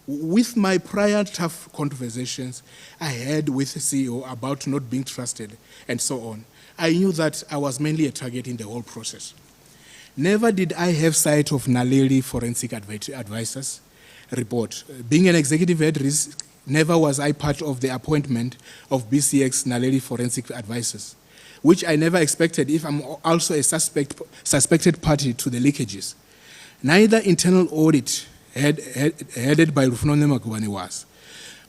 With my prior tough conversations I had with the CEO about not being trusted and so on, I knew that I was mainly a target in the whole process. Never did I have sight of Naleli Forensic Advisors report. Being an executive at risk, never was I part of the appointment of BCX Naleli Forensic Advisors, which I never expected if I'm also a suspected party to the leakages. Neither internal audit headed by Rufunone Magubane was.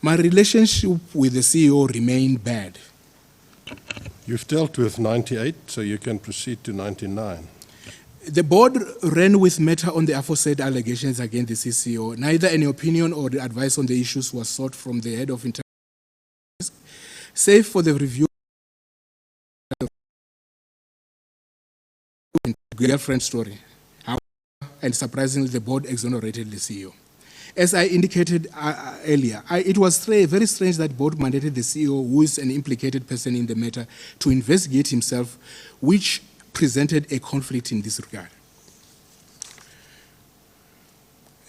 My relationship with the CEO remained bad. You've dealt with 98, so you can proceed to 99. The board ran with matter on the aforesaid allegations against the CCO. Neither any opinion or advice on the issues was sought from the head of internal risk, save for the review girlfriend story. However, and surprisingly, the board exonerated the CEO. As I indicated earlier, it was very strange that the board mandated the CEO, who is an implicated person in the matter, to investigate himself, which presented a conflict in this regard.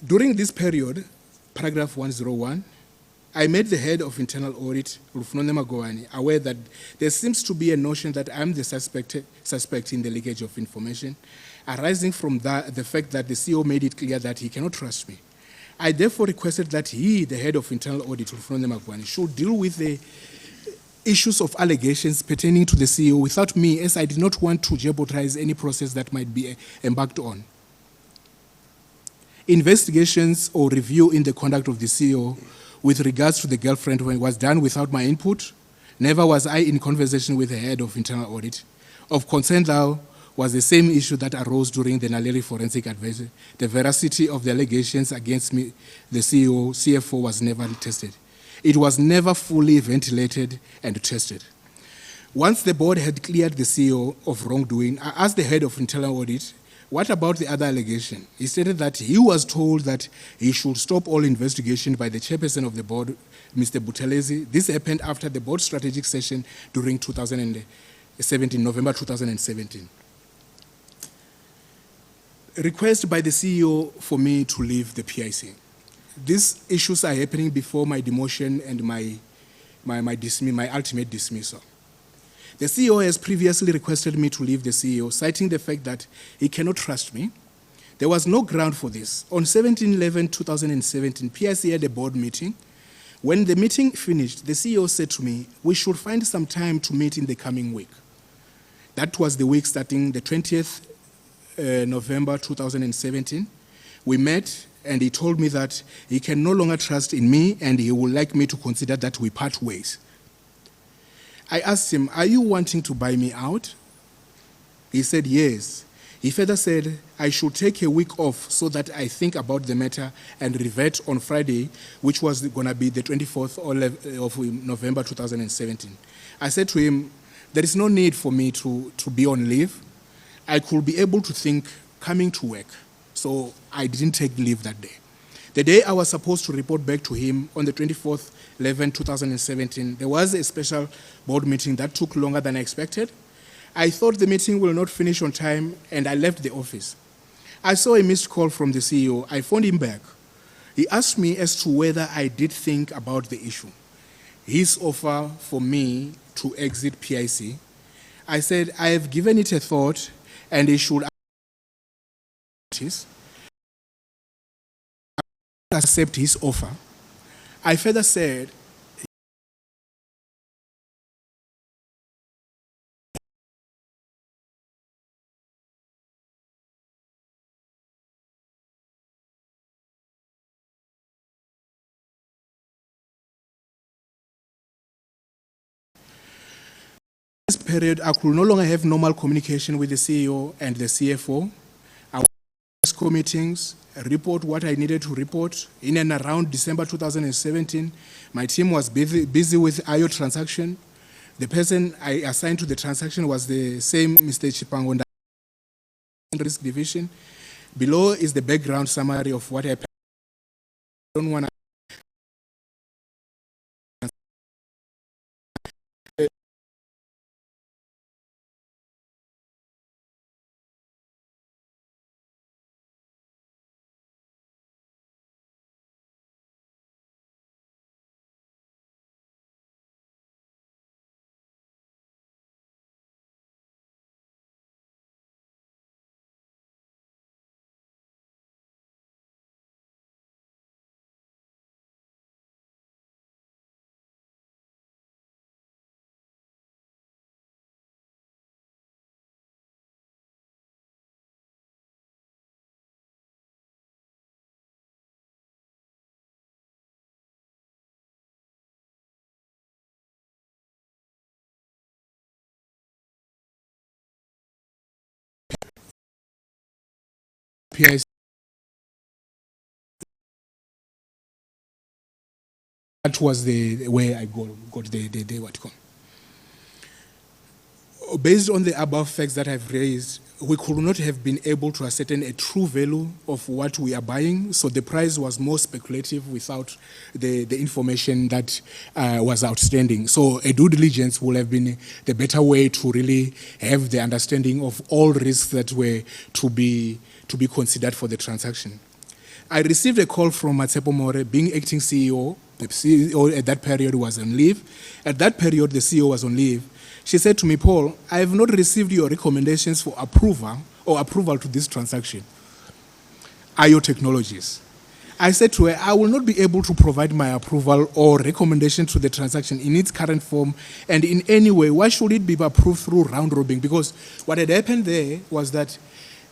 During this period, paragraph 101, I made the head of internal audit, Rufunone Magubane, aware that there seems to be a notion that I'm the suspect in the leakage of information, arising from the fact that the CEO made it clear that he cannot trust me. I therefore requested that he, the head of internal audit, Rufunone Magubane, should deal with the issues of allegations pertaining to the CEO without me, as I did not want to jeopardize any process that might be embarked on. Investigations or review in the conduct of the CEO with regards to the girlfriend was done without my input. Never was I in conversation with the head of internal audit. Of concern, though, was the same issue that arose during the Naleli Forensic Advisor. The veracity of the allegations against me, the CEO, CFO, was never tested. It was never fully ventilated and tested. Once the board had cleared the CEO of wrongdoing, I asked the head of internal audit, what about the other allegation? He stated that he was told that he should stop all investigation by the chairperson of the board, Mr. Buthelezi. This happened after the board strategic session during November 2017. Request by the CEO for me to leave the PIC. These issues are happening before my demotion and my ultimate dismissal. The CEO has previously requested me to leave the CEO, citing the fact that he cannot trust me. There was no ground for this. On 17/11/2017, PIC had a board meeting. When the meeting finished, the CEO said to me, we should find some time to meet in the coming week. That was the week starting the 20th November 2017. We met, and he told me that he can no longer trust in me and he would like me to consider that we part ways. I asked him, are you wanting to buy me out? He said yes. He further said I should take a week off so that I think about the matter and revert on Friday, which was going to be the 24th of November 2017. I said to him, there is no need for me to be on leave. I could be able to think coming to work. So I didn't take leave that day. The day I was supposed to report back to him on the 24th, 2017, there was a special board meeting that took longer than I expected. I thought the meeting will not finish on time, and I left the office. I saw a missed call from the CEO. I phoned him back. He asked me as to whether I did think about the issue. His offer for me to exit PIC. I said, I have given it a thought, and he should accept his offer. I further said, this period, I could no longer have normal communication with the CEO and the CFO. I was ESCO meetings, report what I needed to report. In and around December 2017, my team was busy with IO transaction. The person I assigned to the transaction was the same Mr. Chipangonda, Risk Division. Below is the background summary of what happened. I don't want to PIC. That was the way I got the what you call. Based on the above facts that I've raised, we could not have been able to ascertain a true value of what we are buying, so the price was more speculative without the information that was outstanding. So a due diligence would have been the better way to really have the understanding of all risks that were to be considered for the transaction. I received a call from Matsepo More, being acting CEO. The CEO at that period was on leave. At that period, the CEO was on leave. She said to me, Paul, I have not received your recommendations for approval to this transaction. IO Technologies. I said to her, I will not be able to provide my approval or recommendation to the transaction in its current form and in any way. Why should it be approved through round robin? Because what had happened there was that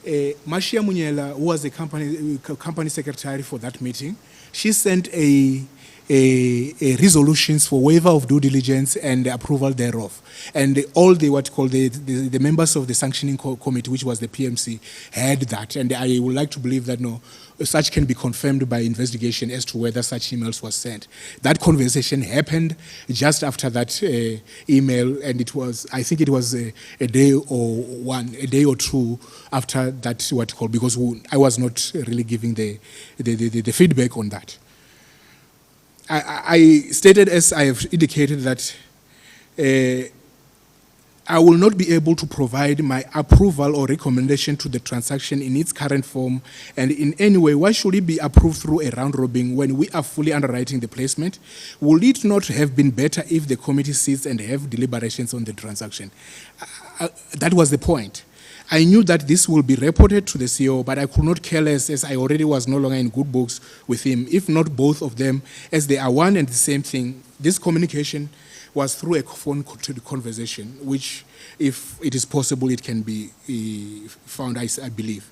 Mashia Munyela, who was the company secretary for that meeting, she sent a resolutions for waiver of due diligence and the approval thereof. And all the members of the sanctioning committee, which was the PMC, had that. And I would like to believe that no, such can be confirmed by investigation as to whether such emails were sent. That conversation happened just after that email, and it was, I think it was a day or two after that, because I was not really giving the feedback on that. I stated, as I have indicated, that I will not be able to provide my approval or recommendation to the transaction in its current form and in any way. Why should it be approved through a round robin when we are fully underwriting the placement? Would it not have been better if the committee sits and have deliberations on the transaction? That was the point. I knew that this will be reported to the CEO, but I could not care less, as I already was no longer in good books with him, if not both of them, as they are one and the same thing. This communication was through a phone conversation, which, if it is possible, it can be found, I believe.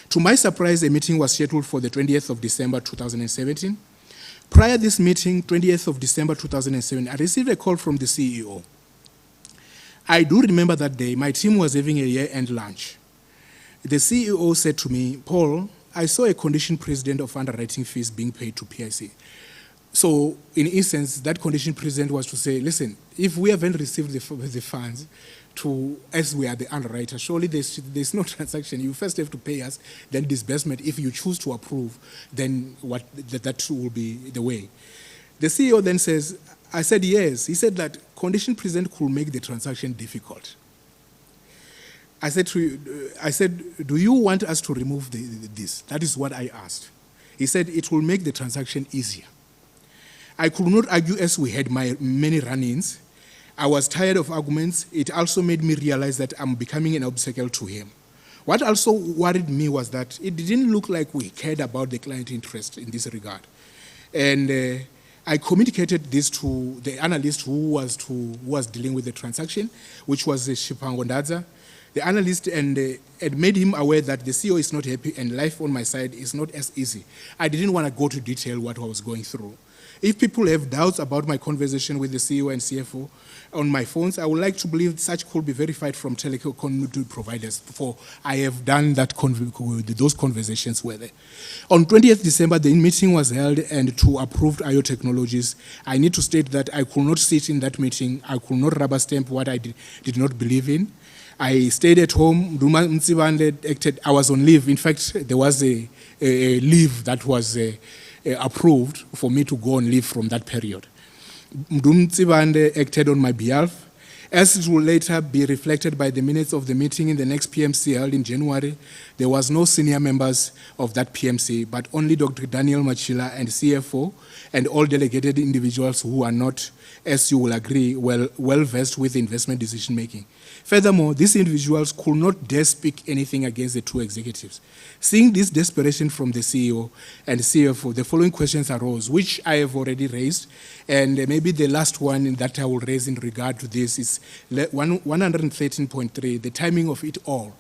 To my surprise, a meeting was scheduled for the 20th of December 2017. Prior to this meeting, 20th of December 2007, I received a call from the CEO. I do remember that day, my team was having a year-end lunch. The CEO said to me, Paul, I saw a condition precedent of underwriting fees being paid to PIC. So, in essence, that condition precedent was to say, listen, if we haven't received the funds as we are the underwriter, surely there's no transaction. You first have to pay us, then disbursement. If you choose to approve, then that will be the way. The CEO then says, I said yes. He said that condition precedent could make the transaction difficult. I said, do you want us to remove this? That is what I asked. He said it will make the transaction easier. I could not argue as we had many run-ins. I was tired of arguments. It also made me realize that I'm becoming an obstacle to him. What also worried me was that it didn't look like we cared about the client interest in this regard. And I communicated this to the analyst who was dealing with the transaction, which was Shipango Ndadza. The analyst and made him aware that the CEO is not happy and life on my side is not as easy. I didn't want to go to detail what I was going through. If people have doubts about my conversation with the CEO and CFO on my phones, I would like to believe such could be verified from telecom providers, for I have done that. Those conversations were there. On 20th December, the meeting was held, and to approved IO Technologies, I need to state that I could not sit in that meeting. I could not rubber stamp what I did not believe in. I stayed at home. Duma Mtsibande acted. I was on leave. In fact, there was a leave that was approved for me to go on leave from that period. Mdum Mtsibande acted on my behalf. As it will later be reflected by the minutes of the meeting in the next PMC held in January, there was no senior members of that PMC, but only Dr. Daniel Machila and CFO and all delegated individuals who are not, as you will agree, well-versed with investment decision-making. Furthermore, these individuals could not dare speak anything against the two executives. Seeing this desperation from the CEO and CFO, the following questions arose, which I have already raised, and maybe the last one that I will raise in regard to this is 113.3, the timing of it all.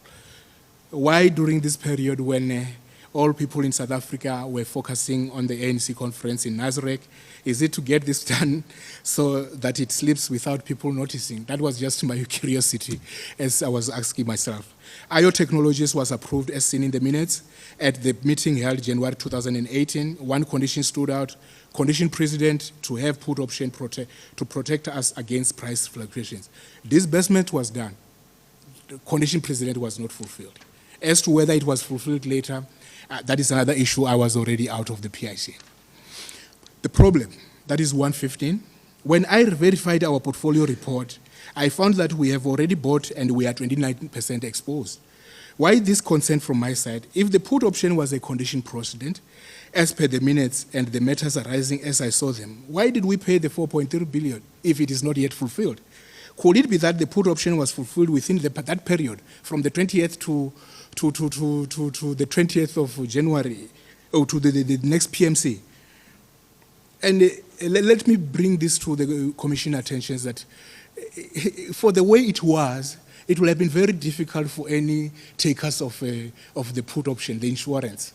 Why during this period when all people in South Africa were focusing on the ANC conference in Nasrec. Is it to get this done so that it slips without people noticing? That was just my curiosity as I was asking myself. IO Technologies was approved as seen in the minutes. At the meeting held January 2018, one condition stood out, condition precedent to have put option to protect us against price fluctuations. Disbursement was done. The condition precedent was not fulfilled. As to whether it was fulfilled later, that is another issue. I was already out of the PIC. The problem, that is 115. When I verified our portfolio report, I found that we have already bought and we are 29% exposed. Why this concern from my side? If the put option was a condition precedent, as per the minutes and the matters arising as I saw them, why did we pay the 4.3 billion if it is not yet fulfilled? Could it be that the put option was fulfilled within that period, from the 20th to the 20th of January, or to the next PMC? And let me bring this to the Commission attention that for the way it was, it would have been very difficult for any takers of the put option, the insurance.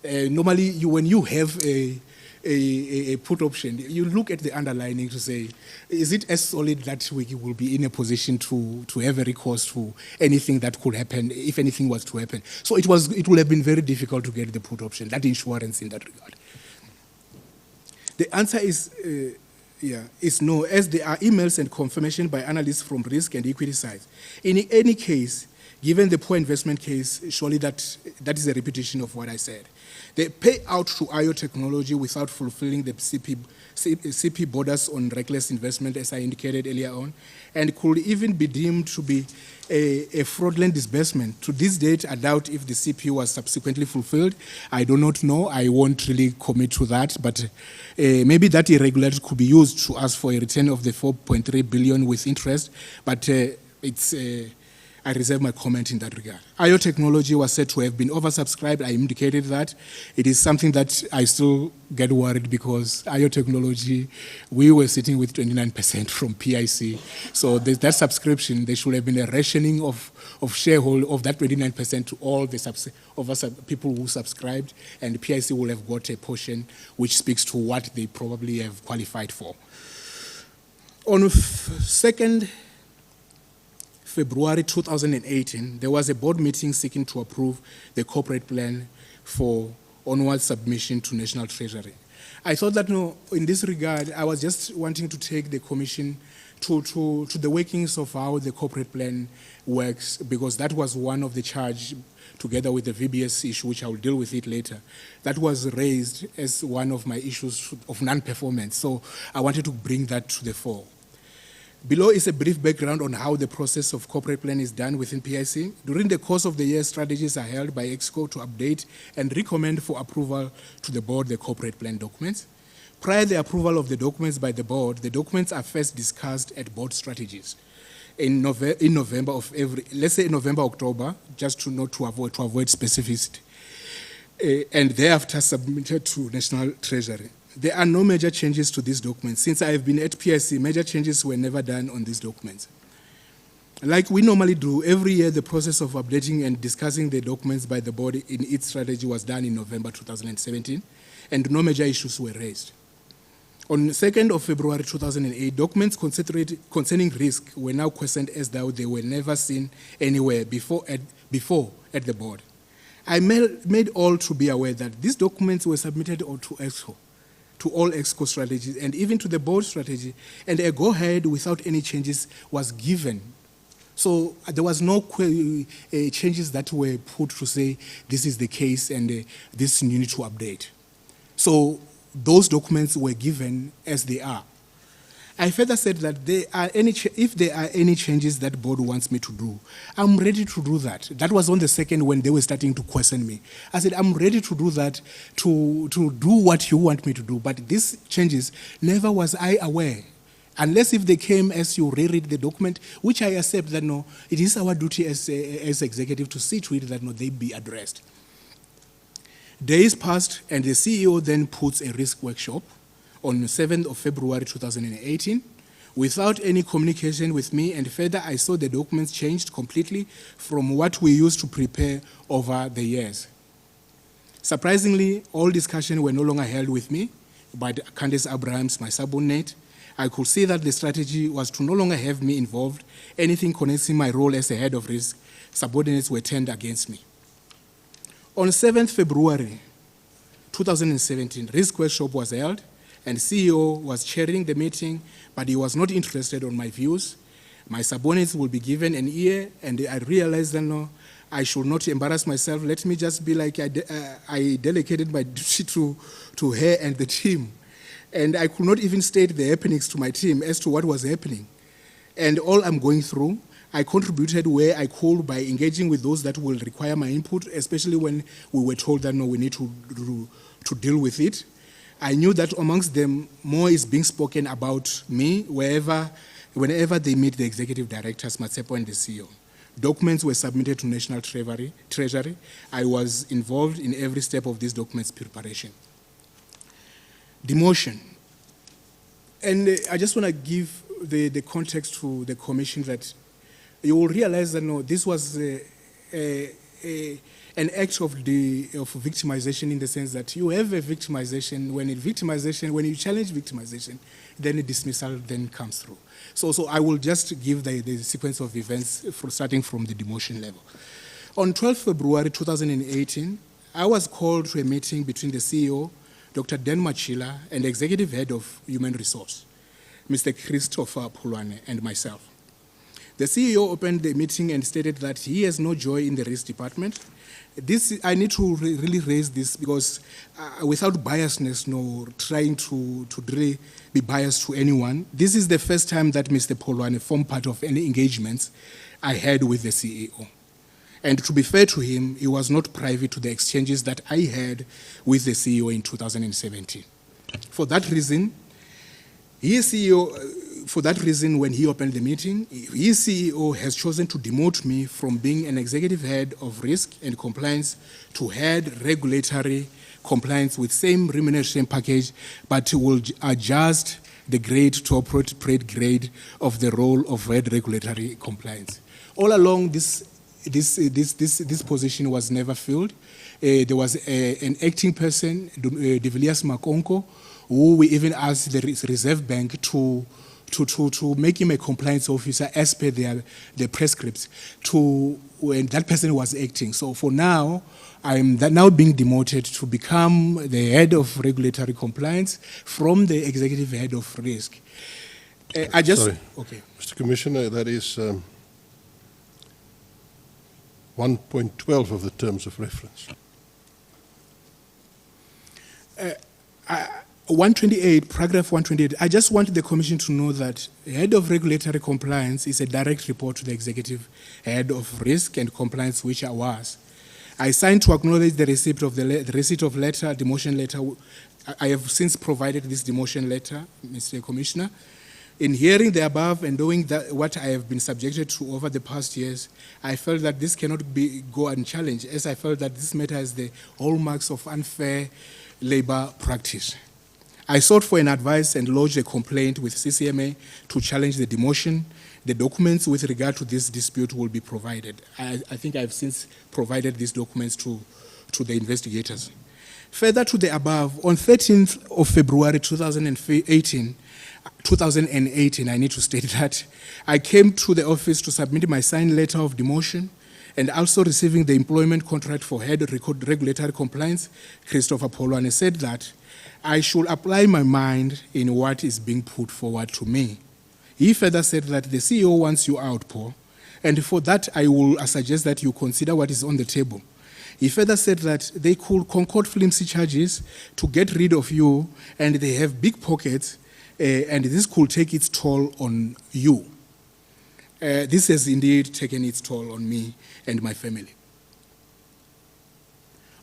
Normally, when you have a put option, you look at the underlining to say, is it as solid that we will be in a position to have a recourse to anything that could happen, if anything was to happen? So it would have been very difficult to get the put option, that insurance in that regard. The answer is no, as there are emails and confirmation by analysts from risk and equity sides. In any case, given the poor investment case, surely that is a repetition of what I said. The payout to IO Technology without fulfilling the CP borders on reckless investment, as I indicated earlier on, and could even be deemed to be a fraudulent disbursement. To this date, I doubt if the CP was subsequently fulfilled. I do not know. I won't really commit to that, but maybe that irregularity could be used to ask for a return of the 4.3 billion with interest, but I reserve my comment in that regard. IO Technology was said to have been oversubscribed. I indicated that. It is something that I still get worried because IO Technology, we were sitting with 29% from PIC. So that subscription, there should have been a rationing of shareholder of that 29% to all the people who subscribed, and PIC will have got a portion which speaks to what they probably have qualified for. On 2nd February 2018, there was a board meeting seeking to approve the corporate plan for onward submission to National Treasury. I thought that, no, in this regard, I was just wanting to take the Commission to the workings of how the corporate plan works, because that was one of the charge, together with the VBS issue, which I will deal with it later, that was raised as one of my issues of non-performance. So I wanted to bring that to the fore. Below is a brief background on how the process of corporate plan is done within PIC. During the course of the year, strategies are held by EXCO to update and recommend for approval to the board the corporate plan documents. Prior to the approval of the documents by the board, the documents are first discussed at board strategies in November of every, let's say November, October, just to avoid specificity, and thereafter submitted to National Treasury. There are no major changes to these documents. Since I have been at PIC, major changes were never done on these documents. Like we normally do, every year the process of updating and discussing the documents by the board in its strategy was done in November 2017, and no major issues were raised. On 2nd of February 2008, documents concerning risk were now questioned as though they were never seen anywhere before at the board. I made all to be aware that these documents were submitted to EXCO, to all EXCO strategies, and even to the board strategy, and a go-ahead without any changes was given. So there was no changes that were put to say this is the case and this you need to update. So those documents were given as they are. I further said that if there are any changes that board wants me to do, I'm ready to do that. That was on the 2nd when they were starting to question me. I said, I'm ready to do that, to do what you want me to do. But these changes, never was I aware. Unless if they came as you reread the document, which I accept that no, it is our duty as executive to see to it that no, they be addressed. Days passed and the CEO then puts a risk workshop on the 7th of February 2018, without any communication with me, and further I saw the documents changed completely from what we used to prepare over the years. Surprisingly, all discussions were no longer held with me, but Candice Abrahams, my subordinate. I could see that the strategy was to no longer have me involved. Anything connecting my role as a head of risk, subordinates were turned against me. On 7th February 2017, Risk Workshop was held, and CEO was chairing the meeting, but he was not interested in my views. My subordinates will be given an ear, and I realized that no, I should not embarrass myself. Let me just be like I delegated my duty to her and the team. And I could not even state the happenings to my team as to what was happening. And all I'm going through, I contributed where I could by engaging with those that will require my input, especially when we were told that no, we need to deal with it. I knew that amongst them, more is being spoken about me whenever they meet the executive directors, Matsepo and the CEO. Documents were submitted to National Treasury. I was involved in every step of this document's preparation. Demotion. And I just want to give the context to the commission that you will realize that no, this was an act of victimization, in the sense that you have a victimization. When you challenge victimization, then a dismissal then comes through. So I will just give the sequence of events starting from the demotion level. On 12 February 2018, I was called to a meeting between the CEO, Dr. Dan Machila, and the Executive Head of Human Resource, Mr. Christopher Pulwane, and myself. The CEO opened the meeting and stated that he has no joy in the risk department. I need to really raise this because without biasness, no trying to really be biased to anyone, this is the first time that Mr. Pulwane formed part of any engagements I had with the CEO. And to be fair to him, he was not privy to the exchanges that I had with the CEO in 2017. For that reason, when he opened the meeting, his CEO has chosen to demote me from being an executive head of risk and compliance to head regulatory compliance with same remuneration package, but will adjust the grade to appropriate grade of the role of head regulatory compliance. All along, this position was never filled. There was an acting person, De Villiers Makonko, who we even asked the Reserve Bank to make him a compliance officer as per their prescripts when that person was acting. So for now, I'm now being demoted to become the head of regulatory compliance from the executive head of risk. Sorry. Okay. Mr. Commissioner, that is 1.12 of the terms of reference. 128, paragraph 128, I just want the Commission to know that the head of regulatory compliance is a direct report to the executive head of risk and compliance, which I was. I signed to acknowledge the receipt of demotion letter. I have since provided this demotion letter, Mr. Commissioner. In hearing the above and knowing that what I have been subjected to over the past years, I felt that this cannot go unchallenged, as I felt that this matter has the hallmarks of unfair labor practice. I sought for an advice and lodged a complaint with CCMA to challenge the demotion. The documents with regard to this dispute will be provided. I think I've since provided these documents to the investigators. Further to the above, on 13th of February 2018, I need to state that, I came to the office to submit my signed letter of demotion and also receiving the employment contract for head regulatory compliance. Christopher Pulwane said that I should apply my mind in what is being put forward to me. He further said that the CEO wants you out, Paul, and for that I will suggest that you consider what is on the table. He further said that they could concord flimsy charges to get rid of you, and they have big pockets, and this could take its toll on you. This has indeed taken its toll on me and my family.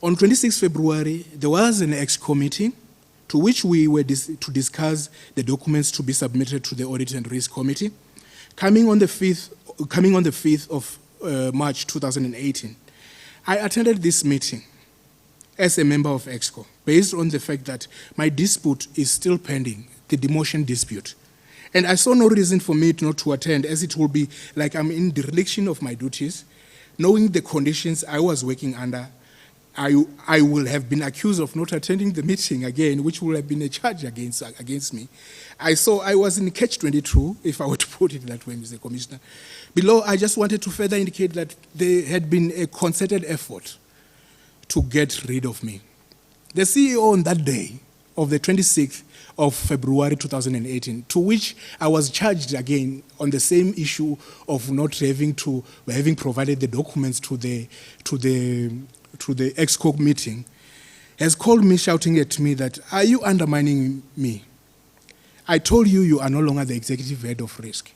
On 26 February, there was an EXCO meeting to which we were to discuss the documents to be submitted to the Audit and Risk Committee. Coming on the 5th of March 2018, I attended this meeting as a member of EXCO, based on the fact that my dispute is still pending, the demotion dispute. And I saw no reason for me not to attend, as it will be like I'm in dereliction of my duties, knowing the conditions I was working under. I will have been accused of not attending the meeting again, which will have been a charge against me. I was in catch-22, if I were to put it that way, Mr. Commissioner. Below, I just wanted to further indicate that there had been a concerted effort to get rid of me. The CEO on that day of the 26th of February 2018, to which I was charged again on the same issue of not having provided the documents to the ExCo meeting, has called me shouting at me that, "Are you undermining me? I told you you are no longer the executive head of risk."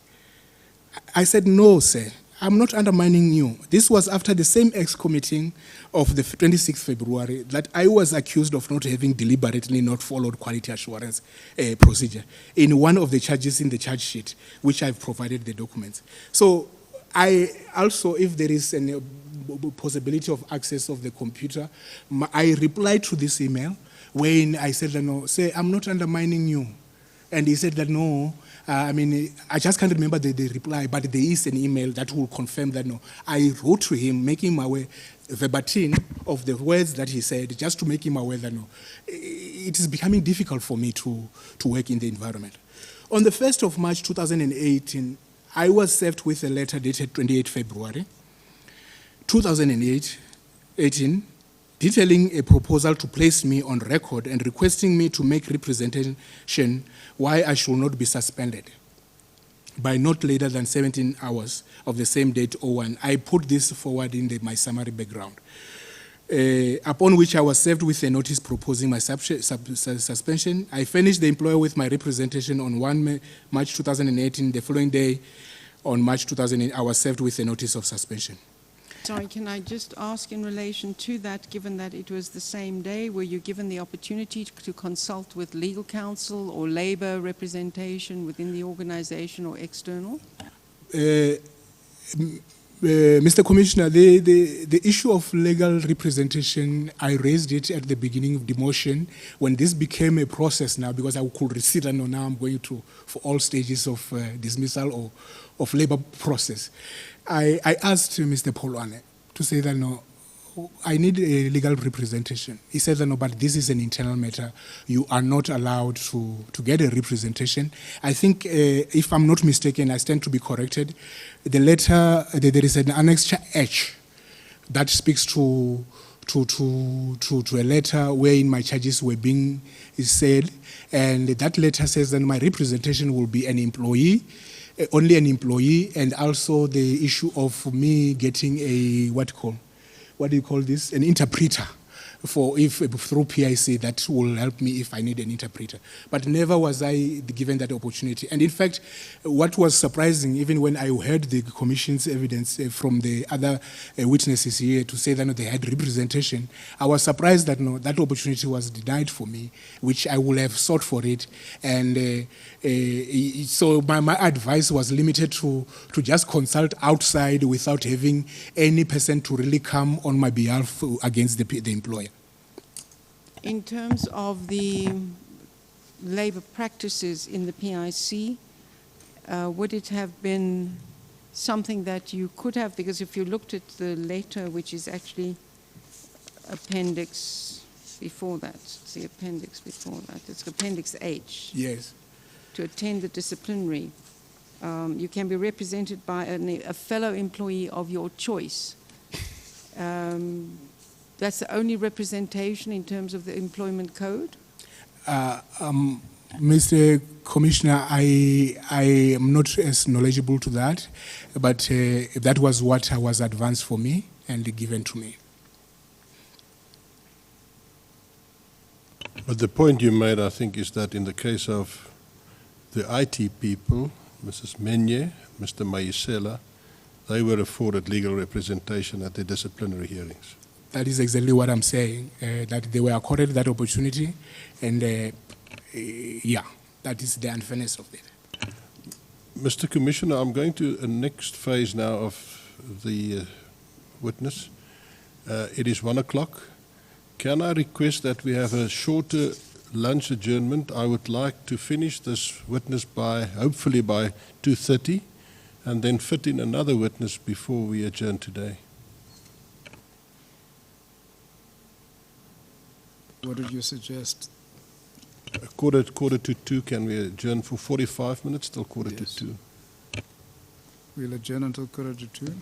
I said, "No, sir, I'm not undermining you." This was after the same ExCo meeting of the 26th February that I was accused of not having deliberately not followed quality assurance procedure in one of the charges in the charge sheet, which I've provided the documents. So I also, if there is any possibility of access of the computer, I replied to this email when I said, "No, say, I'm not undermining you." And he said that, "No, I just can't remember the reply, but there is an email that will confirm that, no." I wrote to him, making my way verbatim of the words that he said, just to make him aware that, no, it is becoming difficult for me to work in the environment. On the 1st of March 2018, I was served with a letter dated 28 February 2018, detailing a proposal to place me on record and requesting me to make representation why I should not be suspended by not later than 17 hours of the same date 01. I put this forward in my summary background. Upon which I was served with a notice proposing my suspension. I furnished the employer with my representation on 1 March 2018. The following day, on March 2008, I was served with a notice of suspension. Sorry, can I just ask in relation to that, given that it was the same day, were you given the opportunity to consult with legal counsel or labor representation within the organization or external? Mr. Commissioner, the issue of legal representation, I raised it at the beginning of demotion when this became a process now, because I could receive and now I'm going for all stages of dismissal or of labor process. I asked Mr. Polwane to say that, no, I need a legal representation. He said that, no, but this is an internal matter. You are not allowed to get a representation. I think, if I'm not mistaken, I stand to be corrected. The letter, there is an Annex H that speaks to a letter wherein my charges were being said, and that letter says that my representation will be an employee, only an employee, and also the issue of me getting a, what do you call this? An interpreter through PIC that will help me if I need an interpreter. But never was I given that opportunity. And in fact, what was surprising, even when I heard the Commission's evidence from the other witnesses here to say that they had representation, I was surprised that that opportunity was denied for me, which I would have sought for it. And so my advice was limited to just consult outside without having any person to really come on my behalf against the employer. In terms of the labor practices in the PIC, would it have been something that you could have, because if you looked at the letter, which is actually appendix before that, it's the appendix before that, it's appendix H. Yes. To attend the disciplinary, you can be represented by a fellow employee of your choice. That's the only representation in terms of the employment code? Mr. Commissioner, I am not as knowledgeable to that, but that was what was advanced for me and given to me. But the point you made, I think, is that in the case of the IT people, Mrs. Menye, Mr. Mayisela, they were afforded legal representation at the disciplinary hearings. That is exactly what I'm saying, that they were accorded that opportunity, and yeah, that is the unfairness of it. Mr. Commissioner, I'm going to the next phase now of the witness. It is 1 o'clock. Can I request that we have a shorter lunch adjournment? I would like to finish this witness hopefully by 2:30, and then fit in another witness before we adjourn today. did you suggest? Quarter to 2, can we adjourn for 45 minutes till quarter Yes. to 2? We'll adjourn until 1:45.